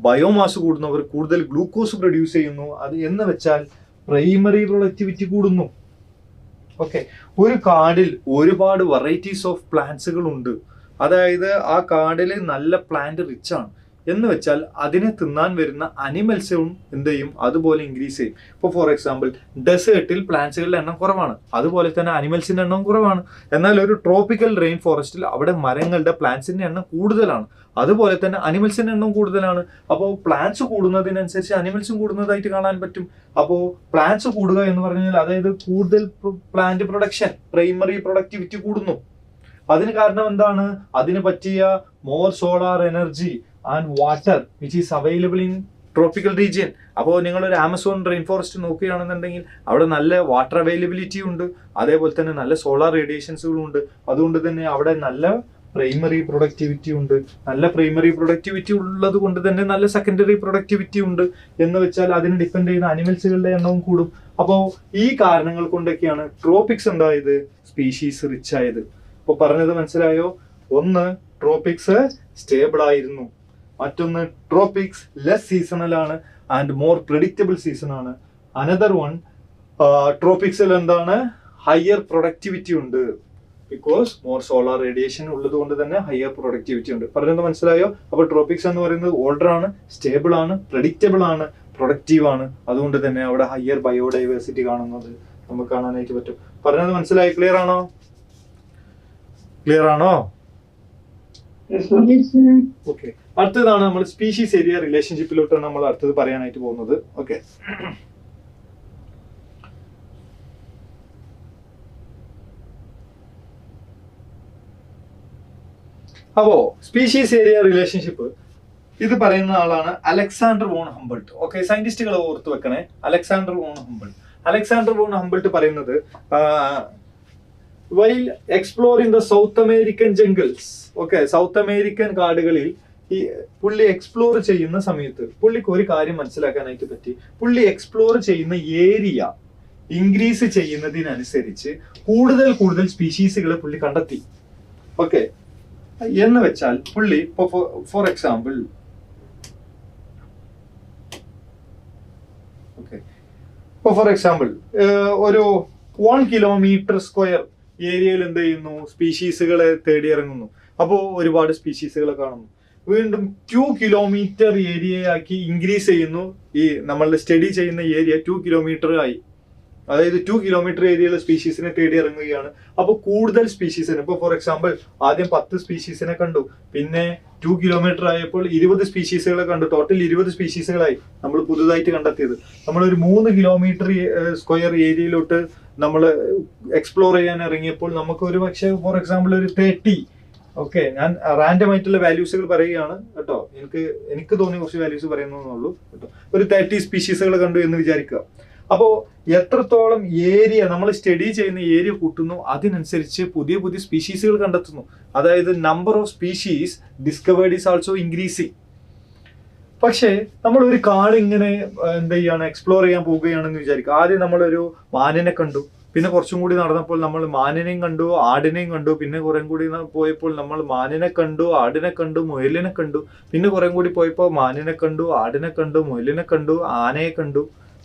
ബയോമാസ് കൂടുന്നു, അവർ കൂടുതൽ ഗ്ലൂക്കോസ് പ്രൊഡ്യൂസ് ചെയ്യുന്നു. അത് എന്ന് വെച്ചാൽ പ്രൈമറി പ്രൊഡക്ടിവിറ്റി കൂടുന്നു. ഓക്കെ, ഒരു കാടിൽ ഒരുപാട് വെറൈറ്റീസ് ഓഫ് പ്ലാന്റ്സുകൾ ഉണ്ട്. അതായത് ആ കാടിൽ നല്ല പ്ലാന്റ് റിച്ച് ആണ്. എന്ന് വെച്ചാൽ അതിനെ തിന്നാൻ വരുന്ന അനിമൽസും എന്ത് ചെയ്യും, അതുപോലെ ഇൻക്രീസ് ചെയ്യും. ഇപ്പോൾ ഫോർ എക്സാമ്പിൾ ഡെസേർട്ടിൽ പ്ലാന്റ്സുകളുടെ എണ്ണം കുറവാണ്, അതുപോലെ തന്നെ അനിമൽസിന്റെ എണ്ണം കുറവാണ്. എന്നാൽ ഒരു ട്രോപ്പിക്കൽ റെയിൻ ഫോറസ്റ്റിൽ അവിടെ മരങ്ങളുടെ പ്ലാന്റ്സിന്റെ എണ്ണം കൂടുതലാണ്, അതുപോലെ തന്നെ അനിമൽസിന്റെ എണ്ണം കൂടുതലാണ്. അപ്പോൾ പ്ലാന്റ്സ് കൂടുന്നതിനനുസരിച്ച് അനിമൽസും കൂടുന്നതായിട്ട് കാണാൻ പറ്റും. അപ്പോൾ പ്ലാന്റ്സ് കൂടുക എന്ന് പറഞ്ഞാൽ അതായത് കൂടുതൽ പ്ലാന്റ് പ്രൊഡക്ഷൻ, പ്രൈമറി പ്രൊഡക്ടിവിറ്റി കൂടുന്നു. അതിന് കാരണം എന്താണ്, അതിന് പറ്റിയ more solar energy and water which is available in tropical region. അപ്പോൾ നിങ്ങളൊരു ആമസോൺ റെയിൻ ഫോറസ്റ്റ് നോക്കുകയാണെന്നുണ്ടെങ്കിൽ അവിടെ നല്ല വാട്ടർ അവൈലബിലിറ്റി ഉണ്ട്, അതേപോലെ തന്നെ നല്ല സോളാർ റേഡിയേഷൻസുകളും ഉണ്ട്. അതുകൊണ്ട് തന്നെ അവിടെ നല്ല പ്രൈമറി പ്രൊഡക്ടിവിറ്റി ഉണ്ട്. നല്ല പ്രൈമറി പ്രൊഡക്ടിവിറ്റി ഉള്ളത് കൊണ്ട് തന്നെ നല്ല സെക്കൻഡറി പ്രൊഡക്ടിവിറ്റി ഉണ്ട്. എന്ന് വെച്ചാൽ അതിന് ഡിപ്പെൻഡ് ചെയ്യുന്ന അനിമൽസുകളുടെ എണ്ണവും കൂടും. അപ്പോൾ ഈ കാരണങ്ങൾ കൊണ്ടൊക്കെയാണ് ട്രോപ്പിക്സ് എന്തായത്, സ്പീഷീസ് റിച്ച് ആയത്. ഇപ്പൊ പറഞ്ഞത് മനസ്സിലായോ? ഒന്ന്, ട്രോപ്പിക്സ് സ്റ്റേബിൾ ആയിരുന്നു. മറ്റൊന്ന്, ട്രോപ്പിക്സ് ലെസ് സീസണൽ ആണ് ആൻഡ് മോർ പ്രെഡിക്റ്റബിൾ സീസൺ ആണ്. അനദർ വൺ, ട്രോപ്പിക്സിൽ എന്താണ്, ഹയർ പ്രൊഡക്ടിവിറ്റി ഉണ്ട്. ബിക്കോസ് മോർ സോളാർ റേഡിയേഷൻ ഉള്ളത് കൊണ്ട് തന്നെ ഹയർ പ്രൊഡക്ടിവിറ്റി ഉണ്ട്. പറഞ്ഞത് മനസ്സിലായോ? അപ്പൊ ട്രോപ്പിക്സ് എന്ന് പറയുന്നത് ഓൾഡർ ആണ്, സ്റ്റേബിൾ ആണ്, പ്രെഡിക്റ്റബിൾ ആണ്, പ്രൊഡക്റ്റീവ് ആണ്. അതുകൊണ്ട് തന്നെ അവിടെ ഹയർ ബയോഡൈവേഴ്സിറ്റി കാണുന്നത് നമുക്ക് കാണാനായിട്ട് പറ്റും. പറഞ്ഞത് മനസ്സിലായി? ക്ലിയർ ആണോ? ക്ലിയർ ആണോ? ഓക്കെ. അടുത്തതാണ് നമ്മൾ സ്പീഷീസ് ഏരിയ റിലേഷൻഷിപ്പിലോട്ടാണ് നമ്മൾ അടുത്തത് പറയാനായിട്ട് പോകുന്നത്. ഓക്കെ. അപ്പോ സ്പീഷീസ് ഏരിയ റിലേഷൻഷിപ്പ് ഇത് പറയുന്ന ആളാണ് അലക്സാണ്ടർ വോൺ ഹംബൾട്ട്. ഓക്കെ, സയന്റിസ്റ്റുകൾ ഓർത്ത് വെക്കണേ, അലക്സാണ്ടർ വോൺ ഹംബൾട്ട്. അലക്സാണ്ടർ വോൺ ഹംബൾട്ട് പറയുന്നത് while exploring the south American jungles, okay, south American കാടുകളിൽ ഈ പുള്ളി എക്സ്പ്ലോർ ചെയ്യുന്ന സമയത്ത് പുള്ളിക്ക് ഒരു കാര്യം മനസ്സിലാക്കാനായിട്ട് പറ്റി. പുള്ളി എക്സ്പ്ലോർ ചെയ്യുന്ന ഏരിയ ഇൻക്രീസ് ചെയ്യുന്നതിനനുസരിച്ച് കൂടുതൽ കൂടുതൽ സ്പീഷീസുകളെ പുള്ളി കണ്ടെത്തി. ഓക്കെ, എന്ന് വെച്ചാൽ പുള്ളി ഇപ്പൊ ഫോർ എക്സാമ്പിൾ ഒരു 1 കിലോമീറ്റർ സ്ക്വയർ ഏരിയയിൽ എന്ത് ചെയ്യുന്നു, സ്പീഷീസുകളെ തേടി ഇറങ്ങുന്നു. അപ്പോൾ ഒരുപാട് സ്പീഷീസുകളെ കാണുന്നു. വീണ്ടും 2 കിലോമീറ്റർ ഏരിയയാക്കി ഇൻക്രീസ് ചെയ്യുന്നു. ഈ നമ്മളുടെ സ്റ്റഡി ചെയ്യുന്ന ഏരിയ 2 കിലോമീറ്റർ ആയി. അതായത് 2 കിലോമീറ്റർ ഏരിയയിലെ സ്പീഷീസിനെ തേടി ഇറങ്ങുകയാണ്. അപ്പോൾ കൂടുതൽ സ്പീഷീസിനെ, ഇപ്പോൾ ഫോർ എക്സാമ്പിൾ ആദ്യം 10 സ്പീഷീസിനെ കണ്ടു, പിന്നെ 2 കിലോമീറ്റർ ആയപ്പോൾ 20 സ്പീഷീസുകളെ കണ്ടു. ടോട്ടൽ 20 സ്പീഷീസുകളായി നമ്മൾ പുതുതായിട്ട് കണ്ടെത്തിയത്. നമ്മളൊരു 3 കിലോമീറ്റർ സ്ക്വയർ ഏരിയയിലോട്ട് നമ്മൾ എക്സ്പ്ലോർ ചെയ്യാൻ ഇറങ്ങിയപ്പോൾ നമുക്ക് ഒരു പക്ഷേ ഫോർ എക്സാമ്പിൾ ഒരു 30, ഓക്കെ, ഞാൻ റാൻഡം ആയിട്ടുള്ള വാല്യൂസുകൾ പറയുകയാണ് കേട്ടോ, എനിക്ക് തോന്നിയ കുറച്ച് വാല്യൂസ് പറയുന്നുള്ളൂ കേട്ടോ. ഒരു 30 സ്പീഷീസുകൾ കണ്ടു എന്ന് വിചാരിക്കുക. അപ്പോൾ എത്രത്തോളം ഏരിയ നമ്മൾ സ്റ്റഡി ചെയ്യുന്ന ഏരിയ കൂട്ടുന്നു അതിനനുസരിച്ച് പുതിയ പുതിയ സ്പീഷീസുകൾ കണ്ടെത്തുന്നു. അതായത് number of species discovered is also increasing. പക്ഷേ നമ്മൾ ഒരു കാട് ഇങ്ങനെ എന്ത് ചെയ്യാണ്, എക്സ്പ്ലോർ ചെയ്യാൻ പോവുകയാണെന്ന് വിചാരിക്കുക. ആദ്യം നമ്മളൊരു മാനിനെ കണ്ടു, പിന്നെ കുറച്ചും കൂടി നടന്നപ്പോൾ നമ്മൾ മാനിനെയും കണ്ടു, ആടിനെയും കണ്ടു, പിന്നെ കുറെ കൂടി പോയപ്പോൾ നമ്മൾ മാനിനെ കണ്ടു, ആടിനെ കണ്ടു, മുയലിനെ കണ്ടു, പിന്നെ കുറെ കൂടി പോയപ്പോൾ മാനിനെ കണ്ടു, ആടിനെ കണ്ടു, മുയലിനെ കണ്ടു, ആനയെ കണ്ടു.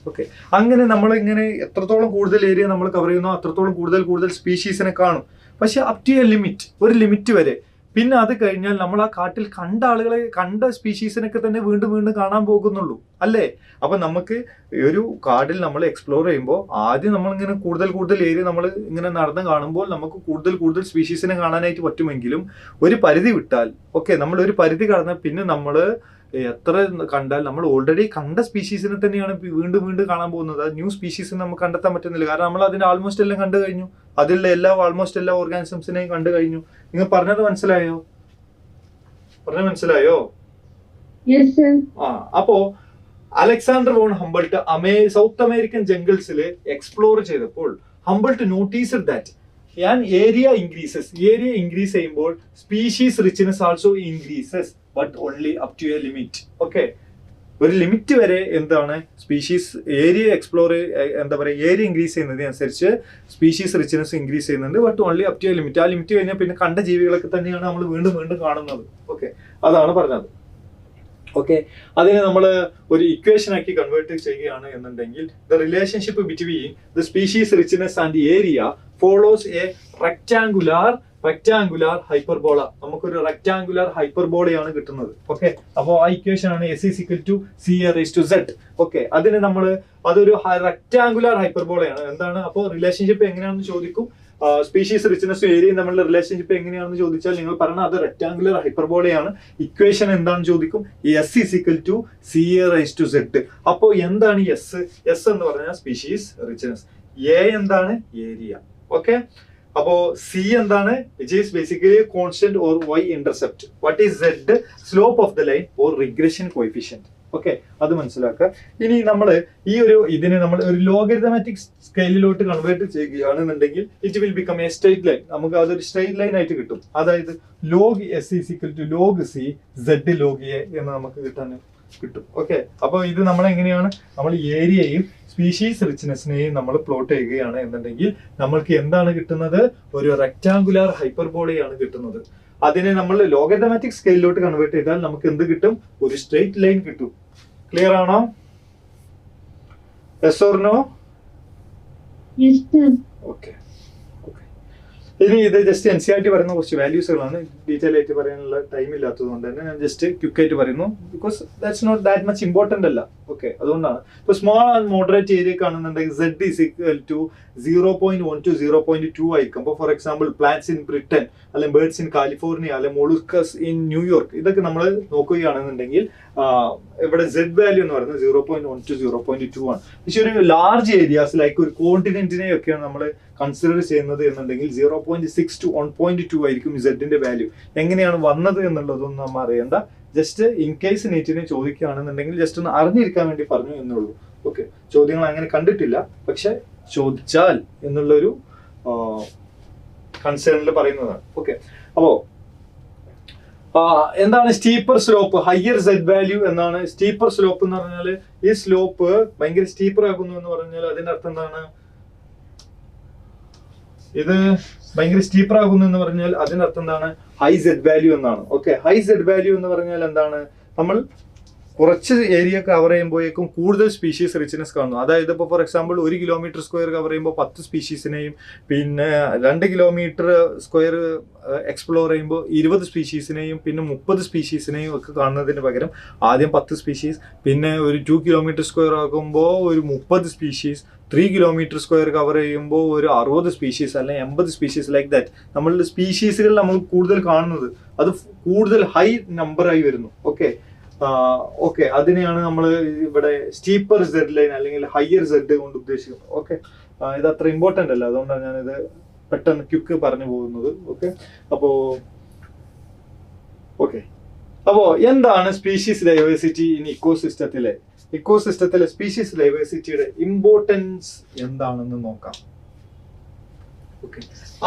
ഓക്കെ, അങ്ങനെ നമ്മളിങ്ങനെ എത്രത്തോളം കൂടുതൽ ഏരിയ നമ്മൾ കവർ ചെയ്യുന്നോ അത്രത്തോളം കൂടുതൽ സ്പീഷീസിനെ കാണും. പക്ഷെ അപ് ടു എ ലിമിറ്റ്, ഒരു ലിമിറ്റ് വരെ. പിന്നെ അത് കഴിഞ്ഞാൽ നമ്മൾ ആ കാട്ടിൽ കണ്ട സ്പീഷീസിനൊക്കെ തന്നെ വീണ്ടും വീണ്ടും കാണാൻ പോകുന്നുള്ളൂ, അല്ലേ? അപ്പൊ നമുക്ക് ഒരു കാടിൽ നമ്മൾ എക്സ്പ്ലോർ ചെയ്യുമ്പോൾ ആദ്യം നമ്മളിങ്ങനെ കൂടുതൽ ഏരിയ നമ്മൾ ഇങ്ങനെ നടന്ന് കാണുമ്പോൾ നമുക്ക് കൂടുതൽ സ്പീഷീസിനെ കാണാനായിട്ട് പറ്റുമെങ്കിലും ഒരു പരിധി വിട്ടാൽ, ഓക്കെ, നമ്മൾ ഒരു പരിധി കടന്നാൽ പിന്നെ നമ്മൾ എത്ര കണ്ടാൽ നമ്മൾ ഓൾറെഡി കണ്ട സ്പീഷീസിനെ തന്നെയാണ് വീണ്ടും കാണാൻ പോകുന്നത്. അത് ന്യൂ സ്പീഷീസിനെ നമുക്ക് കണ്ടെത്താൻ പറ്റുന്നില്ല. കാരണം നമ്മൾ അതിന്റെ ആൾമോസ്റ്റ് എല്ലാം കണ്ടു കഴിഞ്ഞു, അതിലുള്ള ആൾമോസ്റ്റ് എല്ലാ ഓർഗാനിസംസിനെയും കണ്ടു കഴിഞ്ഞു. നിങ്ങൾ പറഞ്ഞത് മനസ്സിലായോ? അപ്പോ Alexander von Humboldt south American ജംഗിൾസിൽ എക്സ്പ്ലോർ ചെയ്തപ്പോൾ Humboldt noticed that area increase ചെയ്യുമ്പോൾ species richness also increases, but only up to a limit. Okay, ഒരു ലിമിറ്റ് വരെ എന്താണ് സ്പീഷീസ് ഏരിയ ഏരിയ ഇൻക്രീസ് ചെയ്യുന്നതിനനുസരിച്ച് സ്പീഷീസ് റിച്ച്നെസ് ഇൻക്രീസ് ചെയ്യുന്നുണ്ട്, but only up to a limit. ആ limit കഴിഞ്ഞാൽ പിന്നെ കണ്ട ജീവികളൊക്കെ തന്നെയാണ് നമ്മൾ വീണ്ടും കാണുന്നത്. ഓക്കെ, അതാണ് പറഞ്ഞത്. ഓക്കെ, അതിനെ നമ്മൾ ഒരു ഇക്വേഷൻ ആക്കി കൺവേർട്ട് ചെയ്യുകയാണ് എന്നുണ്ടെങ്കിൽ the relationship between the species richness and area follows A rectangular hyperbola. നമുക്കൊരു റെക്ടാങ്കുലാർ ഹൈപ്പർബോളയാണ് കിട്ടുന്നത്. ഓക്കെ, അപ്പോൾ ആ ഇക്വേഷൻ ആണ് S=CA⁻Z. ഓക്കെ, അതിന് നമ്മൾ അതൊരു റെക്ടാങ്കുലാർ ഹൈപ്പർബോളയാണ്. എന്താണ് അപ്പോൾ റിലേഷൻഷിപ്പ് എങ്ങനെയാണെന്ന് ചോദിക്കും. സ്പീഷീസ് റിച്ച്നെസ്സും ഏരിയയും തമ്മിലുള്ള റിലേഷൻഷിപ്പ് എങ്ങനെയാണെന്ന് ചോദിച്ചാൽ നിങ്ങൾ പറഞ്ഞ അത് റെക്ടാങ്കുലർ ഹൈപ്പർബോളയാണ്. ഇക്വേഷൻ എന്താണെന്ന് ചോദിക്കും. S=CA⁻Z. അപ്പോൾ എന്താണ് എസ് എന്ന് പറഞ്ഞാൽ സ്പീഷീസ് റിച്ച്നെസ്, എ എന്താണ് ഏരിയ. ഓക്കെ, അപ്പോ സി എന്താണ്, which is basically constant or Y intercept. What is Z, slope of the line or regression coefficient. Okay, അത് മനസ്സിലാക്കുക. ഇനി നമ്മൾ ഈ ഇതിനെ നമ്മൾ ഒരു ലോഗരിതമാറ്റിക് സ്കെയിലിലോട്ട് കൺവേർട്ട് ചെയ്യുകയാണെന്നുണ്ടെങ്കിൽ it will become a straight line. നമുക്ക് അതൊരു സ്ട്രെയിറ്റ് ലൈൻ ആയിട്ട് കിട്ടും. അതായത് log S = log C Z log A എന്ന് നമുക്ക് കിട്ടും. ഓക്കെ, അപ്പൊ ഇത് നമ്മൾ എങ്ങനെയാണ്, നമ്മൾ ഏരിയയും സ്പീഷീസ് റിച്ച്നെസ്സിനെയും നമ്മൾ പ്ലോട്ട് ചെയ്യുകയാണ് എന്നുണ്ടെങ്കിൽ നമ്മൾക്ക് എന്താണ് കിട്ടുന്നത്, ഒരു റെക്ടാങ്കുലാർ ഹൈപ്പർബോളയാണ് കിട്ടുന്നത്. അതിനെ നമ്മൾ ലോഗരിതമാറ്റിക് സ്കെയിലിലോട്ട് കൺവേർട്ട് ചെയ്താൽ നമുക്ക് എന്ത് കിട്ടും, ഒരു സ്ട്രെയിറ്റ് ലൈൻ കിട്ടും. ക്ലിയർ ആണോ? Yes or no? ഓക്കെ. ഇനി ഇത് ജസ്റ്റ് NCERT പറയുന്ന കുറച്ച് വാല്യൂസുകളാണ്. ഡീറ്റെയിൽ ആയിട്ട് പറയാനുള്ള ടൈം ഇല്ലാത്തത് കൊണ്ട് തന്നെ ഞാൻ ജസ്റ്റ് ക്വിക്ക് ആയിട്ട് പറയുന്നു. Because that's not that much important അല്ല. ഓക്കെ, അതുകൊണ്ടാണ്. ഇപ്പൊ സ്മോൾ ആൻഡ് മോഡറേറ്റ് ഏരിയ കാണുന്നുണ്ടെങ്കിൽ Z = 0.1 to 0.2 ആയിരിക്കും. അപ്പോൾ for example plants in Britain, അല്ലെങ്കിൽ ബേർഡ്സ് ഇൻ കാലിഫോർണിയ, അല്ലെങ്കിൽ മൊളുസ്കസ് ഇൻ ന്യൂയോർക്ക്, ഇതൊക്കെ നമ്മൾ നോക്കുകയാണെന്നുണ്ടെങ്കിൽ ഇവിടെ Z വാല്യൂ എന്ന് പറയുന്നത് 0.1 to 0.2 ആണ്. പക്ഷെ ഒരു ലാർജ് ഏരിയാസ് ലൈക്ക് ഒരു കോണ്ടിനെന്റിനെ ഒക്കെയാണ് നമ്മൾ കൺസിഡർ ചെയ്യുന്നത് എന്നുണ്ടെങ്കിൽ 0.6 to 1.2 ആയിരിക്കും സെഡിന്റെ വാല്യൂ. എങ്ങനെയാണ് വന്നത് എന്നുള്ളതൊന്നും നമ്മൾ അറിയണ്ട. ജസ്റ്റ് ഇൻ കേസ് നീറ്റിനെ ചോദിക്കുകയാണെന്നുണ്ടെങ്കിൽ ജസ്റ്റ് ഒന്ന് അറിഞ്ഞിരിക്കാൻ വേണ്ടി പറഞ്ഞു എന്നുള്ളൂ. ഓക്കെ, ചോദ്യങ്ങൾ അങ്ങനെ കണ്ടിട്ടില്ല, പക്ഷെ ചോദിച്ചാൽ എന്നുള്ളൊരു കൺസേണിൽ പറയുന്നതാണ്. ഓക്കെ, അപ്പോ എന്താണ് steeper slope, higher Z value എന്നാണ്. സ്റ്റീപ്പർ സ്ലോപ്പ് എന്ന് പറഞ്ഞാൽ ഈ സ്ലോപ്പ് ഭയങ്കര സ്റ്റീപ്പർ ആകുന്നു എന്ന് പറഞ്ഞാൽ അതിന്റെ അർത്ഥം എന്താണ്, ഇത് ഭയങ്കര സ്റ്റീപ്പർ ആകുന്നു എന്ന് പറഞ്ഞാൽ അതിനർത്ഥം എന്താണ്, ഹൈ Z വാല്യൂ എന്നാണ്. ഓക്കെ, ഹൈ Z വാല്യൂ എന്ന് പറഞ്ഞാൽ എന്താണ്, നമ്മൾ കുറച്ച് ഏരിയ കവർ ചെയ്യുമ്പോഴേക്കും കൂടുതൽ സ്പീഷീസ് റിച്ച്നെസ് കാണുന്നു. അതായത് ഇപ്പോൾ for example 1 kilometre square cover ചെയ്യുമ്പോൾ 10 സ്പീഷീസിനെയും, പിന്നെ 2 കിലോമീറ്റർ സ്ക്വയർ എക്സ്പ്ലോർ ചെയ്യുമ്പോൾ 20 സ്പീഷീസിനെയും, പിന്നെ 30 സ്പീഷീസിനെയും ഒക്കെ കാണുന്നതിന് പകരം ആദ്യം 10 സ്പീഷീസ്, പിന്നെ ഒരു 2 കിലോമീറ്റർ സ്ക്വയർ ആകുമ്പോൾ ഒരു 30 സ്പീഷീസ്, 3 കിലോമീറ്റർ സ്ക്വയർ കവർ ചെയ്യുമ്പോൾ ഒരു 60 സ്പീഷീസ് അല്ലെങ്കിൽ 80 സ്പീഷീസ്, ലൈക്ക് ദാറ്റ്. നമ്മളുടെ സ്പീഷീസുകൾ നമ്മൾ കൂടുതൽ കാണുന്നത് അത് കൂടുതൽ ഹൈ നമ്പറായി വരുന്നു. ഓക്കെ, അതിനെയാണ് നമ്മൾ ഇവിടെ സ്റ്റീപ്പർ Z ലൈൻ അല്ലെങ്കിൽ ഹയർ Z കൊണ്ട് ഉദ്ദേശിക്കുന്നത്. ഓക്കെ, ഇത് അത്ര ഇമ്പോർട്ടന്റ് അല്ല, അതുകൊണ്ടാണ് ഞാനിത് പെട്ടെന്ന് ക്വിക്ക് പറഞ്ഞു പോകുന്നത്. അപ്പോ എന്താണ് സ്പീഷീസ് ഡൈവേഴ്സിറ്റി ഇൻ ഇക്കോസിസ്റ്റത്തിലെ സ്പീഷീസ് ഡൈവേഴ്സിറ്റിയുടെ ഇമ്പോർട്ടൻസ് എന്താണെന്ന് നോക്കാം. ഓക്കെ,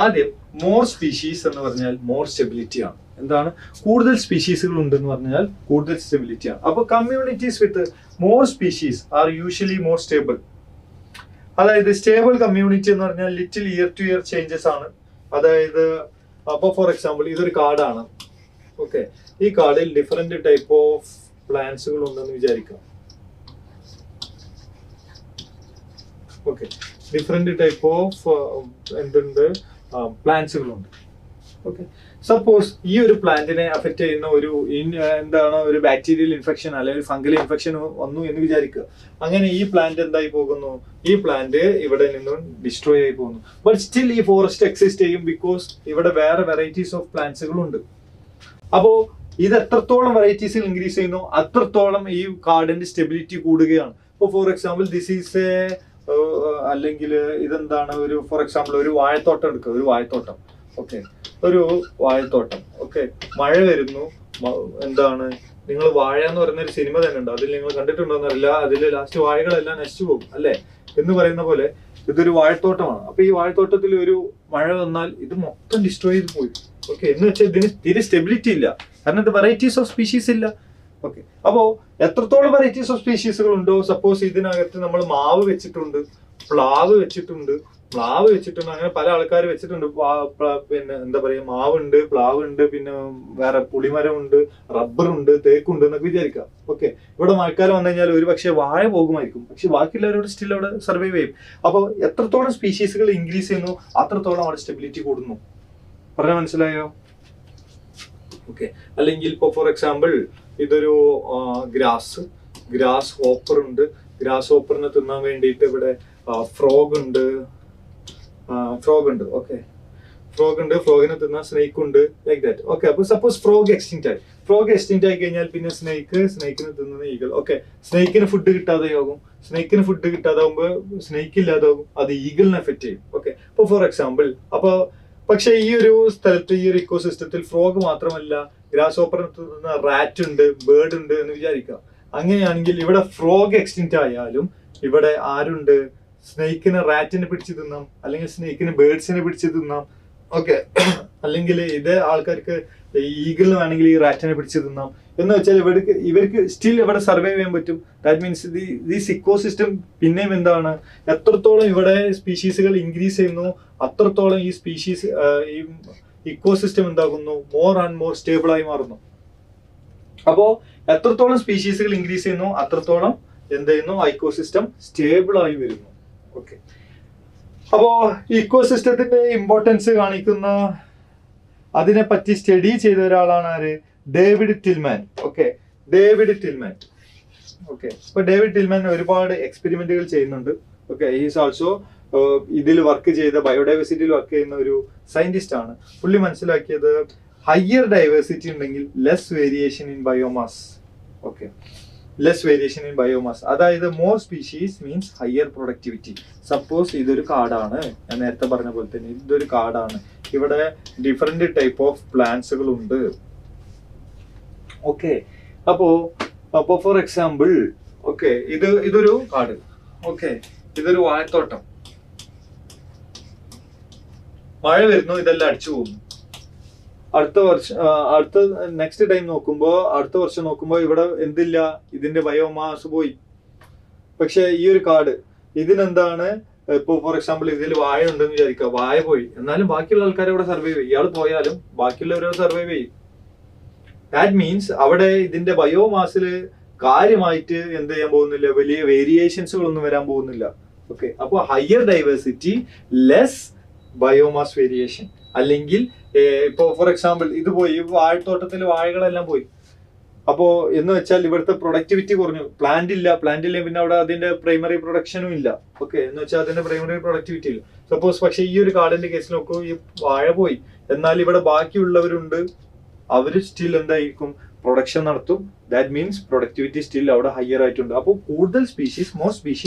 ആദ്യം മോർ സ്പീഷീസ് എന്ന് പറഞ്ഞാൽ മോർ സ്റ്റെബിലിറ്റി ആണ്. എന്താണ്, കൂടുതൽ സ്പീഷീസുകൾ ഉണ്ടെന്ന് പറഞ്ഞാൽ കൂടുതൽ സ്റ്റെബിലിറ്റി ആണ്. അപ്പോൾ communities with more species are usually more stable. അതായത് സ്റ്റേബിൾ കമ്മ്യൂണിറ്റി എന്ന് പറഞ്ഞാൽ little year two year changes ആണ്. അതായത് അപ്പോൾ ഫോർ എക്സാമ്പിൾ ഇതൊരു കാടാണ്. ഓക്കെ, ഈ കാടിൽ ഡിഫറെന്റ് ടൈപ്പ് ഓഫ് പ്ലാന്റ്സുകൾ ഉണ്ടെന്ന് വിചാരിക്കാം. ഓക്കെ, ഡിഫറെന്റ് ടൈപ്പ് ഓഫ് എന്തുണ്ട്, പ്ലാന്റ്സുകളുണ്ട്. ഓക്കെ, സപ്പോസ് ഈ ഒരു പ്ലാന്റിനെ അഫക്റ്റ് ചെയ്യുന്ന ഒരു ബാക്ടീരിയൽ ഇൻഫെക്ഷൻ അല്ലെങ്കിൽ ഫംഗൽ ഇൻഫെക്ഷൻ വന്നു എന്ന് വിചാരിക്കുക. അങ്ങനെ ഈ പ്ലാന്റ് എന്തായി പോകുന്നു, ഈ പ്ലാന്റ് ഇവിടെ നിന്നും ഡിസ്ട്രോയ് ആയി പോകുന്നു. ബട്ട് സ്റ്റിൽ ഈ ഫോറസ്റ്റ് എക്സിസ്റ്റ് ചെയ്യും, ബിക്കോസ് ഇവിടെ വേറെ വെറൈറ്റീസ് ഓഫ് പ്ലാന്റ്സുകളുണ്ട്. അപ്പോ ഇത് എത്രത്തോളം വെറൈറ്റീസിൽ ഇൻക്രീസ് ചെയ്യുന്നു അത്രത്തോളം ഈ കാർഡിന്റെ സ്റ്റെബിലിറ്റി കൂടുകയാണ്. ഇപ്പോൾ ഫോർ എക്സാമ്പിൾ ദിസ് ഈസ് അല്ലെങ്കിൽ ഇതെന്താണ്, ഒരു ഫോർ എക്സാമ്പിൾ ഒരു വാഴത്തോട്ടം എടുക്കുക. ഒരു വാഴത്തോട്ടം ഓക്കെ, മഴ വരുന്നു. എന്താണ്, നിങ്ങൾ വാഴ എന്ന് പറയുന്ന ഒരു സിനിമ തന്നെ ഉണ്ട്, അതിൽ നിങ്ങൾ കണ്ടിട്ടുണ്ടോ എന്നറിയില്ല. അതിൽ ലാസ്റ്റ് വാഴകളെല്ലാം നശിച്ചു പോകും അല്ലെ എന്ന് പറയുന്ന പോലെ ഇതൊരു വാഴത്തോട്ടമാണ്. അപ്പൊ ഈ വാഴത്തോട്ടത്തിൽ ഒരു മഴ വന്നാൽ ഇത് മൊത്തം ഡിസ്ട്രോയ് ചെയ്ത് പോയി. ഓക്കെ, എന്ന് വെച്ചാൽ ഇതിന് തീരെ സ്റ്റെബിലിറ്റി ഇല്ല, കാരണം ഇത് വെറൈറ്റീസ് ഓഫ് സ്പീഷീസ് ഇല്ല. ഓക്കെ, അപ്പോ എത്രത്തോളം വെറൈറ്റീസ് ഓഫ് സ്പീഷീസുകൾ ഉണ്ടോ, സപ്പോസ് ഇതിനകത്ത് നമ്മൾ മാവ് വെച്ചിട്ടുണ്ട്, പ്ലാവ് വെച്ചിട്ടുണ്ട്, പ്ലാവ് വെച്ചിട്ടുണ്ട്, അങ്ങനെ പല ആൾക്കാർ വെച്ചിട്ടുണ്ട്. പിന്നെ എന്താ പറയാ, മാവുണ്ട്, പ്ലാവുണ്ട്, പിന്നെ വേറെ പുളിമരമുണ്ട്, റബ്ബറുണ്ട്, തേക്കുണ്ട് എന്നൊക്കെ വിചാരിക്കാം. ഓക്കെ, ഇവിടെ മഴക്കാലം വന്നു കഴിഞ്ഞാൽ ഒരു പക്ഷേ വാഴ പോകുമായിരിക്കും, പക്ഷെ ബാക്കിയുള്ളവരോട് സ്റ്റിൽ അവിടെ സർവൈവ് ചെയ്യും. അപ്പോൾ എത്രത്തോളം സ്പീഷീസുകൾ ഇൻക്രീസ് ചെയ്യുന്നു അത്രത്തോളം അവിടെ സ്റ്റെബിലിറ്റി കൂടുന്നു. പറഞ്ഞാൽ മനസ്സിലായോ? ഓക്കെ, അല്ലെങ്കിൽ ഇപ്പോൾ ഫോർ എക്സാമ്പിൾ ഇതൊരു ഗ്രാസ് ഹോപ്പർ ഉണ്ട്. ഗ്രാസ് ഹോപ്പറിനെ തിന്നാൻ വേണ്ടിയിട്ട് ഇവിടെ ഫ്രോഗ് ഉണ്ട്. ഓക്കെ, ഫ്രോഗിനെ തിന്നാൻ സ്നേക്ക് ഉണ്ട്, ലൈക്ക് ദാറ്റ്. ഓക്കെ, അപ്പൊ സപ്പോസ് ഫ്രോഗ് എക്സ്റ്റിങ്റ്റ് ആയി കഴിഞ്ഞാൽ പിന്നെ സ്നേക്കിനെ തിന്നുന്ന ഈഗിൾ. ഓക്കെ, സ്നേക്കിന് ഫുഡ് കിട്ടാതെയാകും. സ്നേക്കിന് ഫുഡ് കിട്ടാതാവുമ്പോൾ സ്നേക്ക് ഇല്ലാതാവും, അത് ഈഗിളിനെ എഫക്ട് ചെയ്യും. ഓക്കെ, അപ്പൊ ഫോർ എക്സാമ്പിൾ അപ്പൊ പക്ഷെ ഈ ഒരു സ്ഥലത്ത്, ഈ ഒരു ഇക്കോസിസ്റ്റത്തിൽ ഫ്രോഗ് മാത്രമല്ല, ഗ്രാസ് ഹോപ്പറിനെ തിന്നുന്ന റാറ്റ് ഉണ്ട്, ബേർഡ് ഉണ്ട് എന്ന് വിചാരിക്കാം. അങ്ങനെയാണെങ്കിൽ ഇവിടെ ഫ്രോഗ് എക്സ്റ്റിങ്റ്റ് ആയാലും ഇവിടെ ആരുണ്ട്? സ്നേക്കിന് റാറ്റിനെ പിടിച്ച് തിന്നാം, അല്ലെങ്കിൽ സ്നേക്കിന് ബേർഡ്സിനെ പിടിച്ച് തിന്നാം. ഓക്കെ, അല്ലെങ്കിൽ ഇതേ ആൾക്കാർക്ക് ഈഗിളിന് വേണമെങ്കിൽ ഈ റാറ്റിനെ പിടിച്ച് തിന്നാം. എന്ന് വെച്ചാൽ ഇവർക്ക് സ്റ്റിൽ ഇവിടെ സർവൈവ് ചെയ്യാൻ പറ്റും. ദാറ്റ് മീൻസ് ദീസ് ഇക്കോസിസ്റ്റം പിന്നെയും എന്താണ്, എത്രത്തോളം ഇവിടെ സ്പീഷീസുകൾ ഇൻക്രീസ് ചെയ്യുന്നു അത്രത്തോളം ഈ സ്പീഷീസ് ഈ ഇക്കോസിസ്റ്റം എന്താകുന്നു, മോർ ആൻഡ് മോർ സ്റ്റേബിൾ ആയി മാറുന്നു. അപ്പോ എത്രത്തോളം സ്പീഷീസുകൾ ഇൻക്രീസ് ചെയ്യുന്നു അത്രത്തോളം എന്ത് ചെയ്യുന്നു, ഇക്കോസിസ്റ്റം സ്റ്റേബിൾ ആയി വരുന്നു. ഓക്കെ, അപ്പോ ഇക്കോസിസ്റ്റത്തിന്റെ ഇമ്പോർട്ടൻസ് കാണിക്കുന്ന, അതിനെ പറ്റി സ്റ്റഡി ചെയ്ത ഒരാളാണ് ആര്? David Tilman. Okay, David Tilman ഒരുപാട് എക്സ്പെരിമെന്റുകൾ ചെയ്യുന്നുണ്ട്. ഓക്കെ, ഈസ് ഓൾസോ ഇതിൽ വർക്ക് ചെയ്ത, ബയോഡൈവേഴ്സിറ്റിയിൽ വർക്ക് ചെയ്യുന്ന ഒരു സയന്റിസ്റ്റ് ആണ്. പുള്ളി മനസ്സിലാക്കിയത് ഹയർ ഡൈവേഴ്സിറ്റി ഉണ്ടെങ്കിൽ less variation in biomass. Okay, less variation in biomass, അതായത് more species means higher productivity. Suppose ഇതൊരു കാടാണ്, ഞാൻ നേരത്തെ പറഞ്ഞ പോലെ തന്നെ ഇതൊരു കാടാണ്, ഇവിടെ ഡിഫറെന്റ് ടൈപ്പ് ഓഫ് പ്ലാന്റ്സുകൾ ഉണ്ട്. ഓക്കെ, അപ്പോ ഫോർ എക്സാമ്പിൾ, ഓക്കെ, ഇതൊരു കാട്. ഓക്കെ, ഇതൊരു വാഴത്തോട്ടം. മഴ വരുന്നു, ഇതെല്ലാം അടിച്ചു പോകുന്നു. അടുത്ത നെക്സ്റ്റ് ടൈം അടുത്ത വർഷം നോക്കുമ്പോ ഇവിടെ എന്തില്ല, ഇതിന്റെ ബയോമാസ് പോയി. പക്ഷെ ഈ ഒരു കാട്, ഇതിനെന്താണ്, ഇപ്പൊ ഫോർ എക്സാമ്പിൾ ഇതിൽ വാഴ ഉണ്ടെന്ന് വിചാരിക്കുക, വാഴ പോയി, എന്നാലും ബാക്കിയുള്ള ആൾക്കാർ ഇവിടെ സർവൈവ് ചെയ്യും. ഇയാൾ പോയാലും ബാക്കിയുള്ളവരെ സർവൈവ് ചെയ്യും. ദാറ്റ് മീൻസ് അവിടെ ഇതിന്റെ ബയോമാസിൽ കാര്യമായിട്ട് എന്ത് ചെയ്യാൻ പോകുന്നില്ല, വലിയ വേരിയേഷൻസുകളൊന്നും വരാൻ പോകുന്നില്ല. ഓക്കെ, അപ്പൊ higher diversity, less biomass variation. അല്ലെങ്കിൽ ഇപ്പോ ഫോർ എക്സാമ്പിൾ ഇത് പോയി, വാഴത്തോട്ടത്തിലെ വാഴകളെല്ലാം പോയി. അപ്പോ എന്ന് വെച്ചാൽ ഇവിടുത്തെ പ്രൊഡക്ടിവിറ്റി കുറഞ്ഞു. പ്ലാന്റ് ഇല്ല, പിന്നെ അവിടെ അതിന്റെ പ്രൈമറി പ്രൊഡക്ഷനും ഇല്ല. ഓക്കെ, എന്ന് വെച്ചാൽ അതിന്റെ പ്രൈമറി പ്രൊഡക്ടിവിറ്റി ഇല്ല. സപ്പോസ് പക്ഷെ ഈ ഒരു കാർഡിന്റെ കേസിൽ നോക്കൂ, ഈ വാഴ പോയി, എന്നാൽ ഇവിടെ ബാക്കിയുള്ളവരുണ്ട്, അവര് സ്റ്റിൽ എന്തായിരിക്കും, പ്രൊഡക്ഷൻ നടത്തും. ദാറ്റ് മീൻസ് പ്രൊഡക്ടിവിറ്റി സ്റ്റിൽ അവിടെ ഹയർ ആയിട്ടുണ്ട്. അപ്പോൾ കൂടുതൽ സ്പീഷീസ്,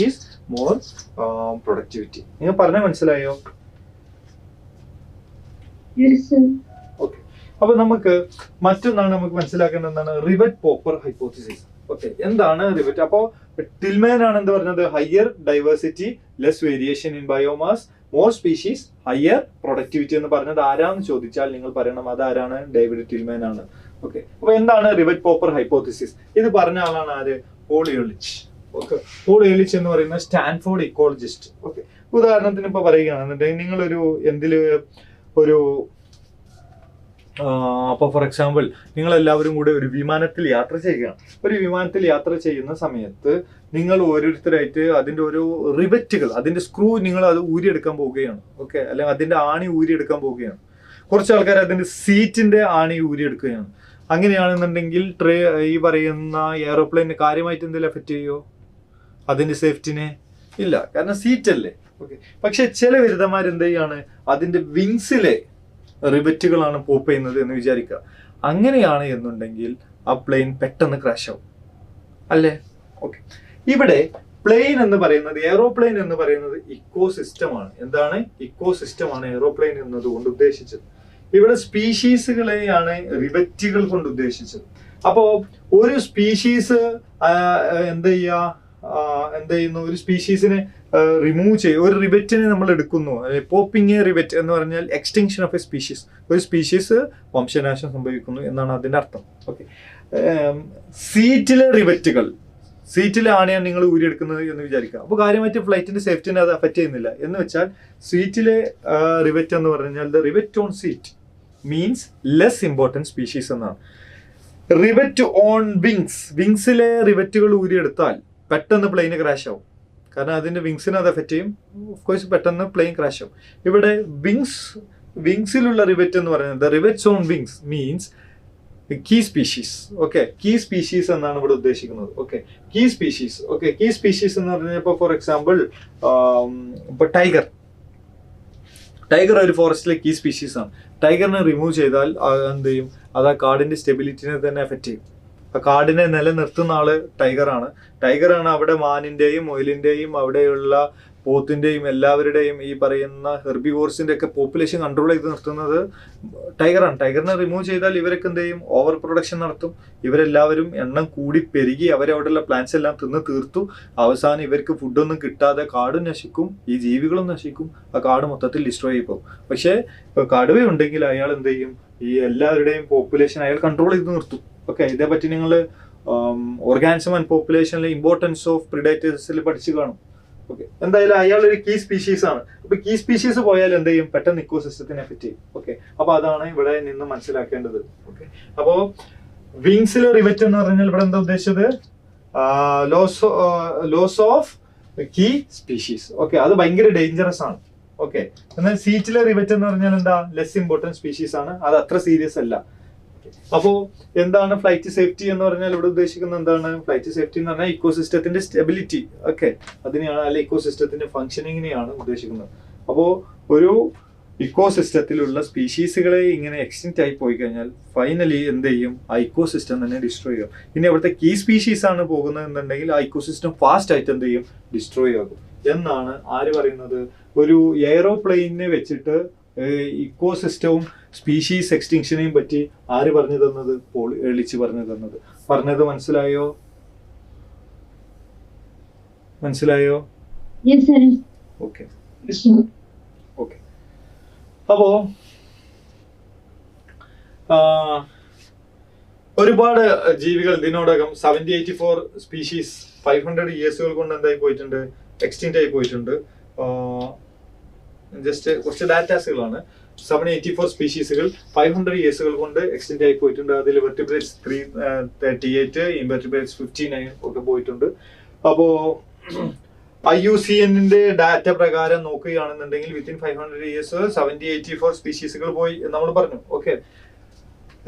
മോർ പ്രൊഡക്ടിവിറ്റി. നിങ്ങൾ പറഞ്ഞാൽ മനസ്സിലായോ? ഓക്കെ, അപ്പൊ നമുക്ക് മറ്റൊന്നാണ് നമുക്ക് മനസ്സിലാക്കേണ്ടത്, എന്താണ് റിവറ്റ് പോപ്പർ ഹൈപ്പോത്തിസിസ്. ഓക്കെ, എന്താണ് റിവറ്റ്? അപ്പോ ടിൽമാൻ ആണ് എന്ത് പറഞ്ഞത്, higher diversity, less variation in biomass, more species, higher productivity എന്ന് പറഞ്ഞത് ആരാന്ന് ചോദിച്ചാൽ നിങ്ങൾ പറയണം അതാരാണ്, ഡേവിഡ് ടിൽമാൻ ആണ്. ഓക്കെ, അപ്പൊ എന്താണ് റിവറ്റ് പോപ്പർ ഹൈപ്പോത്തിസിസ്? ഇത് പറഞ്ഞ ആളാണ് ആര്, പോൾ എർലിച്ച്. ഓക്കെ, പോൾ എർലിച്ച് എന്ന് പറയുന്ന സ്റ്റാൻഫോർഡ് ഇക്കോളജിസ്റ്റ്. ഓക്കെ, ഉദാഹരണത്തിന് ഇപ്പൊ പറയുകയാണെന്നുണ്ടെങ്കിൽ നിങ്ങളൊരു അപ്പോൾ ഫോർ എക്സാമ്പിൾ നിങ്ങൾ എല്ലാവരും കൂടെ ഒരു വിമാനത്തിൽ യാത്ര ചെയ്യുകയാണ്. ഒരു വിമാനത്തിൽ യാത്ര ചെയ്യുന്ന സമയത്ത് നിങ്ങൾ ഓരോരുത്തരായിട്ട് അതിന്റെ ഓരോ റിവറ്റുകൾ, അതിന്റെ സ്ക്രൂ നിങ്ങൾ അത് ഊരിയെടുക്കാൻ പോവുകയാണ്. ഓക്കെ, അല്ലെങ്കിൽ അതിന്റെ ആണി ഊരിയെടുക്കാൻ പോവുകയാണ്. കുറച്ച് ആൾക്കാർ അതിന്റെ സീറ്റിന്റെ ആണി ഊരിയെടുക്കുകയാണ്. അങ്ങനെയാണെന്നുണ്ടെങ്കിൽ ഈ പറയുന്ന എയറോപ്ലെയിന് കാര്യമായിട്ട് എന്തെങ്കിലും എഫക്റ്റ് ചെയ്യുമോ? അതിന്റെ സേഫ്റ്റിനെ ഇല്ല, കാരണം സീറ്റ് അല്ലേ. ഓക്കെ, പക്ഷെ ചില ബിരുദന്മാർ എന്ത് ചെയ്യാണ്, അതിന്റെ വിങ്സിലെ റിവറ്റുകളാണ് പോപ്പ് ചെയ്യുന്നത് എന്ന് വിചാരിക്കുക. അങ്ങനെയാണ് എന്നുണ്ടെങ്കിൽ ആ പ്ലെയിൻ പെട്ടെന്ന് ക്രാഷ് ആവും അല്ലേ. ഓക്കെ, ഇവിടെ പ്ലെയിൻ എന്ന് പറയുന്നത്, എയറോപ്ലെയിൻ എന്ന് പറയുന്നത് ഇക്കോസിസ്റ്റമാണ്. എന്താണ്? ഇക്കോസിസ്റ്റമാണ് എയറോപ്ലെയിൻ എന്നതുകൊണ്ട് ഉദ്ദേശിച്ചത്. ഇവിടെ സ്പീഷീസുകളെയാണ് റിവറ്റുകൾ കൊണ്ട് ഉദ്ദേശിച്ചത്. അപ്പോ ഒരു സ്പീഷീസ് എന്ത് ചെയ്യുന്നു, ഒരു സ്പീഷീസിനെ റിമൂവ് ചെയ്യും, ഒരു റിവറ്റിനെ നമ്മൾ എടുക്കുന്നു. പോപ്പിംഗ് എ റിവറ്റ് എന്ന് പറഞ്ഞാൽ എക്സ്റ്റിങ്ഷൻ ഓഫ് എ സ്പീഷീസ്, ഒരു സ്പീഷീസ് വംശനാശം സംഭവിക്കുന്നു എന്നാണ് അതിന്റെ അർത്ഥം. ഓക്കെ, സീറ്റിലെ റിവറ്റുകൾ, സീറ്റിലെ ആണിയാണ് നിങ്ങൾ ഊരിയെടുക്കുന്നത് എന്ന് വിചാരിക്കുക. അപ്പോൾ കാര്യമായിട്ട് ഫ്ലൈറ്റിന്റെ സേഫ്റ്റിനെ അത് അഫക്റ്റ് ചെയ്യുന്നില്ല. എന്ന് വെച്ചാൽ സീറ്റിലെ റിവറ്റ് എന്ന് പറഞ്ഞാൽ the rivet on seat means less important species എന്നാണ്. റിവറ്റ് ഓൺ വിങ്സിലെ റിവറ്റുകൾ ഊരിയെടുത്താൽ പെട്ടെന്ന് പ്ലെയിന് ക്രാഷ് ആവും. കാരണം അതിന്റെ വിങ്സിനെ അത് എഫക്റ്റ് ചെയ്യും. ഓഫ് കോഴ്സ് പെട്ടെന്ന് പ്ലെയിൻ ക്രാഷ് ആവും. ഇവിടെ വിങ്സിലുള്ള റിവറ്റ് എന്ന് പറയുന്നത് the rivets on wings means key species. Okay, key species എന്നാണ് ഇവിടെ ഉദ്ദേശിക്കുന്നത്. Okay, key species. Okay, key species എന്ന് പറഞ്ഞാൽ ഇപ്പോൾ ഫോർ എക്സാമ്പിൾ ഇപ്പോൾ ടൈഗർ ഒരു ഫോറസ്റ്റിലെ കീ സ്പീഷീസ് ആണ്. ടൈഗറിനെ റിമൂവ് ചെയ്താൽ എന്ത് ചെയ്യും? അത് ആ കാടിന്റെ സ്റ്റെബിലിറ്റിനെ തന്നെ എഫക്റ്റ് ചെയ്യും. ആ കാടിനെ നിലനിർത്തുന്ന ആള് ടൈഗറാണ് അവിടെ മാനിന്റെയും മുയലിന്റെയും അവിടെയുള്ള പോത്തിന്റെയും എല്ലാവരുടെയും ഈ പറയുന്ന ഹെർബിവോർസിന്റെ ഒക്കെ പോപ്പുലേഷൻ കൺട്രോൾ ചെയ്ത് നിർത്തുന്നത് ടൈഗറാണ്. ടൈഗറിനെ റിമൂവ് ചെയ്താൽ ഇവരൊക്കെ എന്ത് ചെയ്യും? ഓവർ പ്രൊഡക്ഷൻ നടത്തും. ഇവരെല്ലാവരും എണ്ണം കൂടി പെരുകി അവരവിടെയുള്ള പ്ലാന്റ്സ് എല്ലാം തിന്ന് തീർത്തു. അവസാനം ഇവർക്ക് ഫുഡൊന്നും കിട്ടാതെ കാടും നശിക്കും, ഈ ജീവികളും നശിക്കും, ആ കാട് മൊത്തത്തിൽ ഡിസ്ട്രോയ് ചെയ്യും. പക്ഷേ കടുവയുണ്ടെങ്കിൽ അയാൾ എന്ത് ചെയ്യും? ഈ എല്ലാവരുടെയും പോപ്പുലേഷൻ അയാൾ കൺട്രോൾ ചെയ്ത് നിർത്തും. ഓക്കെ, ഇതേപറ്റി നിങ്ങൾ ഓർഗാനിസം ആൻഡ് പോപ്പുലേഷനിലെ ഇമ്പോർട്ടൻസ് ഓഫ് പ്രിഡേറ്റേഴ്സിൽ പഠിച്ചു കാണും. ഓക്കെ, എന്തായാലും അയാൾ ഒരു കീ സ്പീഷീസ് ആണ്. അപ്പൊ കീ സ്പീഷീസ് പോയാൽ എന്ത് ചെയ്യും? പെട്ടെന്ന് ഇക്കോസിസ്റ്റത്തിനെ എഫക്റ്റ് ചെയ്യും. ഓക്കെ, അപ്പൊ അതാണ് ഇവിടെ നിന്ന് മനസ്സിലാക്കേണ്ടത്. ഓക്കെ, അപ്പോ വിങ്സിലെ റിവറ്റ് എന്ന് പറഞ്ഞാൽ ഇവിടെ എന്താ ഉദ്ദേശിച്ചത്? Loss of key species. Okay, അത് ഭയങ്കര ഡേഞ്ചറസ് ആണ്. ഓക്കെ, എന്നാൽ സീറ്റിലെ റിവറ്റ് എന്ന് പറഞ്ഞാൽ എന്താ? ലെസ് ഇമ്പോർട്ടൻറ്റ് സ്പീഷീസ് ആണ്, അത് അത്ര സീരിയസ് അല്ല. അപ്പോ എന്താണ് ഫ്ലൈറ്റ് സേഫ്റ്റി എന്ന് പറഞ്ഞാൽ ഇവിടെ ഉദ്ദേശിക്കുന്നത് എന്താണ്? ഫ്ലൈറ്റ് സേഫ്റ്റി എന്ന് പറഞ്ഞാൽ ഇക്കോസിസ്റ്റത്തിന്റെ സ്റ്റെബിലിറ്റി. ഓക്കെ, അതിനെയാണ്, അല്ലെ ഇക്കോസിസ്റ്റത്തിന്റെ ഫംഗ്ഷനിങ്ങിനെയാണ് ഉദ്ദേശിക്കുന്നത്. അപ്പോൾ ഒരു ഇക്കോസിസ്റ്റത്തിലുള്ള സ്പീഷീസുകളെ ഇങ്ങനെ എക്സ്റ്റിൻറ്റ് ആയി പോയി കഴിഞ്ഞാൽ ഫൈനലി എന്ത് ചെയ്യും? ആ ഇക്കോസിസ്റ്റം തന്നെ ഡിസ്ട്രോയ് ചെയ്യും. ഇനി അവിടുത്തെ കീ സ്പീഷീസ് ആണ് പോകുന്നത് എന്നുണ്ടെങ്കിൽ ആ ഇക്കോസിസ്റ്റം ഫാസ്റ്റ് ആയിട്ട് എന്ത് ചെയ്യും? ഡിസ്ട്രോയ് ആകും എന്നാണ് ആര് പറയുന്നത്? ഒരു എയറോപ്ലെയിനെ വെച്ചിട്ട് ഇക്കോസിസ്റ്റവും സ്പീഷീസ് എക്സ്റ്റിങ്ഷനെയും പറ്റി ആര് പറഞ്ഞു തന്നത്? പോൾ എർലിച്ച് പറഞ്ഞു തന്നത്. പറഞ്ഞത് മനസ്സിലായോ? ഓക്കെ. അപ്പോ ഒരുപാട് ജീവികൾ ഇതിനോടകം 784 സ്പീഷീസ് 500 ഇയേഴ്സുകൾ കൊണ്ട് എന്തായി പോയിട്ടുണ്ട്? എക്സ്റ്റിൻറ്റ് ആയി പോയിട്ടുണ്ട്. ജസ്റ്റ് കുറച്ച് ഡാറ്റാസുകളാണ്. 784 സ്പീഷീസുകൾ 500 ഇയേഴ്സുകൾ കൊണ്ട് എക്സ്റ്റെൻഡ് ആയി പോയിട്ടുണ്ട്. അതിൽ വെർട്ടിബ്രേറ്റ്സ് 338, ഇൻവെർട്ടിബ്രേറ്റ്സ് 59 ഒക്കെ പോയിട്ടുണ്ട്. അപ്പോ IUCNന്റെ ഡാറ്റ പ്രകാരം നോക്കുകയാണെന്നുണ്ടെങ്കിൽ വിത്തിൻ 500 ഇയേഴ്സ് 784 സ്പീഷീസുകൾ പോയി എന്ന് നമ്മൾ പറഞ്ഞു. ഓക്കെ,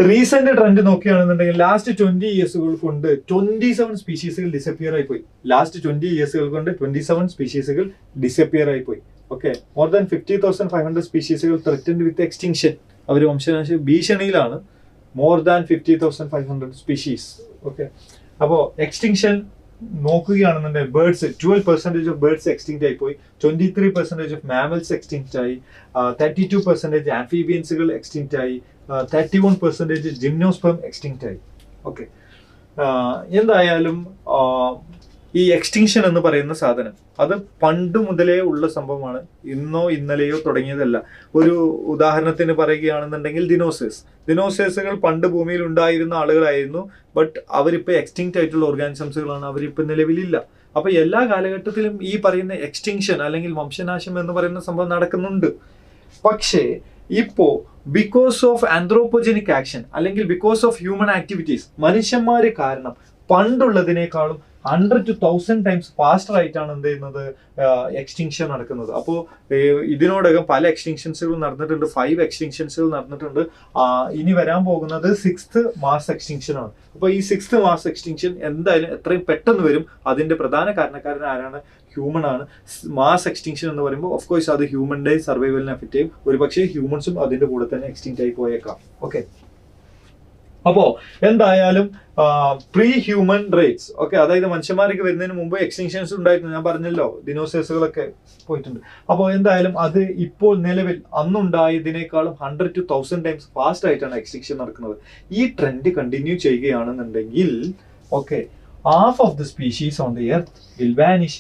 റീസെന്റ് ട്രെൻഡ് നോക്കുകയാണെന്നുണ്ടെങ്കിൽ ലാസ്റ്റ് 20 ഇയേഴ്സുകൾ കൊണ്ട് 27 സ്പീഷീസുകൾ ഡിസപ്പിയർ ആയി പോയി. ലാസ്റ്റ് 20 ഇയേഴ്സുകൾ കൊണ്ട് 27 സ്പീഷീസുകൾ ഡിസപ്പിയർ ആയി പോയി. ഓക്കെ, മോർ ദാൻ 50,500 സ്പീഷീസുകൾ ത്രെറ്റൻഡ് വിത്ത് എക്സ്റ്റിങ്ഷൻ. അവർ വംശനാശ ഭീഷണിയിലാണ്. More than 50,500 species. ഓക്കെ, അപ്പോൾ എക്സ്റ്റിങ്ഷൻ നോക്കുകയാണെന്നുണ്ടെങ്കിൽ ബേർഡ്സ് 12% ഓഫ് ബേർഡ്സ് എക്സ്റ്റിങ്റ്റ് ആയി പോയി, 23% ഓഫ് മാമൽസ് എക്സ്റ്റിങ്റ്റ് ആയി, 32% ആംഫീബിയൻസുകൾ എക്സ്റ്റിങ്റ്റ് ആയി, 31% ജിംനോസ്പെർം എക്സ്റ്റിങ്റ്റ് ആയി. ഓക്കെ, എന്തായാലും ഈ എക്സ്റ്റിങ്ഷൻ എന്ന് പറയുന്ന സാധനം അത് പണ്ട് മുതലേ ഉള്ള സംഭവമാണ്. ഇന്നോ ഇന്നലെയോ തുടങ്ങിയതല്ല. ഒരു ഉദാഹരണത്തിന് പറയുകയാണെന്നുണ്ടെങ്കിൽ ദിനോസേഴ്സുകൾ പണ്ട് ഭൂമിയിൽ ഉണ്ടായിരുന്ന ആളുകളായിരുന്നു. ബട്ട് അവരിപ്പോൾ എക്സ്റ്റിങ്റ്റ് ആയിട്ടുള്ള ഓർഗാനിസംസുകളാണ്. അവരിപ്പോൾ നിലവിലില്ല. അപ്പൊ എല്ലാ കാലഘട്ടത്തിലും ഈ പറയുന്ന എക്സ്റ്റിങ്ഷൻ അല്ലെങ്കിൽ വംശനാശം എന്ന് പറയുന്ന സംഭവം നടക്കുന്നുണ്ട്. പക്ഷേ ഇപ്പോ ബിക്കോസ് ഓഫ് ആന്ത്രോപോജനിക് ആക്ഷൻ അല്ലെങ്കിൽ ബിക്കോസ് ഓഫ് ഹ്യൂമൻ ആക്ടിവിറ്റീസ്, മനുഷ്യന്മാര് കാരണം പണ്ടുള്ളതിനേക്കാളും 100 to 1000 ടൈംസ് ഫാസ്റ്റർ ആയിട്ടാണ് എന്ത് ചെയ്യുന്നത്? എക്സ്റ്റിങ്ഷൻ നടക്കുന്നത്. അപ്പോൾ ഇതിനോടകം പല എക്സ്റ്റിങ്ഷൻസുകൾ നടന്നിട്ടുണ്ട്. 5 എക്സ്റ്റിങ്ഷൻസുകൾ നടന്നിട്ടുണ്ട്. ഇനി വരാൻ പോകുന്നത് 6th മാസ് എക്സ്റ്റിങ്ഷൻ ആണ്. അപ്പോൾ ഈ 6th മാസ് എക്സ്റ്റിങ്ഷൻ എന്തായാലും എത്രയും പെട്ടെന്ന് വരും. അതിന്റെ പ്രധാന കാരണക്കാരൻ ആരാണ്? ഹ്യൂമൻ ആണ്. മാസ് എക്സ്റ്റിങ്ഷൻ എന്ന് പറയുമ്പോൾ ഓഫ് കോഴ്സ് അത് ഹ്യൂമന്റെ സർവൈവലിനെ അഫക്റ്റ് ചെയ്യും. ഒരുപക്ഷെ ഹ്യൂമൻസും അതിന്റെ കൂടെ തന്നെ എക്സ്റ്റിങ്റ്റ് ആയി പോയേക്കാം. ഓക്കെ, അപ്പോ എന്തായാലും പ്രീ ഹ്യൂമൻ റേറ്റ്സ്, ഓക്കെ, അതായത് മനുഷ്യന്മാർക്ക് വരുന്നതിന് മുമ്പ് എക്സ്റ്റിങ്ഷൻസ് ഉണ്ടായിരുന്നു. ഞാൻ പറഞ്ഞല്ലോ, ദിനോസേഴ്സുകളൊക്കെ പോയിട്ടുണ്ട്. അപ്പോൾ എന്തായാലും അത് ഇപ്പോൾ നിലവിൽ അന്നുണ്ടായതിനേക്കാളും 100 to 1000 ടൈംസ് ഫാസ്റ്റ് ആയിട്ടാണ് എക്സ്റ്റിങ്ഷൻ നടക്കുന്നത്. ഈ ട്രെൻഡ് കണ്ടിന്യൂ ചെയ്യുകയാണെന്നുണ്ടെങ്കിൽ okay, half of the species on the earth will vanish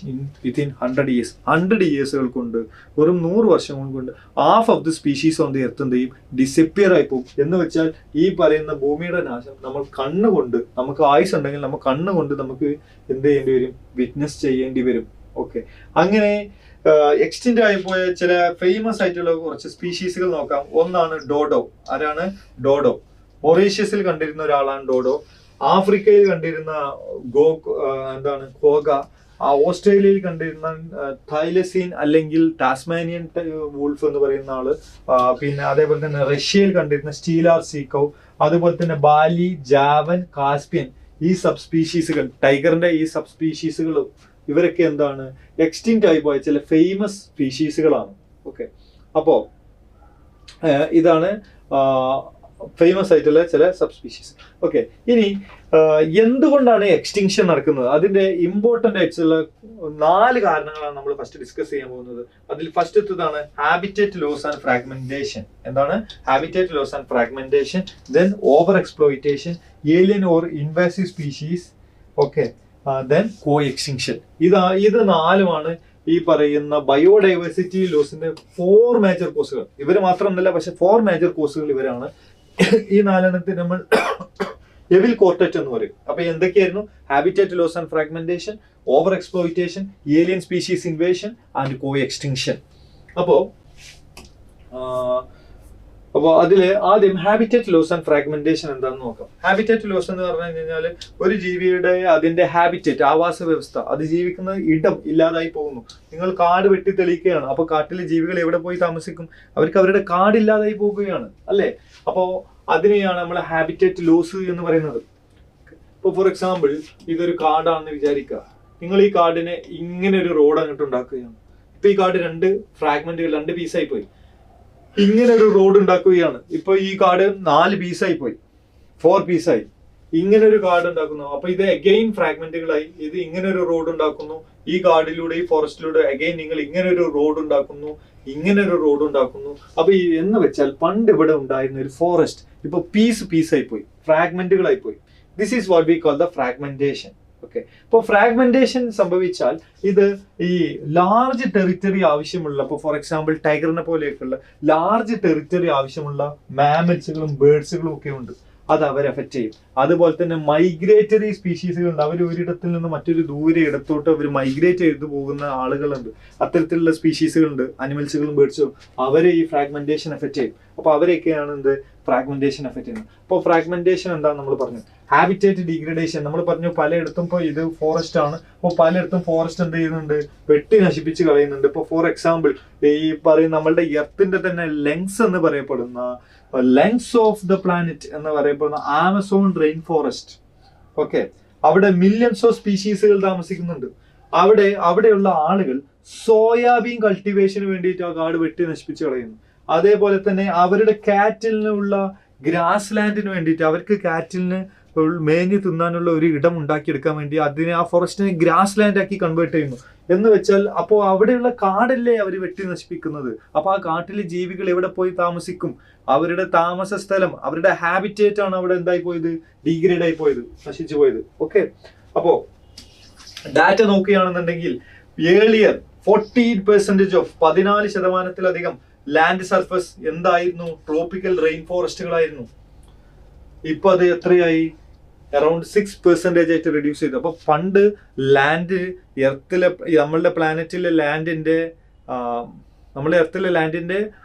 within 100 years. 100 years കൊണ്ട് വെറും 100 വർഷം കൊണ്ട് half of the species on the earth എന്ത് ചെയ്യും, ഡിസപ്പിയർ ആയി പോകും. എന്ന് വെച്ചാൽ ഈ പറയുന്ന ഭൂമിയുടെ നാശം നമ്മൾ കണ്ണുകൊണ്ട്, നമുക്ക് ആയുസ് ഉണ്ടെങ്കിൽ നമ്മൾ കണ്ണുകൊണ്ട് നമുക്ക് എന്ത് ചെയ്യേണ്ടി വരും, വിറ്റ്നസ് ചെയ്യേണ്ടി വരും. ഓക്കെ, അങ്ങനെ എക്സ്റ്റെൻഡ് ആയി പോയ ചില ഫേമസ് ആയിട്ടുള്ള കുറച്ച് സ്പീഷീസുകൾ നോക്കാം. ഒന്നാണ് ഡോഡോ. ആരാണ് ഡോഡോ? മൊറീഷ്യസിൽ കണ്ടിരുന്ന ഒരാളാണ് ഡോഡോ. ആഫ്രിക്കയിൽ കണ്ടിരുന്ന ഖോഗ. ഓസ്ട്രേലിയയിൽ കണ്ടിരുന്ന തൈലസീൻ അല്ലെങ്കിൽ ടാസ്മാനിയൻ വൂൾഫ് എന്ന് പറയുന്ന ആള്. പിന്നെ അതേപോലെ തന്നെ റഷ്യയിൽ കണ്ടിരുന്ന സ്റ്റീലാർ സീക്കോ. അതുപോലെ തന്നെ ബാലി, ജാവൻ, കാസ്പിയൻ. ഈ സബ് സ്പീഷീസുകൾ, ടൈഗറിന്റെ ഈ സബ് സ്പീഷീസുകളും ഇവരൊക്കെ എന്താണ്, എക്സ്റ്റിങ്ക്റ്റ് ആയി പോയ ചില ഫേമസ് സ്പീഷീസുകളാണ്. ഓക്കെ, അപ്പോ ഇതാണ് ഫേമസ് ആയിട്ടുള്ള ചില സബ് സ്പീഷീസ്. ഓക്കെ, ഇനി എന്തുകൊണ്ടാണ് എക്സ്റ്റിങ്ഷൻ നടക്കുന്നത്? അതിന്റെ ഇമ്പോർട്ടന്റ് ആയിട്ടുള്ള 4 കാരണങ്ങളാണ് നമ്മൾ ഫസ്റ്റ് ഡിസ്കസ് ചെയ്യാൻ പോകുന്നത്. അതിൽ ഫസ്റ്റത്തേതാണ് ഹാബിറ്റേറ്റ് ലോസ് ആൻഡ് ഫ്രാഗ്മെന്റേഷൻ. എന്താണ് habitat loss and fragmentation? Then over exploitation, alien or invasive species. Okay, then co extinction. ഇത് 4മാണ് ഈ പറയുന്ന ബയോഡൈവേഴ്സിറ്റി ലോസിന്റെ 4 മേജർ കോസുകൾ. ഇവർ മാത്രമൊന്നുമല്ല, പക്ഷെ 4 മേജർ കോസുകൾ ഇവരാണ്. ഈ 4 നമ്മൾ എവിൽ കോർട്ടറ്റ് എന്ന് പറയും. അപ്പൊ എന്തൊക്കെയായിരുന്നു? Habitat loss and fragmentation, over exploitation, alien species invasion and co extinction. അപ്പോൾ അതില് ആദ്യം ഹാബിറ്റേറ്റ് ലോസ് ആൻഡ് ഫ്രാഗ്മെന്റേഷൻ എന്താണെന്ന് നോക്കാം. ഹാബിറ്റേറ്റ് ലോസ് എന്ന് പറഞ്ഞു കഴിഞ്ഞാൽ ഒരു ജീവിയുടെ അതിന്റെ ഹാബിറ്റേറ്റ്, ആവാസ വ്യവസ്ഥ, അത് ജീവിക്കുന്ന ഇടം ഇല്ലാതായി പോകുന്നു. നിങ്ങൾ കാട് വെട്ടി തെളിയിക്കുകയാണ്, അപ്പൊ കാട്ടിലെ ജീവികൾ എവിടെ പോയി താമസിക്കും? അവർക്ക് അവരുടെ കാടില്ലാതായി പോകുകയാണ്, അല്ലേ? അപ്പോ അതിനെയാണ് നമ്മൾ ഹാബിറ്റേറ്റ് ലോസ് എന്ന് പറയുന്നത്. ഇപ്പൊ ഫോർ എക്സാമ്പിൾ ഇതൊരു കാടാണെന്ന് വിചാരിക്കുക. നിങ്ങൾ ഈ കാടിനെ ഇങ്ങനെ ഒരു റോഡ് അങ്ങോട്ട് ഉണ്ടാക്കുകയാണ്. ഇപ്പൊ ഈ കാട് 2 ഫ്രാഗ്മെന്റുകൾ, 2 പീസായി പോയി. ഇങ്ങനെ ഒരു റോഡ് ഉണ്ടാക്കുകയാണ്. ഇപ്പൊ ഈ കാട് 4 പീസായി പോയി, 4 പീസായി. ഇങ്ങനെ ഒരു കാട് ഉണ്ടാക്കുന്നു. അപ്പൊ ഇത് അഗെയിൻ ഫ്രാഗ്മെന്റുകളായി. ഇത് ഇങ്ങനെ ഒരു റോഡ് ഉണ്ടാക്കുന്നു. ഈ കാടിലൂടെ, ഈ ഫോറസ്റ്റിലൂടെ അഗെയിൻ നിങ്ങൾ ഇങ്ങനെ ഒരു റോഡ് ഉണ്ടാക്കുന്നു, ഇങ്ങനെ ഒരു റോഡ് ഉണ്ടാക്കുന്നു. അപ്പൊ എന്ന് വെച്ചാൽ പണ്ട് ഇവിടെ ഉണ്ടായിരുന്ന ഒരു ഫോറസ്റ്റ് ഇപ്പൊ പീസായി പോയി, ഫ്രാഗ്മെന്റുകളായി പോയി. This is what we call the fragmentation. Okay, ഇപ്പോൾ ഫ്രാഗ്മെന്റേഷൻ സംഭവിച്ചാൽ ഇത് ഈ ലാർജ് ടെറിറ്ററി ആവശ്യമുള്ള, ഇപ്പോൾ ഫോർ എക്സാമ്പിൾ ടൈഗറിനെ പോലെയൊക്കെയുള്ള ലാർജ് ടെറിറ്ററി ആവശ്യമുള്ള മാമൽസുകളും ബേർഡ്സുകളും ഒക്കെ ഉണ്ട്, അത് അവരെ എഫക്ട് ചെയ്യും. അതുപോലെ തന്നെ മൈഗ്രേറ്ററി സ്പീഷീസുകൾ ഉണ്ട്. അവർ ഒരിടത്തിൽ നിന്ന് മറ്റൊരു ദൂരെ ഇടത്തോട്ട് അവർ മൈഗ്രേറ്റ് ചെയ്തു പോകുന്ന ആളുകളുണ്ട്. അത്തരത്തിലുള്ള സ്പീഷീസുകളുണ്ട്, അനിമൽസുകളും ബേർഡ്സുകളും. അവരെ ഈ ഫ്രാഗ്മെന്റേഷൻ എഫക്ട് ചെയ്യും. അപ്പൊ അവരെയൊക്കെയാണ് എന്ത്, ഫ്രാഗ്മെന്റേഷൻ എഫക്ട് ചെയ്യുന്നത്. അപ്പോൾ ഫ്രാഗ്മെന്റേഷൻ എന്താണെന്ന് നമ്മൾ പറഞ്ഞു. ഹാബിറ്റേറ്റ് ഡീഗ്രഡേഷൻ നമ്മൾ പറഞ്ഞു. പലയിടത്തും ഇപ്പോൾ ഇത് ഫോറസ്റ്റ് ആണ്. അപ്പോൾ പലയിടത്തും ഫോറസ്റ്റ് എന്ത് ചെയ്യുന്നുണ്ട്, വെട്ടി നശിപ്പിച്ച് കളയുന്നുണ്ട്. ഇപ്പോൾ ഫോർ എക്സാമ്പിൾ ഈ പറയുന്ന നമ്മളുടെ എർത്തിന്റെ തന്നെ ലെങ്സ് എന്ന് പറയപ്പെടുന്ന, ലെങ്സ് ഓഫ് ദ പ്ലാനറ്റ് എന്ന് പറയപ്പെടുന്ന ആമസോൺ റെയിൻ ഫോറസ്റ്റ്. ഓക്കെ, അവിടെ മില്യൺസ് ഓഫ് സ്പീഷീസുകൾ താമസിക്കുന്നുണ്ട്. അവിടെയുള്ള ആളുകൾ സോയാബീൻ കൾട്ടിവേഷന് വേണ്ടിയിട്ട് ആ കാട് വെട്ടി നശിപ്പിച്ച് കളയുന്നു. അതേപോലെ തന്നെ അവരുടെ കാറ്റിലിനുള്ള ഗ്രാസ് ലാൻഡിന് വേണ്ടിയിട്ട്, അവർക്ക് കാറ്റിലിന് മേഞ്ഞ് തിന്നാനുള്ള ഒരു ഇടം ഉണ്ടാക്കിയെടുക്കാൻ വേണ്ടി അതിനെ, ആ ഫോറസ്റ്റിനെ ഗ്രാസ് ലാൻഡ് ആക്കി കൺവേർട്ട് ചെയ്യുന്നു. എന്ന് വെച്ചാൽ അപ്പോൾ അവിടെയുള്ള കാടല്ലേ അവർ വെട്ടി നശിപ്പിക്കുന്നത്. അപ്പൊ ആ കാട്ടിലെ ജീവികൾ എവിടെ പോയി താമസിക്കും? അവരുടെ താമസ സ്ഥലം, അവരുടെ ഹാബിറ്റേറ്റ് ആണ് അവിടെ എന്തായി പോയത്, ഡീഗ്രേഡ് ആയി പോയത്, നശിച്ചു പോയത്. ഓക്കെ, അപ്പോ ഡാറ്റ നോക്കുകയാണെന്നുണ്ടെങ്കിൽ ഏർലിയർ 14% ഓഫ് 14% ലാൻഡ് സർഫസ് എന്തായിരുന്നു, ട്രോപ്പിക്കൽ റെയിൻ ഫോറസ്റ്റുകളായിരുന്നു. ഇപ്പൊ അത് എത്രയായി, അറൌണ്ട് 6% ആയിട്ട് റെഡ്യൂസ് ചെയ്തു. അപ്പൊ പണ്ട് ലാൻഡ് എർത്തിലെ, നമ്മളുടെ പ്ലാനറ്റിലെ ലാൻഡിന്റെ, നമ്മുടെ എർത്തിലെ ലാൻഡിന്റെ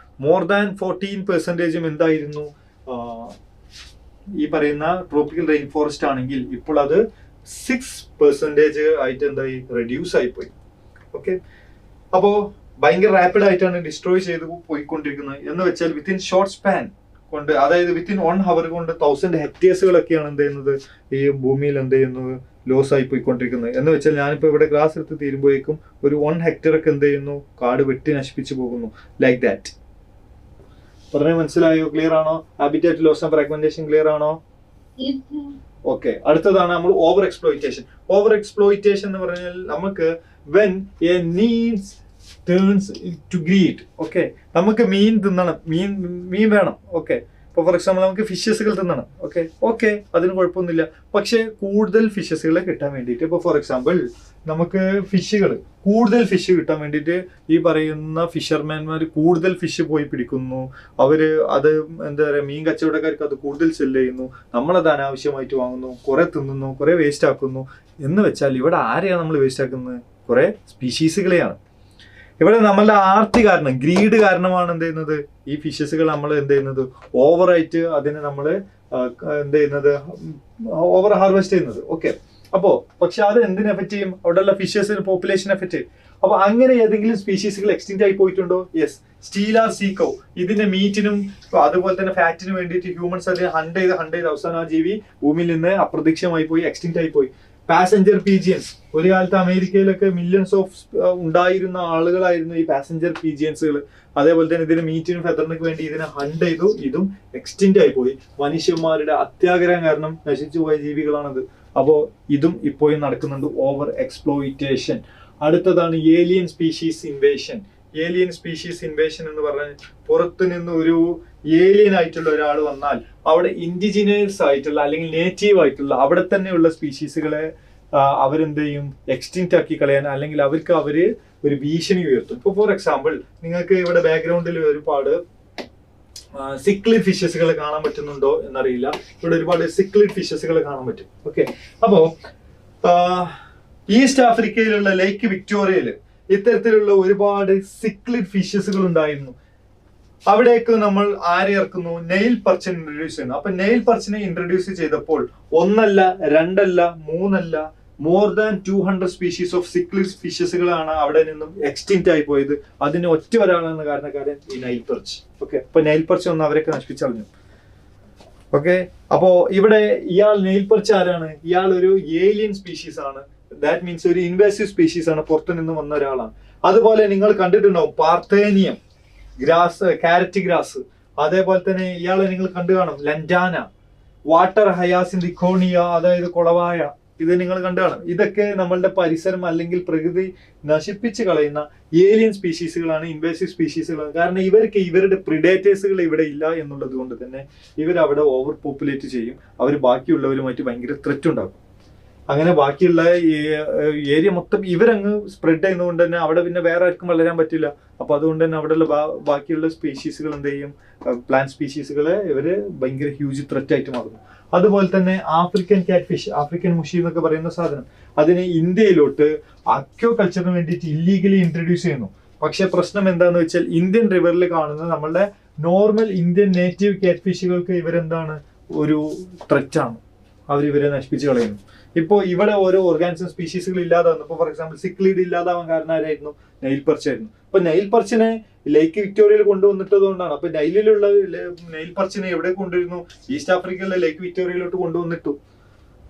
മോർ ദാൻ 14% എന്തായിരുന്നു, ഈ പറയുന്ന ട്രോപ്പിക്കൽ റെയിൻ ഫോറസ്റ്റ് ആണെങ്കിൽ ഇപ്പോൾ അത് 6% ആയിട്ട് എന്തായി, റെഡ്യൂസ് ആയി പോയി. ഓക്കെ, അപ്പോ ഭയങ്കര റാപ്പിഡ് ആയിട്ടാണ് ഡിസ്ട്രോയ് ചെയ്ത് പോയിക്കൊണ്ടിരിക്കുന്നത്. എന്ന് വെച്ചാൽ വിത്തിൻ ഷോർട്ട് സ്പാൻ കൊണ്ട്, അതായത് വിത്തിൻ 1 hour കൊണ്ട് 1000 ഹെക്ടേഴ്സുകളൊക്കെയാണ് എന്ത് ചെയ്യുന്നത്, ഈ ഭൂമിയിൽ എന്ത് ചെയ്യുന്നത്, ലോസ് ആയി പോയിക്കൊണ്ടിരിക്കുന്നത്. എന്ന് വെച്ചാൽ ഞാനിപ്പോൾ ഇവിടെ ഗ്ലാസ് എടുത്ത് തീരുമ്പോഴേക്കും ഒരു 1 hectare ഒക്കെ എന്ത് ചെയ്യുന്നു, കാട് വെട്ടി നശിപ്പിച്ചു പോകുന്നു. Like that. പറഞ്ഞത് മനസ്സിലായോ? ക്ലിയർ ആണോ? Habitat loss and fragmentation clear ആണോ? ഓക്കെ, അടുത്തതാണ് നമ്മൾ ഓവർ എക്സ്പ്ലോയിറ്റേഷൻ. ഓവർ എക്സ്പ്ലോയിറ്റേഷൻ എന്ന് പറഞ്ഞാൽ നമുക്ക് when a needs turns to greed. Okay, നമുക്ക് മീൻ തിന്നണം, മീൻ വേണം. ഓക്കെ, ഇപ്പോൾ ഫോർ എക്സാമ്പിൾ നമുക്ക് ഫിഷസുകൾ തിന്നണം, ഓക്കെ അതിന് കുഴപ്പമൊന്നുമില്ല. പക്ഷേ കൂടുതൽ ഫിഷസുകളെ കിട്ടാൻ വേണ്ടിയിട്ട്, ഇപ്പോൾ ഫോർ എക്സാമ്പിൾ നമുക്ക് കൂടുതൽ ഫിഷ് കിട്ടാൻ വേണ്ടിയിട്ട് ഈ പറയുന്ന ഫിഷർമാൻമാർ കൂടുതൽ ഫിഷ് പോയി പിടിക്കുന്നു. അത് എന്താ പറയുക, മീൻ കച്ചവടക്കാർക്ക് അത് കൂടുതൽ സെല്ല് ചെയ്യുന്നു, നമ്മളത് അനാവശ്യമായിട്ട് വാങ്ങുന്നു, കുറെ തിന്നുന്നു, കുറെ വേസ്റ്റ് ആക്കുന്നു. എന്ന് വെച്ചാൽ ഇവിടെ ആരെയാണ് നമ്മൾ വേസ്റ്റ് ആക്കുന്നത്? കുറെ സ്പീഷീസുകളെയാണ്. ഇവിടെ നമ്മളുടെ ആർത്തി കാരണം, ഗ്രീഡ് കാരണമാണ് എന്ത് ചെയ്യുന്നത്, ഈ ഫിഷസുകൾ നമ്മൾ എന്ത് ചെയ്യുന്നത്, ഓവറായിട്ട് അതിനെ നമ്മൾ എന്ത് ചെയ്യുന്നത്, ഓവർ ഹാർവെസ്റ്റ് ചെയ്യുന്നത്. പക്ഷെ അത് എന്തിനെ എഫക്ട് ചെയ്യും? അവിടെയുള്ള ഫിഷസിന് പോപ്പുലേഷൻ എഫക്ട് ചെയ്യും. അപ്പൊ അങ്ങനെ ഏതെങ്കിലും സ്പീഷീസുകൾ എക്സ്റ്റിൻറ്റ് ആയി പോയിട്ടുണ്ടോ? യെസ്. സ്റ്റീലാർ സീക്കോ, ഇതിന്റെ മീറ്റിനും അതുപോലെ തന്നെ ഫാറ്റിനും വേണ്ടിയിട്ട് ഹ്യൂമൻസ് അത് ഹണ്ട് ചെയ്ത് അവസാനം ആ ജീവി ഭൂമിയിൽ നിന്ന് അപ്രത്യക്ഷമായി പോയി, എക്സ്റ്റിൻറ്റ് ആയി പോയി. പാസഞ്ചർ പീജിയൻസ്, ഒരു കാലത്ത് അമേരിക്കയിലൊക്കെ മില്യൺസ് ഓഫ് ഉണ്ടായിരുന്ന ആളുകളായിരുന്നു ഈ പാസഞ്ചർ പീജിയൻസുകൾ. അതേപോലെ തന്നെ ഇതിന് മീറ്റിനും ഫെദറിനൊക്കെ വേണ്ടി ഇതിനെ ഹണ്ട് ചെയ്തു, ഇതും എക്സ്റ്റിൻറ്റ് ആയി പോയി. മനുഷ്യന്മാരുടെ അത്യാഗ്രഹം കാരണം നശിച്ചു പോയ ജീവികളാണത്. അപ്പോൾ ഇതും ഇപ്പോഴും നടക്കുന്നുണ്ട്, ഓവർ എക്സ്പ്ലോയിറ്റേഷൻ. അടുത്തതാണ് alien species invasion. Alien species invasion എന്ന് പറഞ്ഞാൽ പുറത്തു നിന്ന് ഒരു ഏലിയൻ ആയിട്ടുള്ള ഒരാൾ വന്നാൽ അവിടെ ഇൻഡിജിനസ് ആയിട്ടുള്ള അല്ലെങ്കിൽ നേറ്റീവ് ആയിട്ടുള്ള അവിടെ തന്നെയുള്ള സ്പീഷീസുകളെ അവരെന്ത് ചെയ്യും, എക്സ്റ്റിൻറ്റ് ആക്കി കളയാൻ, അല്ലെങ്കിൽ അവർക്ക് ഒരു ഭീഷണി ഉയർത്തും. ഇപ്പോൾ ഫോർ എക്സാമ്പിൾ നിങ്ങൾക്ക് ഇവിടെ ബാക്ക്ഗ്രൗണ്ടിൽ ഒരുപാട് സിക്ലിഡ് ഫിഷസുകൾ കാണാൻ പറ്റുന്നുണ്ടോ എന്നറിയില്ല. ഇവിടെ ഒരുപാട് സിക്ലിഡ് ഫിഷസുകൾ കാണാൻ പറ്റും. അപ്പോ ഈസ്റ്റ് ആഫ്രിക്കയിലുള്ള ലേക്ക് വിക്ടോറിയയിൽ ഇത്തരത്തിലുള്ള ഒരുപാട് സിക്ലിഡ് ഫിഷസുകൾ ഉണ്ടായിരുന്നു. അവിടേക്ക് നമ്മൾ ആരെ ഇറക്കുന്നു? നെയിൽ പർച്ചിനെ ഇൻട്രൊഡ്യൂസ് ചെയ്യുന്നു. അപ്പൊ നെയിൽ പർച്ചിനെ ഇൻട്രൊഡ്യൂസ് ചെയ്തപ്പോൾ 1 അല്ല 2 അല്ല 3 അല്ല, more than 200 species of cichlid ഫിഷസുകളാണ് അവിടെ നിന്നും എക്സ്റ്റിൻറ്റ് ആയി പോയത്. അതിന് ഒറ്റ ഒരാളാണ് കാരണക്കാരൻ, ഈ നൈൽ പർച്ച്. അപ്പൊ നൈൽ പർച്ച് ഒന്ന് അവരൊക്കെ നശിപ്പിച്ചറിഞ്ഞു. അപ്പോ ഇവിടെ നെയിൽ പർച്ച് ആരാണ്? ഇയാൾ ഒരു ഏലിയൻ സ്പീഷീസ് ആണ്. ദാറ്റ് മീൻസ് ഒരു ഇൻവേസീവ് സ്പീഷീസ് ആണ്, പുറത്തു നിന്ന് വന്ന ഒരാളാണ്. അതുപോലെ നിങ്ങൾ കണ്ടിട്ടുണ്ടാവും പാർത്തേനിയം ഗ്രാസ്, കാരറ്റ് ഗ്രാസ്. അതേപോലെ തന്നെ ഇയാളെ നിങ്ങൾ കണ്ടു കാണും, ലൻഡാന, വാട്ടർ ഹയാസിൻ ഇക്കോണിയ, അതായത് കുളവായ, ഇത് നിങ്ങൾ കണ്ടു കാണും. ഇതൊക്കെ നമ്മളുടെ പരിസരം അല്ലെങ്കിൽ പ്രകൃതി നശിപ്പിച്ച് കളയുന്ന ഏലിയൻ സ്പീഷീസുകളാണ്, ഇൻവേസീവ് സ്പീഷീസുകളാണ്. കാരണം ഇവർക്ക് ഇവരുടെ പ്രിഡേറ്റേഴ്സുകൾ ഇവിടെ ഇല്ല എന്നുള്ളത് കൊണ്ട് തന്നെ ഇവരവിടെ ഓവർ പോപ്പുലേറ്റ് ചെയ്യും. അവർ ബാക്കിയുള്ളവരുമായിട്ട് ഭയങ്കര ത്രെറ്റ് ഉണ്ടാകും. അങ്ങനെ ബാക്കിയുള്ള ഏരിയ മൊത്തം ഇവരങ്ങ് സ്പ്രെഡ് ചെയ്യുന്നതുകൊണ്ട് തന്നെ അവിടെ പിന്നെ വേറെ ആർക്കും വളരാൻ പറ്റില്ല. അപ്പൊ അതുകൊണ്ട് തന്നെ അവിടെയുള്ള ബാക്കിയുള്ള സ്പീഷീസുകൾ എന്ത് ചെയ്യും, പ്ലാന്റ് സ്പീഷീസുകളെ ഇവര് ഭയങ്കര ഹ്യൂജ് ത്രെറ്റ് ആയിട്ട് മാറുന്നു. അതുപോലെ തന്നെ ആഫ്രിക്കൻ ക്യാറ്റ് ഫിഷ്, ആഫ്രിക്കൻ മുഷി എന്നൊക്കെ പറയുന്ന സാധനം, അതിനെ ഇന്ത്യയിലോട്ട് അക്വോ കൾച്ചറിന് വേണ്ടിയിട്ട് ഇല്ലീഗലി ഇൻട്രൊഡ്യൂസ് ചെയ്യുന്നു. പക്ഷെ പ്രശ്നം എന്താന്ന് വെച്ചാൽ ഇന്ത്യൻ റിവറിൽ കാണുന്ന നമ്മളുടെ നോർമൽ ഇന്ത്യൻ നേറ്റീവ് ക്യാറ്റ് ഫിഷുകൾക്ക് ഇവരെന്താണ്, ഒരു ത്രെറ്റാണ്. അവരിവരെ നശിപ്പിച്ച് കളയുന്നു. ഇപ്പോൾ ഇവിടെ ഓരോ ഓർഗാനിസം സ്പീഷീസുകൾ ഇല്ലാതാവുന്നു. ഇപ്പോൾ ഫോർ എക്സാമ്പിൾ സിക്ലീഡ് ഇല്ലാതാവാൻ കാരണം ആരായിരുന്നു? നൈൽ പർച്ച് ആയിരുന്നു. അപ്പൊ നൈൽ പർച്ചിനെ ലേക്ക് വിക്ടോറിയയിൽ കൊണ്ടുവന്നിട്ടതുകൊണ്ടാണ്. അപ്പൊ നൈലിലുള്ള നൈൽ പർച്ചിനെ എവിടെ കൊണ്ടുവരുന്നു? ഈസ്റ്റ് ആഫ്രിക്കയിലെ ലേക്ക് വിക്ടോറിയയിലോട്ട് കൊണ്ടുവന്നിട്ടു.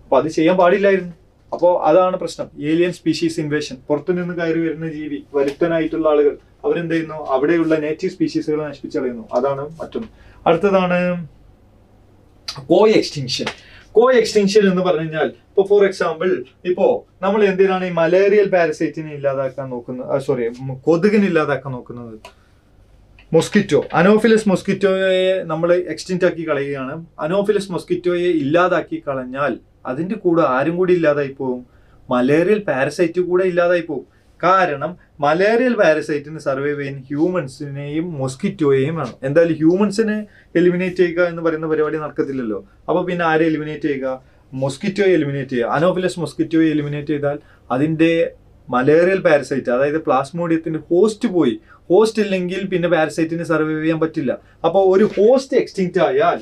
അപ്പൊ അത് ചെയ്യാൻ പാടില്ലായിരുന്നു. അപ്പോൾ അതാണ് പ്രശ്നം, ഏലിയൻ സ്പീഷീസ് ഇൻവേഷൻ. പുറത്തുനിന്ന് കയറി വരുന്ന ജീവി, വരുത്തനായിട്ടുള്ള ആളുകൾ അവരെന്ത് ചെയ്യുന്നു, അവിടെയുള്ള നേറ്റീവ് സ്പീഷീസുകളെ നശിപ്പിച്ച് കളയുന്നു. അതാണ് മറ്റൊന്ന്. അടുത്തതാണ് കോ എക്സ്റ്റിങ്ഷൻ. കോ എക്സ്റ്റിങ്ഷൻ എന്ന് പറഞ്ഞു കഴിഞ്ഞാൽ ഇപ്പൊ ഫോർ എക്സാമ്പിൾ ഇപ്പോ നമ്മൾ എന്തിനാണ് ഈ മലേറിയൽ പാരസൈറ്റിനെ ഇല്ലാതാക്കാൻ നോക്കുന്നത്, കൊതുകിനെ ഇല്ലാതാക്കാൻ നോക്കുന്നത്? മൊസ്കിറ്റോ, അനോഫിലസ് മൊസ്കിറ്റോയെ നമ്മൾ എക്സ്റ്റിൻറ്റ് ആക്കി കളയുകയാണ്. അനോഫിലസ് മൊസ്കിറ്റോയെ ഇല്ലാതാക്കി കളഞ്ഞാൽ അതിന്റെ കൂടെ ആരും കൂടി ഇല്ലാതായി പോകും, മലേറിയൽ പാരസൈറ്റ് കൂടെ ഇല്ലാതായി പോകും. കാരണം മലേറിയൽ പാരസൈറ്റിന് സർവൈവ് ചെയ്യാൻ ഹ്യൂമൻസിനെയും മൊസ്കിറ്റോയെയും വേണം. എന്തായാലും ഹ്യൂമൻസിനെ എലിമിനേറ്റ് ചെയ്യുക എന്ന് പറയുന്ന പരിപാടി നടക്കത്തില്ലല്ലോ. അപ്പൊ പിന്നെ ആരെ എലിമിനേറ്റ് ചെയ്യുക? മൊസ്കിറ്റോയെ എലിമിനേറ്റ് ചെയ്യുക. അനോഫിലസ് മൊസ്കിറ്റോയെ എലിമിനേറ്റ് ചെയ്താൽ അതിന്റെ മലേറിയൽ പാരസൈറ്റ്, അതായത് പ്ലാസ്മോഡിയത്തിന്റെ ഹോസ്റ്റ് പോയി. ഹോസ്റ്റ് ഇല്ലെങ്കിൽ പിന്നെ പാരസൈറ്റിന് സർവൈവ് ചെയ്യാൻ പറ്റില്ല. അപ്പൊ ഒരു ഹോസ്റ്റ് എക്സ്റ്റിങ്ക്റ്റ് ആയാൽ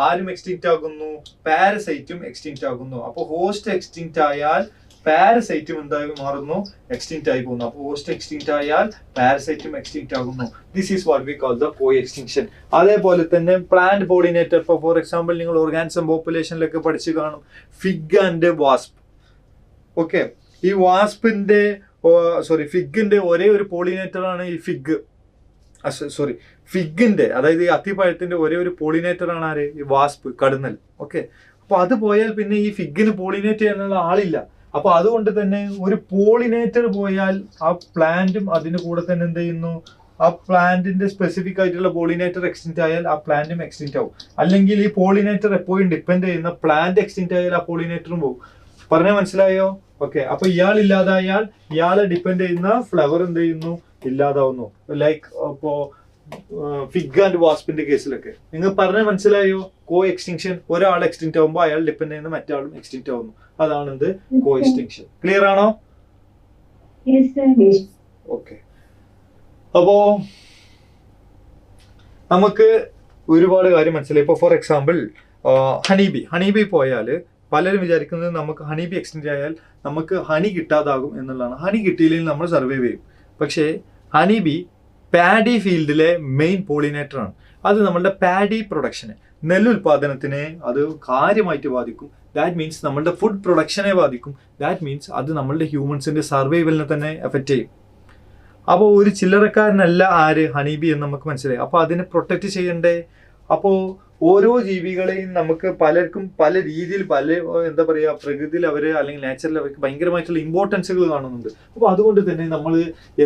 ആരും എക്സ്റ്റിങ്ക്റ്റ് ആകുന്നു? പാരസൈറ്റും എക്സ്റ്റിങ്ക്റ്റ് ആകുന്നു. അപ്പൊ ഹോസ്റ്റ് എക്സ്റ്റിങ്ക്റ്റ് ആയാൽ പാരസൈറ്റും എന്തായി മാറുന്നു? എക്സ്റ്റിങ്ക്റ്റ് ആയി പോകുന്നു. അപ്പോൾ ഹോസ്റ്റ് എക്സ്റ്റിങ്ക്റ്റ് ആയാൽ പാരസൈറ്റും എക്സ്റ്റിങ്ക്റ്റ് ആകുന്നു. This is what we call the co extinction. അതേപോലെ തന്നെ പ്ലാന്റ് പോളിനേറ്റർ. ഇപ്പോൾ ഫോർ എക്സാമ്പിൾ നിങ്ങൾ ഓർഗാനിസം പോപ്പുലേഷനിലൊക്കെ പഠിച്ചു കാണും, ഫിഗ് ആൻഡ് വാസ്പ്. ഓക്കെ, ഈ ഫിഗിന്റെ ഒരേ ഒരു പോളിനേറ്റർ ആണ് ഈ ഫിഗിന്റെ, അതായത് ഈ അത്തിപ്പഴത്തിന്റെ ഒരേ ഒരു പോളിനേറ്റർ ആണ് ആര്? ഈ വാസ്പ്, കടന്നൽ. ഓക്കെ, അപ്പൊ അത് പോയാൽ പിന്നെ ഈ ഫിഗിന് പോളിനേറ്റ് ചെയ്യാനുള്ള ആളില്ല. അപ്പൊ അതുകൊണ്ട് തന്നെ ഒരു പോളിനേറ്റർ പോയാൽ ആ പ്ലാന്റും അതിന് കൂടെ തന്നെ എന്ത് ചെയ്യുന്നു? ആ പ്ലാന്റിന്റെ സ്പെസിഫിക് ആയിട്ടുള്ള പോളിനേറ്റർ എക്സ്റ്റിൻറ്റ് ആയാൽ ആ പ്ലാന്റും എക്സ്റ്റിൻറ്റ് ആവും. അല്ലെങ്കിൽ ഈ പോളിനേറ്റർ എപ്പോഴും ഡിപ്പെൻഡ് ചെയ്യുന്ന പ്ലാന്റ് എക്സ്റ്റിൻറ്റ് ആയാൽ ആ പോളിനേറ്ററും പോകും. പറഞ്ഞാൽ മനസ്സിലായോ? ഓക്കെ. അപ്പൊ ഇയാൾ ഇല്ലാതായാൽ ഇയാളെ ഡിപ്പെൻഡ് ചെയ്യുന്ന ഫ്ലവർ എന്ത് ചെയ്യുന്നു? ഇല്ലാതാവുന്നു. ലൈക്ക് ഇപ്പോ ഫിഗ് ആൻഡ് വാസ്പിന്റെ കേസിലൊക്കെ നിങ്ങൾ പറഞ്ഞാൽ മനസ്സിലായോ? കോ എക്സ്റ്റിങ്ഷൻ. ഒരാൾ എക്സ്റ്റിൻറ്റ് ആവുമ്പോൾ അയാൾ ഡിപ്പെൻഡ് ചെയ്യുന്ന മറ്റാളും എക്സ്റ്റിൻറ്റ് ആവുന്നു. അതാണ് എന്ത്? കോ എക്സ്റ്റിങ്ഷൻ. ക്ലിയർ ആണോ? ഓക്കെ. അപ്പോ നമുക്ക് ഒരുപാട് കാര്യം മനസ്സിലായി. ഇപ്പൊ ഫോർ എക്സാമ്പിൾ ഹണി ബി പോയാൽ പലരും വിചാരിക്കുന്നത് നമുക്ക് ഹണി ബി എക്സ്റ്റെൻഡ് ആയാൽ നമുക്ക് ഹണി കിട്ടാതാകും എന്നുള്ളതാണ്. ഹണി കിട്ടിയില്ലെങ്കിൽ നമ്മൾ സർവൈവ് ചെയ്യും. പക്ഷേ ഹണി ബി പാഡി ഫീൽഡിലെ മെയിൻ പോളിനേറ്റർ ആണ്. അത് നമ്മളുടെ പാഡി പ്രൊഡക്ഷനെ, നെല്ലുൽപാദനത്തിനെ അത് കാര്യമായിട്ട് ബാധിക്കും. ദാറ്റ് മീൻസ് നമ്മളുടെ ഫുഡ് പ്രൊഡക്ഷനെ ബാധിക്കും. ദാറ്റ് മീൻസ് അത് നമ്മളുടെ ഹ്യൂമൻസിന്റെ സർവൈവലിനെ തന്നെ എഫക്റ്റ് ചെയ്യും. അപ്പോൾ ഒരു ചില്ലറക്കാരനല്ല ആര്? ഹണി ബി എന്ന് നമുക്ക് മനസ്സിലായി. അപ്പോൾ അതിനെ പ്രൊട്ടക്റ്റ് ചെയ്യണ്ടേ? അപ്പോൾ ഓരോ ജീവികളെയും നമുക്ക് പലർക്കും പല രീതിയിൽ എന്താ പറയുക, പ്രകൃതിയിൽ അവര് അല്ലെങ്കിൽ നാച്ചുറൽ അവർക്ക് ഭയങ്കരമായിട്ടുള്ള ഇമ്പോർട്ടൻസുകൾ കാണുന്നുണ്ട്. അപ്പോൾ അതുകൊണ്ട് തന്നെ നമ്മൾ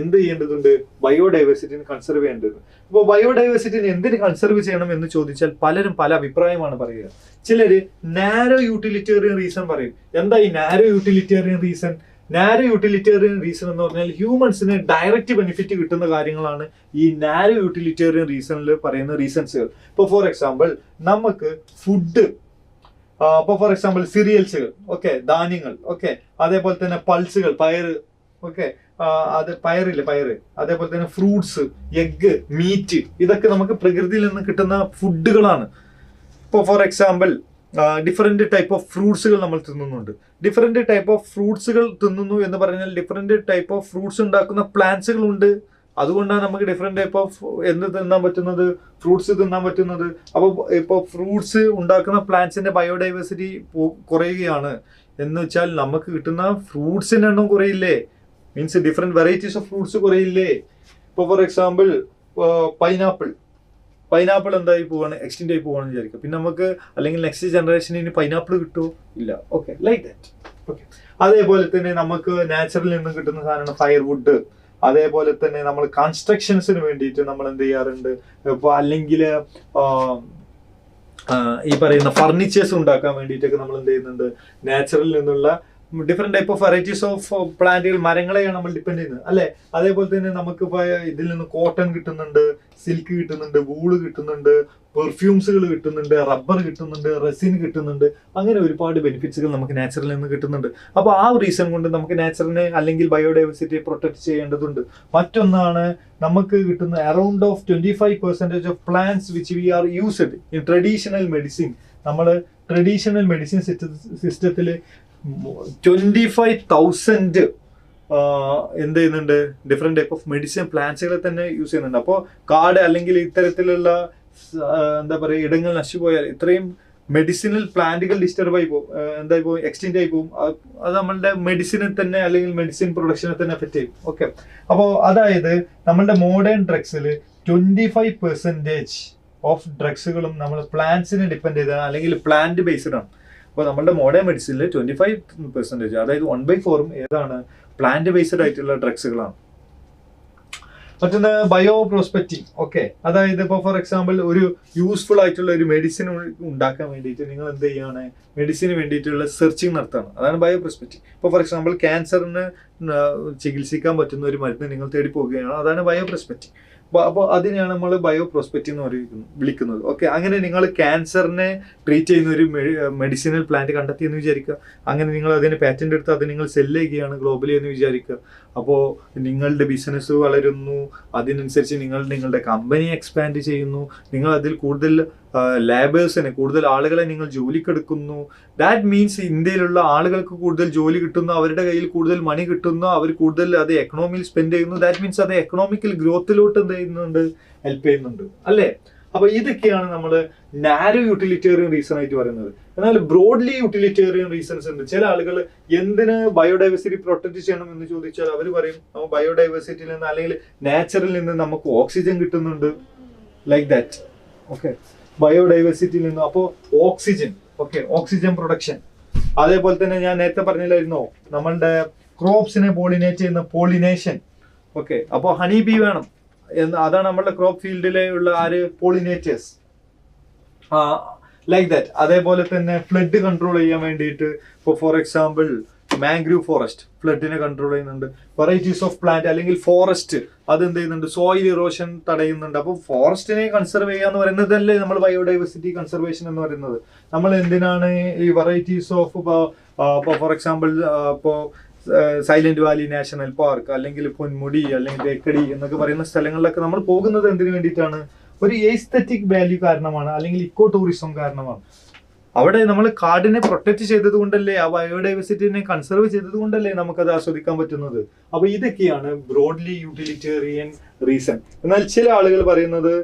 എന്ത് ചെയ്യേണ്ടതുണ്ട്? ബയോഡൈവേഴ്സിറ്റിനെ കൺസർവ് ചെയ്യേണ്ടത്. അപ്പോൾ ബയോഡൈവേഴ്സിറ്റിനെ എന്തിന് കൺസർവ് ചെയ്യണം എന്ന് ചോദിച്ചാൽ പലരും പല അഭിപ്രായമാണ് പറയുക. ചിലര് നാരോ യൂട്ടിലിറ്റേറിയൻ റീസൺ പറയും. എന്താ ഈ narrow utilitarian reason? Narrow utilitarian reason എന്ന് പറഞ്ഞാൽ ഹ്യൂമൻസിന് ഡയറക്റ്റ് ബെനിഫിറ്റ് കിട്ടുന്ന കാര്യങ്ങളാണ് ഈ നാരോ യൂട്ടിലിറ്റേറിയൻ റീസണിൽ പറയുന്ന റീസൺസുകൾ. ഇപ്പോൾ ഫോർ എക്സാമ്പിൾ നമുക്ക് ഫുഡ്, ഇപ്പോൾ ഫോർ എക്സാമ്പിൾ സിറിയൽസുകൾ, ഓക്കെ, ധാന്യങ്ങൾ, ഓക്കെ, അതേപോലെ തന്നെ പൾസുകൾ, പയറ്, ഓക്കെ, അത് പയറ്, അതേപോലെ തന്നെ ഫ്രൂട്ട്സ്, എഗ്ഗ്, മീറ്റ്, ഇതൊക്കെ നമുക്ക് പ്രകൃതിയിൽ നിന്ന് കിട്ടുന്ന ഫുഡുകളാണ്. ഇപ്പോൾ for example different type of ഫ്രൂട്ട്സുകൾ നമ്മൾ തിന്നുന്നുണ്ട്. ഡിഫറെന്റ് ടൈപ്പ് ഓഫ് ഫ്രൂട്ട്സുകൾ തിന്നുന്നു എന്ന് പറഞ്ഞാൽ ഡിഫറെന്റ് ടൈപ്പ് ഓഫ് ഫ്രൂട്ട്സ് ഉണ്ടാക്കുന്ന പ്ലാന്റ്സുകൾ ഉണ്ട്. അതുകൊണ്ടാണ് നമുക്ക് ഡിഫറെന്റ് ടൈപ്പ് ഓഫ് എന്ത് തിന്നാൻ പറ്റുന്നത്? ഫ്രൂട്ട്സ് തിന്നാൻ പറ്റുന്നത്. അപ്പോൾ ഇപ്പോൾ ഫ്രൂട്ട്സ് ഉണ്ടാക്കുന്ന പ്ലാന്റ്സിന്റെ ബയോഡൈവേഴ്സിറ്റി കുറയുകയാണ് എന്ന് വെച്ചാൽ നമുക്ക് കിട്ടുന്ന ഫ്രൂട്ട്സിന്റെ എണ്ണം കുറയില്ലേ? Means different varieties of fruits കുറയില്ലേ? ഇപ്പോൾ ഫോർ എക്സാമ്പിൾ പൈനാപ്പിൾ എന്തായി പോവാണ്? എക്സ്റ്റെൻഡ് ആയി പോവാണെന്ന് വിചാരിക്കുക. പിന്നെ നമുക്ക് അല്ലെങ്കിൽ നെക്സ്റ്റ് ജനറേഷന് പൈനാപ്പിൾ കിട്ടുമോ? ഇല്ല. Okay, like that. ഓക്കെ. അതേപോലെ തന്നെ നമുക്ക് നാച്ചുറലിൽ നിന്ന് കിട്ടുന്ന സാധനമാണ് ഫയർവുഡ്. അതേപോലെ തന്നെ നമ്മൾ കൺസ്ട്രക്ഷൻസിന് വേണ്ടിയിട്ട് നമ്മൾ എന്ത് ചെയ്യാറുണ്ട്? ഇപ്പോൾ അല്ലെങ്കിൽ ഈ പറയുന്ന ഫർണിച്ചേഴ്സ് ഉണ്ടാക്കാൻ വേണ്ടിയിട്ടൊക്കെ നമ്മൾ എന്ത് ചെയ്യുന്നുണ്ട്? നാച്ചുറലിൽ നിന്നുള്ള different type of varieties of പ്ലാന്റുകൾ, മരങ്ങളെയാണ് നമ്മൾ ഡിപ്പെൻഡ് ചെയ്യുന്നത്, അല്ലെ? അതേപോലെ തന്നെ നമുക്ക് ഇതിൽ നിന്ന് കോട്ടൺ കിട്ടുന്നുണ്ട്, സിൽക്ക് കിട്ടുന്നുണ്ട്, വൂള് കിട്ടുന്നുണ്ട്, പെർഫ്യൂംസുകൾ കിട്ടുന്നുണ്ട്, റബ്ബർ കിട്ടുന്നുണ്ട്, റെസിൻ കിട്ടുന്നുണ്ട്. അങ്ങനെ ഒരുപാട് ബെനിഫിറ്റ്സുകൾ നമുക്ക് നാച്ചുറലിൽ നിന്ന് കിട്ടുന്നുണ്ട്. അപ്പോൾ ആ റീസൺ കൊണ്ട് നമുക്ക് നാച്ചുറലിനെ അല്ലെങ്കിൽ ബയോഡൈവേഴ്സിറ്റിയെ പ്രൊട്ടക്ട് ചെയ്യേണ്ടതുണ്ട്. മറ്റൊന്നാണ് നമുക്ക് കിട്ടുന്ന around of 25% of plants which we are used in traditional medicine. നമ്മൾ ട്രഡീഷണൽ മെഡിസിൻ സിസ്റ്റത്തിൽ 25,000 എന്ത് ചെയ്യുന്നുണ്ട്? ഡിഫറെന്റ് ടൈപ്പ് ഓഫ് മെഡിസിൻ പ്ലാന്റ്സുകളെ തന്നെ യൂസ് ചെയ്യുന്നുണ്ട്. അപ്പോൾ കാട് അല്ലെങ്കിൽ ഇത്തരത്തിലുള്ള എന്താ പറയുക ഇടങ്ങൾ നശിച്ചുപോയാൽ ഇത്രയും മെഡിസിനൽ പ്ലാന്റുകൾ ഡിസ്റ്റർബ് ആയി പോകും, എന്തായി പോകും? എക്സ്റ്റെൻഡ് ആയി പോകും. അത് നമ്മളുടെ മെഡിസിനെ തന്നെ അല്ലെങ്കിൽ മെഡിസിൻ പ്രൊഡക്ഷനെ തന്നെ എഫക്ട് ചെയ്യും. ഓക്കെ. അപ്പോൾ അതായത് നമ്മളുടെ മോഡേൺ ഡ്രഗ്സിൽ 25% ഓഫ് ഡ്രഗ്സുകളും നമ്മൾ പ്ലാന്റ്സിനെ ഡിപ്പെൻഡ് ചെയ്താണ് അല്ലെങ്കിൽ പ്ലാന്റ് ബേസ്ഡ് ആണ്. അപ്പോൾ നമ്മുടെ മോഡേൺ മെഡിസിനിൽ 25%, അതായത് 1/4 ഏതാണ്? പ്ലാന്റ് ബേസ്ഡ് ആയിട്ടുള്ള ഡ്രഗ്സുകളാണ്. മറ്റൊന്ന് ബയോ പ്രോസ്പെക്റ്റിംഗ്. ഓക്കെ, അതായത് ഇപ്പോൾ ഫോർ എക്സാമ്പിൾ ഒരു യൂസ്ഫുൾ ആയിട്ടുള്ള ഒരു മെഡിസിൻ ഉണ്ടാക്കാൻ വേണ്ടിയിട്ട് നിങ്ങൾ എന്ത് ചെയ്യാണ്? മെഡിസിന് വേണ്ടിയിട്ടുള്ള സെർച്ചിങ് നടത്താണ്. അതാണ് ബയോ പ്രോസ്പെക്റ്റിംഗ്. ഇപ്പോൾ ഫോർ എക്സാമ്പിൾ ക്യാൻസറിന് ചികിത്സിക്കാൻ പറ്റുന്ന ഒരു മരുന്ന് നിങ്ങൾ തേടി പോവുകയാണ്. അതാണ് ബയോ പ്രോസ്പെക്റ്റിംഗ്. അപ്പോൾ അതിനെയാണ് നമ്മൾ ബയോ പ്രോസ്പെക്റ്റിംഗ് എന്ന് വിളിക്കുന്നത്. ഓക്കെ, അങ്ങനെ നിങ്ങൾ ക്യാൻസറിനെ ട്രീറ്റ് ചെയ്യുന്ന ഒരു മെഡിസിനൽ പ്ലാന്റ് കണ്ടെത്തി എന്ന് വിചാരിക്കുക. അങ്ങനെ നിങ്ങൾ അതിന് പാറ്റന്റ് എടുത്ത് അത് നിങ്ങൾ സെല്ല് ചെയ്യുകയാണ് ഗ്ലോബലി എന്ന് വിചാരിക്കുക. അപ്പോൾ നിങ്ങളുടെ ബിസിനസ് വളരുന്നു, അതിനനുസരിച്ച് നിങ്ങളുടെ കമ്പനി എക്സ്പാൻഡ് ചെയ്യുന്നു, നിങ്ങൾ അതിൽ കൂടുതൽ ലേബേഴ്സിനെ, കൂടുതൽ ആളുകളെ നിങ്ങൾ ജോലിക്കെടുക്കുന്നു. ദാറ്റ് മീൻസ് ഇന്ത്യയിലുള്ള ആളുകൾക്ക് കൂടുതൽ ജോലി കിട്ടുന്നു, അവരുടെ കയ്യിൽ കൂടുതൽ മണി കിട്ടുന്നു, അവർ കൂടുതൽ അത് എക്കണോമിയിൽ സ്പെൻഡ് ചെയ്യുന്നു. ദാറ്റ് മീൻസ് അത് എക്കണോമിക്കൽ ഗ്രോത്തിലോട്ട് എന്ത് ചെയ്യുന്നുണ്ട്? ഹെൽപ്പ് ചെയ്യുന്നുണ്ട്, അല്ലേ? അപ്പൊ ഇതൊക്കെയാണ് നമ്മൾ നാരോ യൂട്ടിലിറ്റേറിയൻ റീസൺ ആയിട്ട് പറയുന്നത്. എന്നാൽ ബ്രോഡ്ലി യൂട്ടിലിറ്റേറിയൻ റീസൺസ് ഉണ്ട്. ചില ആളുകൾ എന്തിന് ബയോഡൈവേഴ്സിറ്റി പ്രൊട്ടക്ട് ചെയ്യണം എന്ന് ചോദിച്ചാൽ അവർ പറയും ബയോഡൈവേഴ്സിറ്റിയിൽ നിന്ന് അല്ലെങ്കിൽ നാച്ചുറലിൽ നിന്ന് നമുക്ക് ഓക്സിജൻ കിട്ടുന്നുണ്ട്, ലൈക്ക് ദാറ്റ്. ഓക്കെ, ബയോഡൈവേഴ്സിറ്റിയിൽ നിന്ന് അപ്പോൾ ഓക്സിജൻ, ഓക്കെ, ഓക്സിജൻ പ്രൊഡക്ഷൻ. അതേപോലെ തന്നെ ഞാൻ നേരത്തെ പറഞ്ഞില്ലായിരുന്നോ നമ്മളുടെ ക്രോപ്സിനെ പോളിനേറ്റ് ചെയ്യുന്ന പോളിനേഷൻ. ഓക്കെ, അപ്പോൾ ഹണി ബി വേണം. അതാണ് നമ്മുടെ ക്രോപ്പ് ഫീൽഡിലെ ഉള്ള ആര് പോളിനേറ്റേഴ്സ്, ലൈക്ക് ദാറ്റ്. അതേപോലെ തന്നെ ഫ്ലഡ് കൺട്രോൾ ചെയ്യാൻ വേണ്ടിയിട്ട് ഇപ്പോൾ ഫോർ എക്സാമ്പിൾ മാംഗ്രൂവ് ഫോറസ്റ്റ് ഫ്ലഡിനെ കൺട്രോൾ ചെയ്യുന്നുണ്ട്. വെറൈറ്റീസ് ഓഫ് പ്ലാന്റ് അല്ലെങ്കിൽ ഫോറസ്റ്റ് അത് എന്ത് ചെയ്യുന്നുണ്ട്, സോയിൽ ഇറോഷൻ തടയുന്നുണ്ട്. അപ്പോൾ ഫോറസ്റ്റിനെ കൺസർവ് ചെയ്യുക എന്ന് പറയുന്നതല്ലേ നമ്മൾ ബയോഡൈവേഴ്സിറ്റി കൺസർവേഷൻ എന്ന് പറയുന്നത്. നമ്മൾ എന്തിനാണ് ഈ വെറൈറ്റീസ് ഓഫ് ഇപ്പോൾ ഫോർ എക്സാമ്പിൾ ഇപ്പോൾ സൈലന്റ് വാലി നാഷണൽ പാർക്ക് അല്ലെങ്കിൽ പൊന്മുടി അല്ലെങ്കിൽ തേക്കടി എന്നൊക്കെ പറയുന്ന സ്ഥലങ്ങളിലൊക്കെ നമ്മൾ പോകുന്നത് എന്തിനു വേണ്ടിയിട്ടാണ്, ഒരു എസ്തെറ്റിക് വാല്യൂ കാരണമാണ്, അല്ലെങ്കിൽ ഇക്കോ ടൂറിസം കാരണമാണ്. അവിടെ നമ്മൾ കാടിനെ പ്രൊട്ടക്ട് ചെയ്തത് കൊണ്ടല്ലേ, ആ ബയോഡൈവേഴ്സിറ്റിനെ കൺസർവ് ചെയ്തത് കൊണ്ടല്ലേ നമുക്കത് ആസ്വദിക്കാൻ പറ്റുന്നത്. അപ്പൊ ഇതൊക്കെയാണ് ബ്രോഡ്ലി യൂട്ടിലിറ്റേറിയൻ റീസൺ. എന്നാൽ ചില ആളുകൾ പറയുന്നത്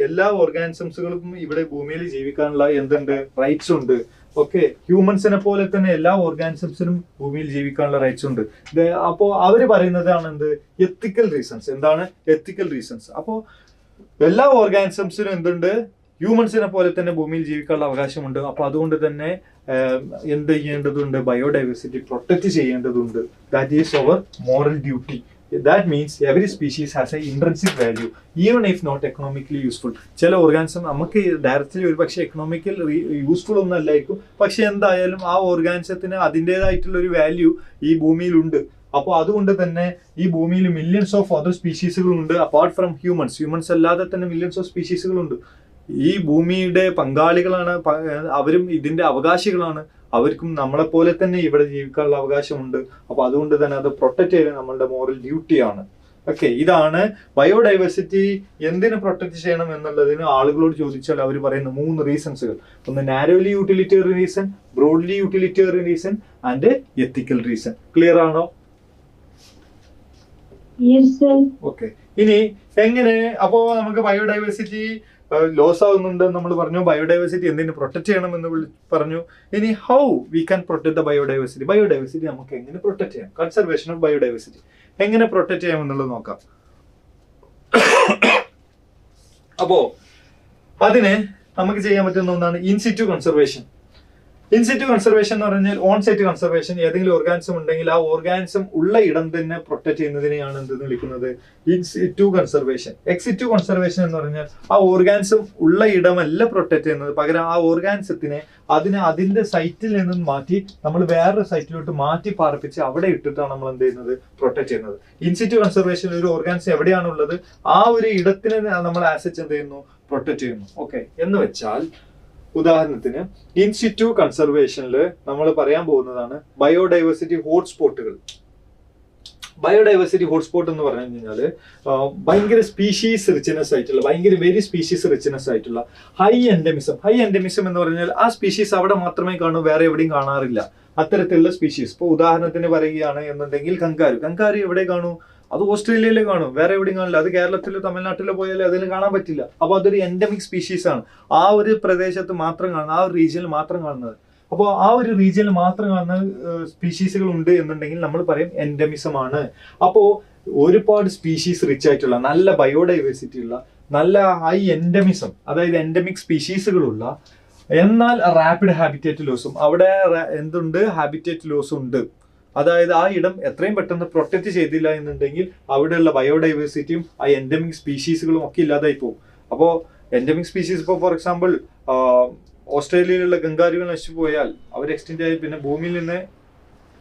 എല്ലാ ഓർഗാനിസംസുകൾക്കും ഇവിടെ ഭൂമിയിൽ ജീവിക്കാനുള്ള എന്തുണ്ട്, റൈറ്റ്സ് ഉണ്ട്. ഓക്കെ, ഹ്യൂമൻസിനെ പോലെ തന്നെ എല്ലാ ഓർഗാനിസംസിനും ഭൂമിയിൽ ജീവിക്കാനുള്ള റൈറ്റ്സ് ഉണ്ട്. അപ്പോൾ അവര് പറയുന്നതാണ് എന്ത്, എത്തിക്കൽ റീസൺസ്. എന്താണ് എത്തിക്കൽ റീസൺസ്? അപ്പോൾ എല്ലാ ഓർഗാനിസംസിനും എന്തുണ്ട്, ഹ്യൂമൻസിനെ പോലെ തന്നെ ഭൂമിയിൽ ജീവിക്കാനുള്ള അവകാശമുണ്ട്. അപ്പൊ അതുകൊണ്ട് തന്നെ എന്ത് ചെയ്യേണ്ടതുണ്ട്, ബയോഡൈവേഴ്സിറ്റി പ്രൊട്ടക്ട് ചെയ്യേണ്ടതുണ്ട്. That is our moral duty. That means every species has a intrinsic value even if not economically useful. ചില ഓർഗാനിസം നമുക്ക് ഡയറക്റ്റ്ലി ഒരു പക്ഷേ എക്കണോമിക്കൽ യൂസ്ഫുൾ ഒന്നും അല്ലായിരിക്കും, പക്ഷെ എന്തായാലും ആ ഓർഗാനിസത്തിന് അതിൻ്റെതായിട്ടുള്ള ഒരു വാല്യൂ ഈ ഭൂമിയിലുണ്ട്. അപ്പോൾ അതുകൊണ്ട് തന്നെ ഈ ഭൂമിയിൽ മില്യൺസ് ഓഫ് അതർ സ്പീഷീസുകളുണ്ട് അപ്പാർട്ട് ഫ്രം ഹ്യൂമൻസ് അല്ലാതെ തന്നെ മില്യൺസ് ഓഫ് സ്പീഷീസുകളുണ്ട്. ഈ ഭൂമിയുടെ പങ്കാളികളാണ്, അവരും ഇതിന്റെ അവകാശികളാണ്. അവർക്കും നമ്മളെപ്പോലെ തന്നെ ഇവിടെ ജീവിക്കാനുള്ള അവകാശമുണ്ട്. അപ്പൊ അതുകൊണ്ട് തന്നെ അത് പ്രൊട്ടക്ട് ചെയ്യുന്നത് നമ്മളുടെ മോറൽ ഡ്യൂട്ടിയാണ്. ഓക്കെ, ഇതാണ് ബയോഡൈവേഴ്സിറ്റി എന്തിനു പ്രൊട്ടക്ട് ചെയ്യണം എന്നുള്ളതിന് ആളുകളോട് ചോദിച്ചാൽ അവർ പറയുന്ന 3 റീസൺസുകൾ. ഒന്ന് narrowly utilitarian reason, broadly utilitarian reason and ethical reason. Clear ആണോ? ഓക്കെ, ഇനി എങ്ങനെ അപ്പോ നമുക്ക് ബയോഡൈവേഴ്സിറ്റി ലോസ് ആവുന്നുണ്ട് നമ്മൾ പറഞ്ഞു, ബയോഡൈവേഴ്സിറ്റി എന്തിനു പ്രൊട്ടക്ട് ചെയ്യണം എന്ന് പറഞ്ഞു. ഇനി how we can protect the biodiversity. Biodiversity നമുക്ക് എങ്ങനെ പ്രൊട്ടക്ട് ചെയ്യാം, കൺസർവേഷൻ ഓഫ് ബയോഡൈവേഴ്സിറ്റി എങ്ങനെ പ്രൊട്ടക്ട് ചെയ്യാം എന്നുള്ളത് നോക്കാം. അപ്പോ അതിന് നമുക്ക് ചെയ്യാൻ പറ്റുന്ന ഒന്നാണ് ഇൻസിറ്റു കൺസർവേഷൻ. ഇൻസിറ്റു കൺസർവേഷൻ എന്ന് പറഞ്ഞാൽ ഓൺ സൈറ്റ് കൺസർവേഷൻ. ഏതെങ്കിലും ഓർഗാനിസം ഉണ്ടെങ്കിൽ ആ ഓർഗാനിസം ഉള്ള ഇടം തന്നെ പ്രൊട്ടക്ട് ചെയ്യുന്നതിനെയാണ് എന്തെന്ന് വിളിക്കുന്നത്, ഇൻസിറ്റു കൺസർവേഷൻ. എക്സിറ്റു കൺസർവേഷൻ എന്ന് പറഞ്ഞാൽ ആ ഓർഗാനിസം ഉള്ള ഇടമല്ല പ്രൊട്ടക്ട് ചെയ്യുന്നത്, പകരം ആ ഓർഗാനിസത്തിനെ അതിന്റെ സൈറ്റിൽ നിന്നും മാറ്റി നമ്മൾ വേറൊരു സൈറ്റിലോട്ട് മാറ്റി പാർപ്പിച്ച് അവിടെ ഇട്ടിട്ടാണ് നമ്മൾ എന്ത് ചെയ്യുന്നത്, പ്രൊട്ടക്ട് ചെയ്യുന്നത്. ഇൻസിറ്റു കൺസർവേഷൻ ഒരു ഓർഗാനിസം എവിടെയാണുള്ളത് ആ ഒരു ഇടത്തിനെ നമ്മൾ ആസെറ്റ് എന്ത് ചെയ്യുന്നു, പ്രൊട്ടക്ട് ചെയ്യുന്നു. ഓക്കെ, എന്ന് വെച്ചാൽ ഉദാഹരണത്തിന് ഇൻസിറ്റു കൺസർവേഷനിൽ നമ്മൾ പറയാൻ പോകുന്നതാണ് ബയോഡൈവേഴ്സിറ്റി ഹോട്ട്സ്പോട്ടുകൾ. ബയോഡൈവേഴ്സിറ്റി ഹോട്ട്സ്പോട്ട് എന്ന് പറഞ്ഞു കഴിഞ്ഞാൽ ഭയങ്കര സ്പീഷീസ് റിച്ച്നെസ് ആയിട്ടുള്ള, വെരി സ്പീഷീസ് റിച്ച്നെസ് ആയിട്ടുള്ള ഹൈ എൻഡമിസം എന്ന് പറഞ്ഞാൽ ആ സ്പീഷീസ് അവിടെ മാത്രമേ കാണൂ, വേറെ എവിടെയും കാണാറില്ല. അത്തരത്തിലുള്ള സ്പീഷീസ് ഇപ്പോൾ ഉദാഹരണത്തിന് പറയുകയാണ് എന്നുണ്ടെങ്കിൽ കങ്കാരു എവിടെ കാണൂ, അത് ഓസ്ട്രേലിയയിലെ കാണും, വേറെ എവിടെയും കാണില്ല. അത് കേരളത്തിലോ തമിഴ്നാട്ടിലോ പോയാലും അതിന് കാണാൻ പറ്റില്ല. അപ്പൊ അതൊരു എൻഡമിക് സ്പീഷീസ് ആണ്, ആ ഒരു പ്രദേശത്ത് മാത്രം കാണുന്നത്, ആ ഒരു റീജിയനിൽ മാത്രം കാണുന്നത്. അപ്പോൾ ആ ഒരു റീജിയനിൽ മാത്രം കാണുന്ന സ്പീഷീസുകൾ ഉണ്ട് എന്നുണ്ടെങ്കിൽ നമ്മൾ പറയും എൻഡമിസം ആണ്. അപ്പോൾ ഒരുപാട് സ്പീഷീസ് റിച്ച് ആയിട്ടുള്ള, നല്ല ബയോഡൈവേഴ്സിറ്റി ഉള്ള, നല്ല ഹൈ എൻഡമിസം, അതായത് എൻഡമിക് സ്പീഷീസുകളുള്ള, എന്നാൽ റാപ്പിഡ് ഹാബിറ്റേറ്റ് ലോസും, അവിടെ എന്തുണ്ട്, ഹാബിറ്റേറ്റ് ലോസും ഉണ്ട്. അതായത് ആ ഇടം എത്രയും പെട്ടെന്ന് പ്രൊട്ടക്ട് ചെയ്തില്ല എന്നുണ്ടെങ്കിൽ അവിടെയുള്ള ബയോഡൈവേഴ്സിറ്റിയും ആ എൻഡമിക് സ്പീഷീസുകളും ഒക്കെ ഇല്ലാതായി പോകും. അപ്പോൾ എൻഡമിക് സ്പീഷീസ് ഇപ്പോൾ ഫോർ എക്സാമ്പിൾ ഓസ്ട്രേലിയയിലുള്ള ഗംഗാരുകൾ നശിച്ചു പോയാൽ അവർ എക്സ്റ്റിൻറ്റ് ആയി, പിന്നെ ഭൂമിയിൽ നിന്ന്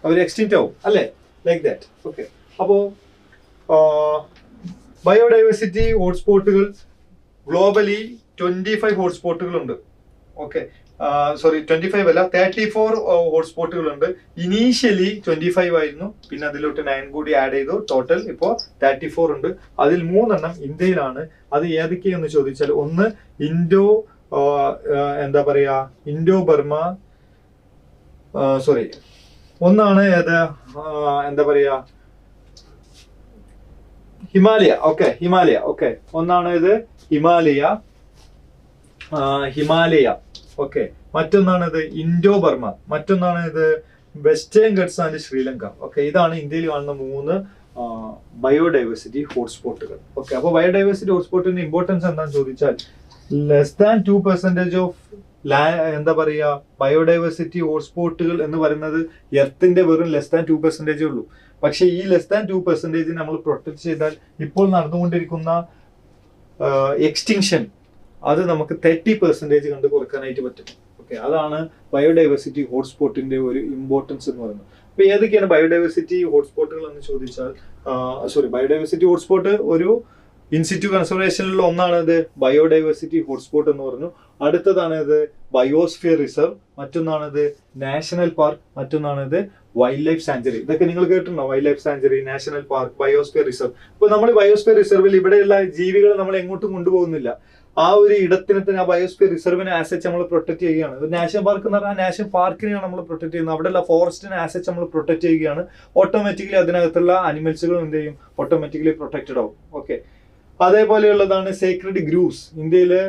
അവർ എക്സ്റ്റിൻറ്റ് ആവും, അല്ലേ, ലൈക്ക് ദാറ്റ്. ഓക്കെ, അപ്പോൾ ബയോഡൈവേഴ്സിറ്റി ഹോട്ട്സ്പോട്ടുകൾ ഗ്ലോബലി 25 ഹോട്ട്സ്പോട്ടുകളുണ്ട്. ഓക്കെ, 25 അല്ല, 34 ഹോട്ട്സ്പോട്ടുകളുണ്ട്. ഇനീഷ്യലി 25 ആയിരുന്നു, പിന്നെ അതിലോട്ട് 9 കൂടി ആഡ് ചെയ്തു, ടോട്ടൽ ഇപ്പോൾ 34 ഉണ്ട്. അതിൽ 3 ഇന്ത്യയിലാണ്. അത് ഏതൊക്കെയെന്ന് ചോദിച്ചാൽ, ഒന്ന് ഇൻഡോ ബർമ, ഒന്നാണ് ഹിമാലയ. ഓക്കെ, ഒന്നാണ് ഇത് ഹിമാലയ. ഓക്കെ, മറ്റൊന്നാണ് ഇത് ഇൻഡോ ബർമ, മറ്റൊന്നാണ് ഇത് western guts and Sri Lanka. Okay, ഇതാണ് ഇന്ത്യയിൽ കാണുന്ന 3 ബയോഡൈവേഴ്സിറ്റി ഹോട്ട്സ്പോട്ടുകൾ. ഓക്കെ, അപ്പോൾ ബയോഡൈവേഴ്സിറ്റി ഹോട്ട്സ്പോട്ടിന്റെ ഇമ്പോർട്ടൻസ് എന്താണെന്ന് ചോദിച്ചാൽ, less than 2% ഓഫ് എന്താ പറയുക, ബയോഡൈവേഴ്സിറ്റി ഹോട്ട്സ്പോട്ടുകൾ എന്ന് പറയുന്നത് എർത്തിന്റെ വെറും <2% ഉള്ളൂ. പക്ഷെ ഈ <2% നമ്മൾ പ്രൊട്ടക്ട് ചെയ്താൽ ഇപ്പോൾ നടന്നുകൊണ്ടിരിക്കുന്ന എക്സ്റ്റിങ്ഷൻ അത് നമുക്ക് 30% കണ്ട് കുറക്കാനായിട്ട് പറ്റും. ഓക്കെ, അതാണ് ബയോഡൈവേഴ്സിറ്റി ഹോട്ട്സ്പോട്ടിന്റെ ഒരു ഇമ്പോർട്ടൻസ് എന്ന് പറയുന്നത്. അപ്പൊ ഏതൊക്കെയാണ് ബയോഡൈവേഴ്സിറ്റി ഹോട്ട്സ്പോട്ടുകൾ എന്ന് ചോദിച്ചാൽ, ബയോഡൈവേഴ്സിറ്റി ഹോട്ട്സ്പോട്ട് ഒരു ഇൻസിറ്റു കൺസർവേഷനിലുള്ള ഒന്നാണ് ഇത് ബയോഡൈവേഴ്സിറ്റി ഹോട്ട്സ്പോട്ട് എന്ന് പറഞ്ഞു. അടുത്തതാണ് ഇത് ബയോസ്ഫിയർ റിസർവ്, മറ്റൊന്നാണിത് നാഷണൽ പാർക്ക്, മറ്റൊന്നാണിത് വൈൽഡ് ലൈഫ് സാഞ്ചുറി. ഇതൊക്കെ നിങ്ങൾ കേട്ടിട്ടുണ്ടോ? Wildlife sanctuary, national park, biosphere reserve. ഇപ്പൊ നമ്മൾ ബയോസ്ഫിയർ റിസർവിൽ ഇവിടെയുള്ള ജീവികളെ നമ്മൾ എങ്ങോട്ടും കൊണ്ടുപോകുന്നില്ല. ആ ഒരു ഇടത്തിനെ തന്നെ, ആ ബയോസ്ഫിയർ റിസർവിനെ ആസെറ്റ് നമ്മൾ പ്രൊട്ടക്ട് ചെയ്യുകയാണ്. ഒരു നാഷണൽ പാർക്ക് എന്ന് പറഞ്ഞാൽ നാഷണൽ പാർക്കിനെയാണ് നമ്മൾ പ്രൊട്ടക്ട് ചെയ്യുന്നത്. അവിടെയുള്ള ഫോറസ്റ്റിനെ ആസെറ്റ് നമ്മൾ പ്രൊട്ടക്ട് ചെയ്യുകയാണ്. ഓട്ടോമാറ്റിക്കലി അതിനകത്തുള്ള അനിമൽസുകൾ എന്ത് ചെയ്യും? ഓട്ടോമാറ്റിക്കലി പ്രൊട്ടക്റ്റഡ് ആവും. ഓക്കെ, അതേപോലെയുള്ളതാണ് സേക്രഡ് ഗ്രൂവ്സ്. ഇന്ത്യയില്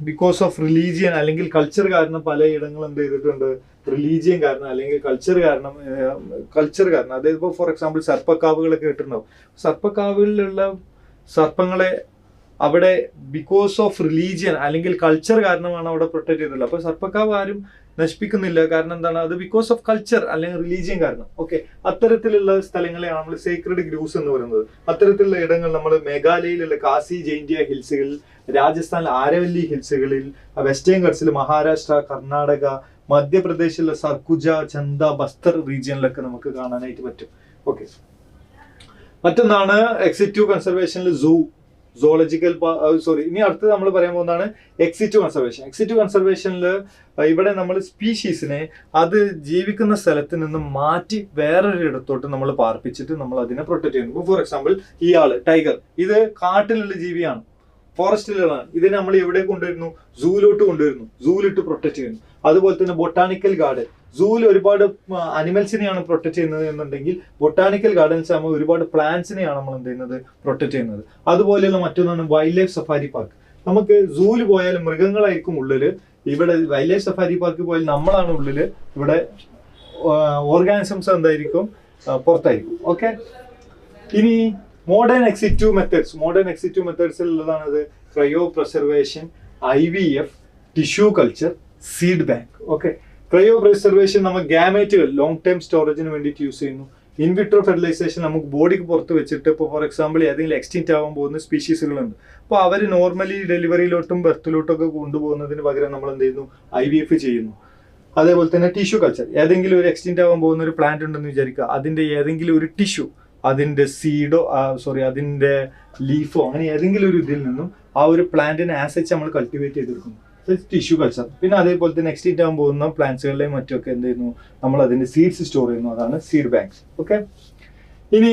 ബിക്കോസ് ഓഫ് റിലീജിയൻ അല്ലെങ്കിൽ കൾച്ചർ കാരണം പലയിടങ്ങളും എന്ത് ചെയ്തിട്ടുണ്ട്? റിലീജിയൻ കാരണം അല്ലെങ്കിൽ കൾച്ചർ കാരണം അതായത് ഇപ്പോൾ ഫോർ എക്സാമ്പിൾ സർപ്പക്കാവുകളൊക്കെ കേട്ടിട്ടുണ്ടാവും. സർപ്പക്കാവുകളിലുള്ള സർപ്പങ്ങളെ അവിടെ ബിക്കോസ് ഓഫ് റിലീജിയൻ അല്ലെങ്കിൽ കൾച്ചർ കാരണമാണ് അവിടെ പ്രൊട്ടക്ട് ചെയ്തിട്ടുള്ളത്. അപ്പൊ സർപ്പക്കാവ് ആരും നശിപ്പിക്കുന്നില്ല. കാരണം എന്താണ്? അത് ബിക്കോസ് ഓഫ് കൾച്ചർ അല്ലെങ്കിൽ റിലീജിയൻ കാരണം. ഓക്കെ, അത്തരത്തിലുള്ള സ്ഥലങ്ങളെയാണ് നമ്മൾ സേക്രഡ് ഗ്രൂവ്സ് എന്ന് പറയുന്നത്. അത്തരത്തിലുള്ള ഇടങ്ങൾ നമ്മൾ മേഘാലയയിലുള്ള കാസി ജൈന്റിയ ഹിൽസുകളിൽ, രാജസ്ഥാൻ ആരവല്ലി ഹിൽസുകളിൽ, വെസ്റ്റേൺ ഘട്ട്സിൽ, മഹാരാഷ്ട്ര, കർണാടക, മധ്യപ്രദേശിലുള്ള സർക്കുജ, ചന്ദ, ബസ്തർ റീജിയനിലൊക്കെ നമുക്ക് കാണാനായിട്ട് പറ്റും. ഓക്കെ, മറ്റൊന്നാണ് എക്സിറ്റീവ് കൺസർവേഷനിൽ ഇനി അടുത്ത് നമ്മൾ പറയാൻ പോകുന്നതാണ് എക്സിറ്റീവ് കൺസർവേഷൻ. എക്സിറ്റീവ് കൺസർവേഷനിൽ ഇവിടെ നമ്മൾ സ്പീഷീസിനെ അത് ജീവിക്കുന്ന സ്ഥലത്ത് നിന്ന് മാറ്റി വേറൊരു ഇടത്തോട്ട് നമ്മൾ പാർപ്പിച്ചിട്ട് നമ്മൾ അതിനെ പ്രൊട്ടക്ട് ചെയ്യുന്നു. ഫോർ എക്സാമ്പിൾ ടൈഗർ, ഇത് കാട്ടിലുള്ള ജീവിയാണ്, ഫോറസ്റ്റിലുള്ളതാണ്. ഇതിനെ നമ്മൾ എവിടെ കൊണ്ടുവരുന്നു? സൂവിലോട്ട് കൊണ്ടുവരുന്നു, സൂവിലിട്ട് പ്രൊട്ടക്ട് ചെയ്യുന്നു. അതുപോലെ തന്നെ ബൊട്ടാണിക്കൽ ഗാർഡൻ, സൂവിൽ ഒരുപാട് അനിമൽസിനെയാണ് പ്രൊട്ടക്ട് ചെയ്യുന്നത് എന്നുണ്ടെങ്കിൽ ബൊട്ടാണിക്കൽ ഗാർഡൻസ് ആകുമ്പോൾ ഒരുപാട് പ്ലാന്റ്സിനെയാണ് നമ്മൾ എന്ത് ചെയ്യുന്നത്? പ്രൊട്ടക്ട് ചെയ്യുന്നത്. അതുപോലെയുള്ള മറ്റൊന്നാണ് വൈൽഡ് ലൈഫ് സഫാരി പാർക്ക്. നമുക്ക് സൂവിൽ പോയാൽ മൃഗങ്ങളായിരിക്കും ഉള്ളില്, ഇവിടെ വൈൽഡ് ലൈഫ് സഫാരി പാർക്ക് പോയാൽ നമ്മളാണ് ഉള്ളില്, ഇവിടെ ഓർഗാനിസംസ് എന്തായിരിക്കും? പുറത്തായിരിക്കും. ഓക്കെ, ഇനി മോഡേൺ എക്സിറ്റീവ് മെത്തേഡ്സിലുള്ളതാണത് cryopreservation, IVF, tissue culture, seed bank. Okay, cryopreservation നമ്മൾ ഗാമേറ്റുകൾ ലോങ് ടൈം സ്റ്റോറേജിന് വേണ്ടിയിട്ട് യൂസ് ചെയ്യുന്നു. ഇൻവിട്രോ ഫെർട്ടിലൈസേഷൻ നമുക്ക് ബോഡിക്ക് പുറത്ത് വെച്ചിട്ട് ഇപ്പോൾ ഫോർ എക്സാമ്പിൾ ഏതെങ്കിലും എക്സ്റ്റിൻറ്റ് ആവാൻ പോകുന്ന സ്പീഷീസുകളുണ്ട്. അപ്പോൾ അവർ നോർമലി ഡെലിവറിയിലോട്ടും ബർത്തിലോട്ടൊക്കെ കൊണ്ടുപോകുന്നതിന് പകരം നമ്മൾ എന്ത് ചെയ്യുന്നു? IVF ചെയ്യുന്നു. അതേപോലെ തന്നെ ടിഷ്യൂ കൾച്ചർ, ഏതെങ്കിലും ഒരു എക്സ്റ്റിൻറ്റ് ആവാൻ പോകുന്ന ഒരു പ്ലാന്റ് ഉണ്ടെന്ന് വിചാരിക്കുക, അതിൻ്റെ ഏതെങ്കിലും ഒരു ടിഷ്യൂ, അതിൻ്റെ സീഡോ അതിൻ്റെ ലീഫോ അങ്ങനെ ഏതെങ്കിലും ഒരു ഇതിൽ നിന്നും ആ ഒരു പ്ലാന്റിനെ ആസെറ്റ് നമ്മൾ കൾട്ടിവേറ്റ് ചെയ്തെടുക്കുന്നു, ടിഷ്യൂ കൾച്ചർ. പിന്നെ അതേപോലെ തന്നെ എക്സ്റ്റിൻറ്റ് ആകാൻ പോകുന്ന പ്ലാന്റ്സുകളിലെയും മറ്റൊക്കെ എന്ത് ചെയ്യുന്നു? നമ്മൾ അതിന്റെ സീഡ്സ് സ്റ്റോർ ചെയ്യുന്നു, അതാണ് സീഡ് ബാങ്ക്സ്. ഓക്കെ, ഇനി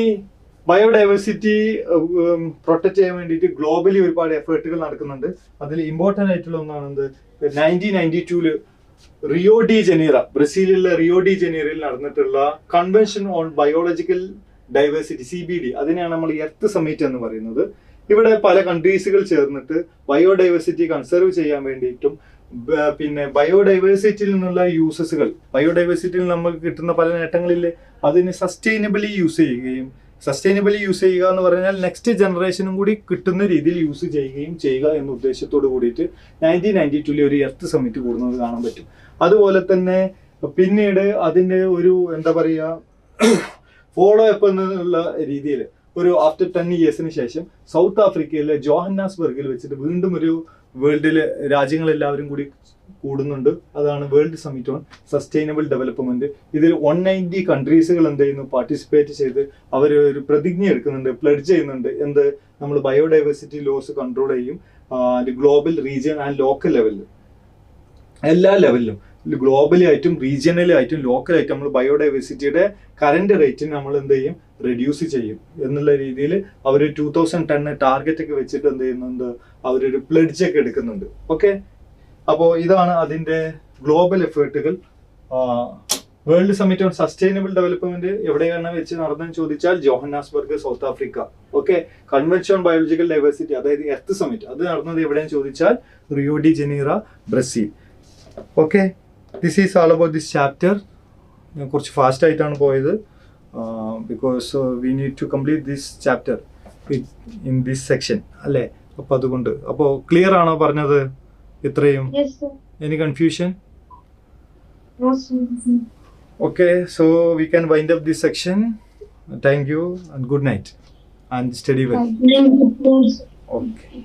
ബയോഡൈവേഴ്സിറ്റി പ്രൊട്ടക്ട് ചെയ്യാൻ വേണ്ടിയിട്ട് ഗ്ലോബലി ഒരുപാട് എഫേർട്ടുകൾ നടക്കുന്നുണ്ട്. അതിൽ ഇമ്പോർട്ടൻ്റ് ആയിട്ടുള്ള ഒന്നാണ് 1992 റിയോ ഡി ജനീറ, ബ്രസീലിലെ റിയോ ഡി ജനീറയിൽ നടന്നിട്ടുള്ള convention on biological diversity, CBD, അതിനെയാണ് നമ്മൾ എർത്ത് സമ്മിറ്റ് എന്ന് പറയുന്നത്. ഇവിടെ പല കൺട്രീസുകൾ ചേർന്നിട്ട് ബയോഡൈവേഴ്സിറ്റി കൺസർവ് ചെയ്യാൻ വേണ്ടിയിട്ടും പിന്നെ ബയോഡൈവേഴ്സിറ്റിയിൽ നിന്നുള്ള ബയോഡൈവേഴ്സിറ്റിയിൽ നമുക്ക് കിട്ടുന്ന പല നേട്ടങ്ങളില്ലേ, അതിന് സസ്റ്റൈനബിളി യൂസ് ചെയ്യുക എന്ന് പറഞ്ഞാൽ നെക്സ്റ്റ് ജനറേഷനും കൂടി കിട്ടുന്ന രീതിയിൽ യൂസ് ചെയ്യുക എന്ന ഉദ്ദേശത്തോട് കൂടിയിട്ട് 1992 ഒരു എർത്ത് സമ്മിറ്റ് കൂടുന്നത് കാണാൻ പറ്റും. അതുപോലെ തന്നെ പിന്നീട് അതിൻ്റെ ഒരു എന്താ പറയുക ഫോളോ അപ്പ് എന്നുള്ള രീതിയിൽ ഒരു ആഫ്റ്റർ 10 ഇയേഴ്സിന് ശേഷം സൗത്ത് ആഫ്രിക്കയിലെ ജോഹന്നാസ്ബർഗിൽ വെച്ചിട്ട് വീണ്ടും ഒരു വേൾഡിലെ രാജ്യങ്ങളെല്ലാവരും കൂടി കൂടുന്നുണ്ട്. അതാണ് world summit on sustainable development. ഇതിൽ 190 കൺട്രീസുകൾ എന്ത് ചെയ്യുന്നു? പാർട്ടിസിപ്പേറ്റ് ചെയ്ത് അവർ ഒരു പ്രതിജ്ഞ എടുക്കുന്നുണ്ട്, പ്ലെഡ്ജ് ചെയ്യുന്നുണ്ട്. നമ്മൾ ബയോഡൈവേഴ്സിറ്റി ലോസ് കൺട്രോൾ ചെയ്യും. ഗ്ലോബൽ, റീജിയൻ ആൻഡ് ലോക്കൽ ലെവലിൽ, എല്ലാ ലെവലിലും ഗ്ലോബലി ആയിട്ടും റീജിയണലി ആയിട്ടും ലോക്കലായിട്ടും നമ്മൾ ബയോഡൈവേഴ്സിറ്റിയുടെ കറന്റ് റേറ്റിന് നമ്മൾ എന്ത് ചെയ്യും? റെഡ്യൂസ് ചെയ്യും എന്നുള്ള രീതിയിൽ അവർ 2010 ടാർഗറ്റ് ഒക്കെ വെച്ചിട്ട് എന്ത് ചെയ്യുന്നുണ്ട്? അവരൊരു പ്ലെഡ്ജ് ഒക്കെ എടുക്കുന്നുണ്ട്. ഓക്കെ, അപ്പോൾ ഇതാണ് അതിൻ്റെ ഗ്ലോബൽ എഫേർട്ടുകൾ. World summit on sustainable development എവിടെയാണ് വെച്ച് നടന്നതെന്ന് ചോദിച്ചാൽ Johannesburg, south Africa. Okay, convention on biological diversity, അതായത് എർത്ത് സമ്മിറ്റ്, അത് നടന്നത് എവിടെയെന്ന് ചോദിച്ചാൽ Rio de Janeiro, Brazil. Okay, this is all about this chapter. ഞാൻ കുറച്ച് ഫാസ്റ്റ് ആയിട്ടാണ് പോയത്, because we need to complete this chapter in this section അല്ലേ. അപ്പോൾ അതുകൊണ്ട്, അപ്പോൾ ക്ലിയർ ആണോ പറഞ്ഞത്? ഇത്രയും? Yes, sir. Any confusion? No, sir. Okay, so we can wind up this section. Thank you and good night and study well. Thank you. Okay.